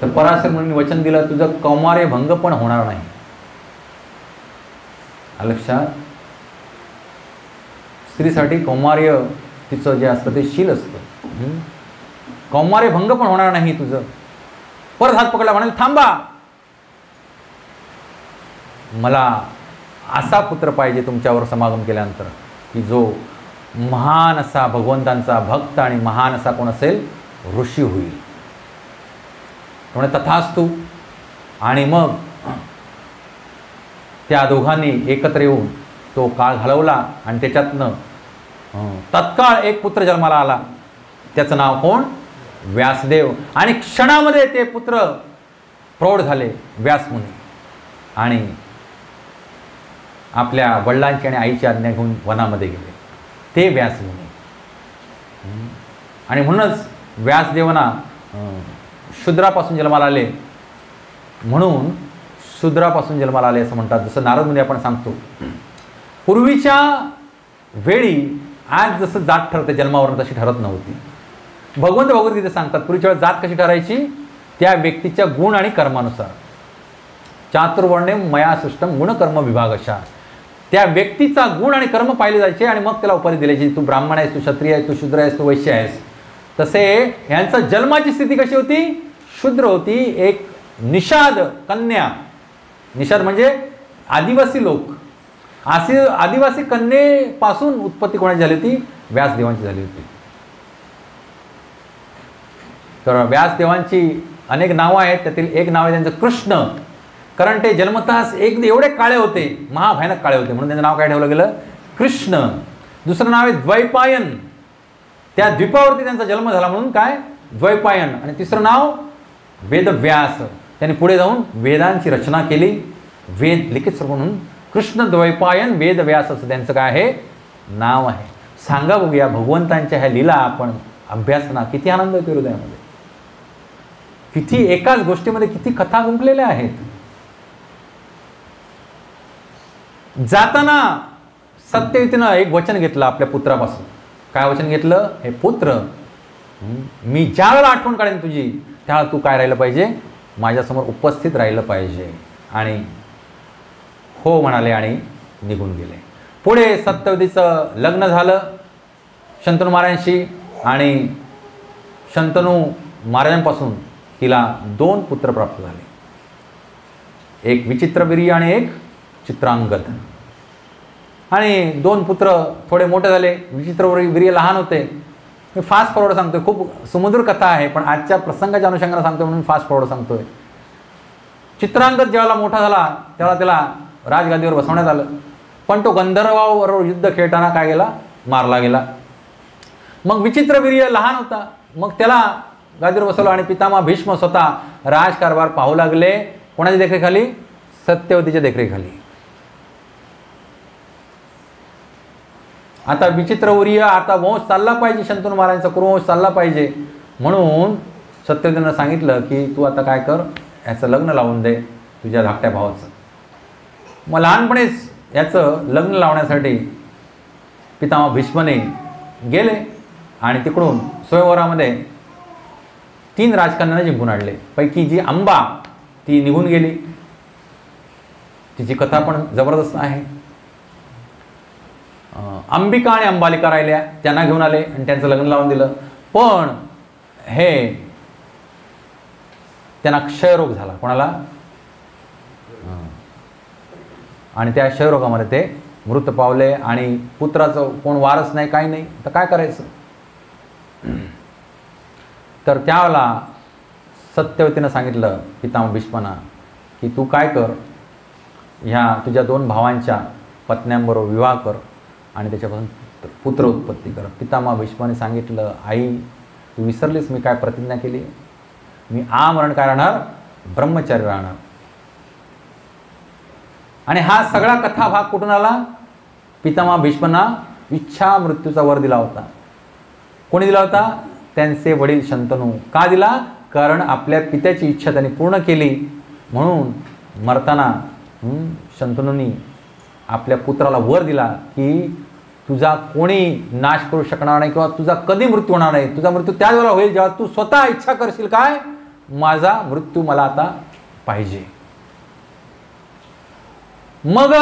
तर पराशर मुनींनी वचन दिलं, तुझं कौमार्य भंग पण होणार नाही. लक्षात, स्त्रीसाठी कौमार्य तिचं जे असतं ते शील असतं, कौमार्य भंग पण होणार नाही तुझं. परत हात पकडला, म्हणाले थांबा, मला असा पुत्र पाहिजे तुमच्यावर समागम केल्यानंतर की जो महान असा भगवंतांचा भक्त आणि महान असा कोण असेल, ऋषी होईल. म्हणजे तथास्तु. आणि मग त्या दोघांनी एकत्र येऊन तो काळ घालवला आणि त्याच्यातनं तत्काळ एक पुत्र जन्माला आला, त्याचं नाव कोण, व्यासदेव. आणि क्षणामध्ये ते पुत्र प्रौढ झाले, व्यासमुनी, आणि आपल्या वडिलांची आणि आईची आज्ञा घेऊन वनामध्ये गेले, ते व्यासमुनी. आणि म्हणूनच व्यासदेवांना शूद्रापासून जन्माला आले, म्हणून शूद्रापासून जन्माला आले असं म्हणतात. जसं नारद मुनी आपण सांगतो, पूर्वीच्या वेळी आज जसं जात ठरते जन्मावरून तशी ठरत नव्हती. भगवंत भगवद्गीतेत सांगतात, पूर्वीच्या वेळेस जात कशी ठरायची, त्या व्यक्तीच्या गुण आणि कर्मानुसार. चातुर्वर्णे मया सृष्टम गुणकर्म विभागशा, त्या व्यक्तीचा गुण आणि कर्म पाहिले जायचे आणि मग त्याला उपाधी दिली जायची. तू ब्राह्मण आहेस, तू क्षत्रिय आहेस, तू शूद्र आहेस, तू वैश्य आहेस. तसे यांचा जन्माची स्थिती कशी होती, शूद्र होती, एक निषाद कन्या, निषाद म्हणजे आदिवासी लोक, असे आदिवासी कन्येपासून उत्पत्ती कोणाची झाली होती, व्यासदेवांची झाली होती. तर व्यासदेवांची अनेक नावं आहेत, त्यातील एक नाव आहे त्यांचं कृष्ण, कारण ते जन्मतःच एवढे काळे होते, महाभयानक काळे होते, म्हणून त्यांचं नाव काय ठेवलं गेलं, कृष्ण. दुसरं नाव आहे द्वैपायन, त्या द्वीपावरती त्यांचा जन्म झाला म्हणून काय, द्वैपायन. आणि तिसरं नाव वेदव्यास, त्यांनी पुढे जाऊन वेदांची रचना केली, वेद लिखित स्वरूप म्हणून कृष्ण द्वैपायन वेदव्यास असं त्यांचं काय आहे, नाव आहे. सांगा बघूया, भगवंतांच्या ह्या लीला आपण अभ्यासना, किती आनंद येतो हृदयामध्ये, किती एकाच गोष्टीमध्ये किती कथा गुंफलेल्या आहेत. जाताना सत्यवतीनं एक वचन घेतलं आपल्या पुत्रापासून. काय वचन घेतलं, हे पुत्र, मी ज्या वेळेला आठवण काढेन तुझी, त्यावेळेला तू काय राहिलं पाहिजे, माझ्यासमोर उपस्थित राहिलं पाहिजे. आणि हो म्हणाले आणि निघून गेले. पुढे सत्यवतीचं लग्न झालं शंतनू महाराजांशी, आणि शंतनू महाराजांपासून तिला 2 पुत्र प्राप्त झाले, एक विचित्रवीर्य आणि एक चित्रांगद. आणि 2 पुत्र थोडे मोठे झाले, विचित्रवीर्य लहान होते. मी फास्ट फॉरवर्ड सांगतोय, खूप सुमधुर कथा आहे, पण आजच्या प्रसंगाच्या अनुषंगाने सांगतोय म्हणून फास्ट फॉरवर्ड सांगतोय. चित्रांगद ज्यावेळेला मोठा झाला त्यावेळेला त्याला राजगादीवर बसवण्यात आलं, पण तो गंधर्वाबरोबर युद्ध खेळताना काय गेला, मारला गेला. मग विचित्रवीर्य लहान होता, मग त्याला गादीवर बसवलं आणि पितामह भीष्म स्वतः राजकारभार पाहू लागले. कोणाच्या देखरेखाली, सत्यवतीच्या देखरेखाली. आता विचित्रवीर्य, आता वंश चालला पाहिजे, शंतनू महाराजांचा कुरुवंश चालला पाहिजे, म्हणून सत्यवतीनं सांगितलं की तू आता काय कर, याचं लग्न लावून दे तुझ्या धाकट्या भावाचं. मग लहानपणीच याचं लग्न लावण्यासाठी पितामह भीष्मने गेले आणि तिकडून स्वयंवरामध्ये 3 राजकन्यांना जिंकून आणले. पैकी जी अंबा ती निघून गेली, तिची कथा पण जबरदस्त आहे. अंबिका आणि अंबालिका राहिल्या, त्यांना घेऊन आले आणि त्यांचं लग्न लावून दिलं. पण हे त्यांना क्षयरोग झाला, कोणाला, आणि त्या क्षयरोगामध्ये ते मृत पावले. आणि पुत्राचं कोण वारस नाही, काही नाही, तर काय करायचं. तर त्यावेळेला सत्यवतीनं सांगितलं पितामह भीष्मांना की तू काय कर, ह्या तुझ्या 2 भावांच्या पत्न्यांबरोबर विवाह कर आणि त्याच्यापासून पुत्र उत्पत्ती कर. पितामह भीष्माने सांगितलं, आई तू विसरलीस मी काय प्रतिज्ञा केली, मी आमरण काय राहणार, ब्रह्मचारी राहणार. आणि हा सगळा कथा भाग कुठून आला? पितामह भीष्मांना इच्छा मृत्यूचा वर दिला होता. कोणी दिला होता? त्यांचे वडील शंतनू. का दिला? कारण आपल्या पित्याची इच्छा त्यांनी पूर्ण केली. म्हणून मरताना शंतनूंनी आपल्या पुत्राला वर दिला की तुझा कोणी नाश करू शकणार नाही किंवा तुझा कधी मृत्यू होणार नाही. तुझा मृत्यू त्याच वेळेला होईल जेव्हा तू स्वतः इच्छा करशील, काय माझा मृत्यू मला आता पाहिजे. मग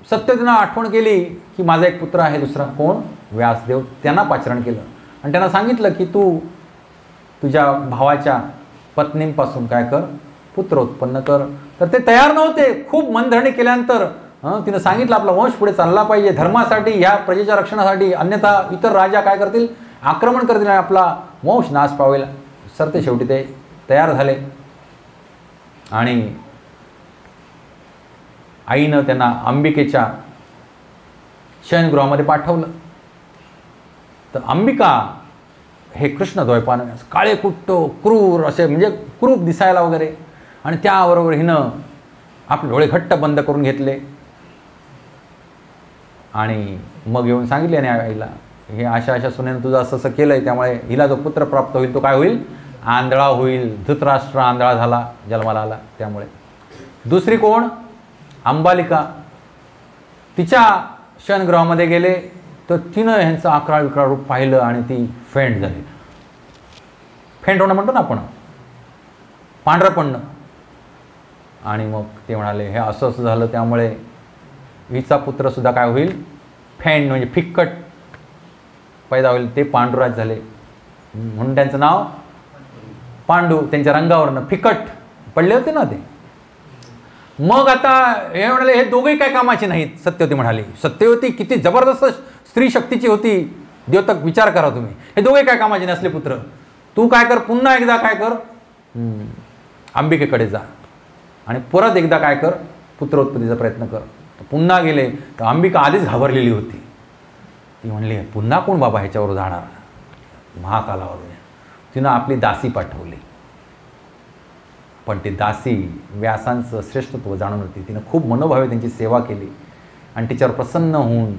सत्यवतीनं आठवण केली की माझा एक पुत्र आहे, दुसरा कोण? व्यासदेव. त्यांना पाचारण केलं आणि त्यांना सांगितलं की तू तुझ्या भावाच्या पत्नींपासून काय कर, पुत्र उत्पन्न कर. तर ते तयार नव्हते. खूप मनधरणी केल्यानंतर तिनं सांगितलं आपला वंश पुढे चालला पाहिजे धर्मासाठी, ह्या प्रजेच्या रक्षणासाठी, अन्यथा इतर राजा काय करतील, आक्रमण करतील आणि आपला वंश नाश पावेल. सरते शेवटी ते तयार झाले आणि आईनं त्यांना अंबिकेच्या शयनगृहामध्ये पाठवलं. तर अंबिका हे कृष्णद्वैपायन काळे कुट्ट क्रूर असे म्हणजे क्रूप दिसायला वगैरे, आणि त्याबरोबर हिनं आपले डोळे घट्ट बंद करून घेतले आणि मग येऊन सांगितले आणि आईला हे अशा सुनेनं तुझं असं केलं आहे, त्यामुळे हिला जो पुत्र प्राप्त होईल तो काय होईल, आंधळा होईल. धृतराष्ट्र आंधळा झाला, जन्माला आला. त्यामुळे दुसरी कोण, अंबालिका, तिच्या शयनगृहामध्ये गेले तर तिनं ह्यांचं अकराळ विकराळ रूप पाहिलं आणि ती फेंट झाली. फेंट होणं म्हणतो ना आपण, पांढरं पडणं. आणि मग ते म्हणाले हे असं झालं, त्यामुळे हिचा पुत्रसुद्धा काय होईल, फेंट म्हणजे फिक्कट पैदा होईल. ते पांडुराज झाले म्हणून त्यांचं नाव पांडू. त्यांच्या रंगावरनं फिक्कट पडले होते ना ते. मग आता हे म्हणाले हे दोघेही काय कामाचे नाहीत. सत्यवती म्हणाली, सत्यवती किती जबरदस्त स्त्री शक्तीची होती, देवतक विचार करा तुम्ही, हे दोघे काय कामाचे नसले पुत्र. तू काय कर, पुन्हा एकदा काय कर, अंबिकेकडे जा आणि परत एकदा काय कर, पुत्र उत्पत्तीचा प्रयत्न कर. पुन्हा गेले तर अंबिका आधीच घाबरलेली होती. ती म्हणली पुन्हा कोण बाबा ह्याच्यावर जाणार, महाकालावर. तिनं आपली दासी पाठवली, पण ती दासी व्यासांचं श्रेष्ठत्व जाणून होती. तिनं खूप मनोभावे त्यांची सेवा केली आणि तिच्यावर प्रसन्न होऊन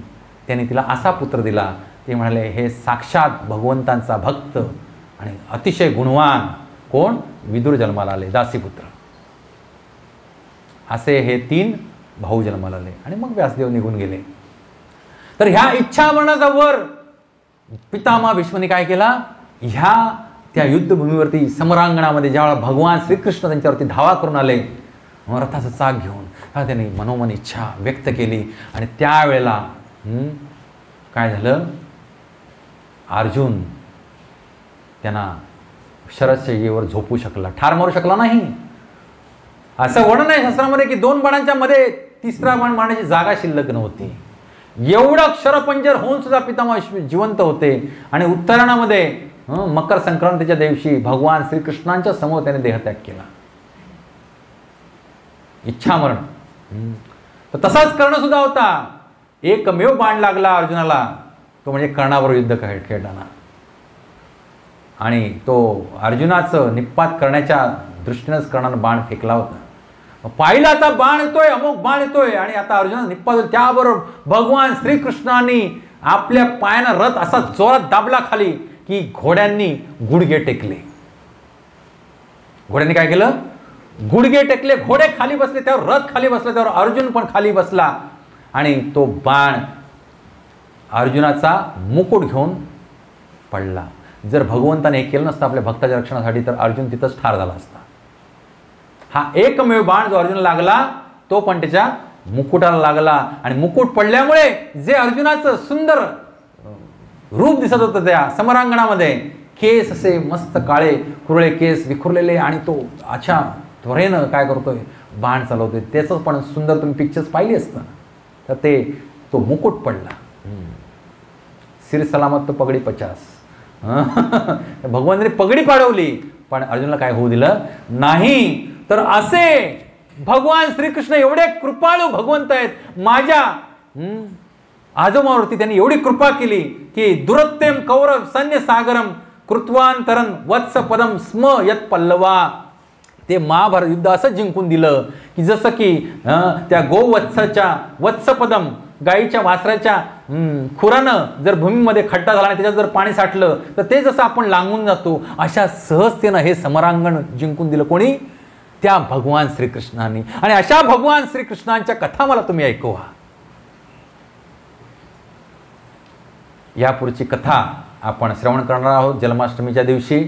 त्यांनी तिला असा पुत्र दिला. ते म्हणाले हे साक्षात भगवंतांचा भक्त आणि अतिशय गुणवान कोण, विदुर जन्माला आले, दासीपुत्र. असे हे 3 भाऊ जन्माला आले आणि मग व्यासदेव निघून गेले. तर ह्या इच्छामरणाचा वर पितामह भीष्माने काय केला, ह्या त्या युद्धभूमीवरती समरांगणामध्ये ज्यावेळेला भगवान श्रीकृष्ण त्यांच्यावरती धावा करून आले रथाचं चाक घेऊन, त्यांनी मनोमन इच्छा व्यक्त केली. आणि त्यावेळेला काय झालं, अर्जुन त्यांना शरशय्येवर झोपू शकला, ठार मारू शकला नाही. असं वर्णन आहे शास्त्रामध्ये की 2 बाणांच्या मध्ये 3रा बाण मारण्याची जागा शिल्लक नव्हती. एवढं क्षरपंजर होऊन सुद्धा पितामह जिवंत होते. आणि उत्तरायणामध्ये मकर संक्रांतीच्या दिवशी भगवान श्रीकृष्णांच्या समोर त्याने देहत्याग केला. इच्छामरण. तर तसाच कर्ण सुद्धा होता. एकमेव बाण लागला अर्जुनाला, तो म्हणजे कर्णाबरोबर युद्ध खेळताना. आणि तो अर्जुनाचं निपात करण्याच्या दृष्टीनेच कर्णानं बाण फेकला होता. पाहिला आता बाण येतोय, अमुक बाण येतोय आणि आता अर्जुनानं निपात, त्याबरोबर भगवान श्रीकृष्णांनी आपल्या पायानं रथ असा जोरात दाबला खाली की घोड्यांनी गुडघे टेकले. घोड्यांनी काय केलं, गुडघे टेकले. घोडे खाली बसले, त्यावर रथ खाली बसला, त्यावर अर्जुन पण खाली बसला आणि तो बाण अर्जुनाचा मुकुट घेऊन पडला. जर भगवंताने हे केलं नसतं आपल्या भक्ताच्या रक्षणासाठी तर अर्जुन तिथंच ठार झाला असता. हा एकमेव बाण जो अर्जुनाला लागला तो पण त्याच्या मुकुटाला लागला. आणि मुकुट पडल्यामुळे जे अर्जुनाचं सुंदर रूप दिसत होतं त्या समरांगणामध्ये, केस असे मस्त काळे कुरळे केस विखुरलेले, आणि तो अच्छा त्वरेनं काय करतोय, बाण चालवतोय. त्याचं पण सुंदर तुम्ही पिक्चर्स पाहिली असतं. तर तो मुकुट पडला. सिर सलामत तो पगडी 50. भगवंताने पगडी पाडवली, पण अर्जुनला काय होऊ दिलं नाही. तर असे भगवान श्रीकृष्ण एवढे कृपाळू भगवंत आहेत. माझ्या आजोबावरती त्यांनी एवढी कृपा केली की दुरत्यम कौरव सैन्य सागरम कृत्वांतरन वत्स पदम स्म यत पल्लवा. ते महाभारत युद्ध असं जिंकून दिलं की जसं की त्या गोवत्साच्या वत्सपदम गाईच्या वासराच्या खुरानं जर भूमीमध्ये खड्डा झाला आणि त्याच्यात जर पाणी साठलं तर ते जसं आपण लांबून जातो अशा सहजतेनं हे समरांगण जिंकून दिलं. कोणी? त्या भगवान श्रीकृष्णांनी. आणि अशा भगवान श्रीकृष्णांच्या कथा मला तुम्ही ऐकवा. यापुढची कथा आपण श्रवण करणार आहोत जन्माष्टमीच्या दिवशी.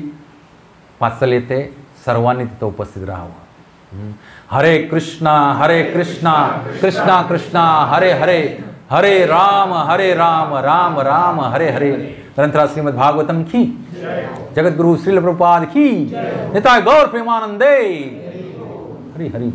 पाचल येथे सर्वांनी तिथं उपस्थित राहावं. हरे कृष्णा कृष्णा कृष्णा हरे हरे, हरे राम राम राम हरे हरे. ग्रंथराज श्रीमद् भागवतम की, जगद्गुरु श्रील प्रभुपाद की, निताय गौर प्रेमानंदे. हरि हरि.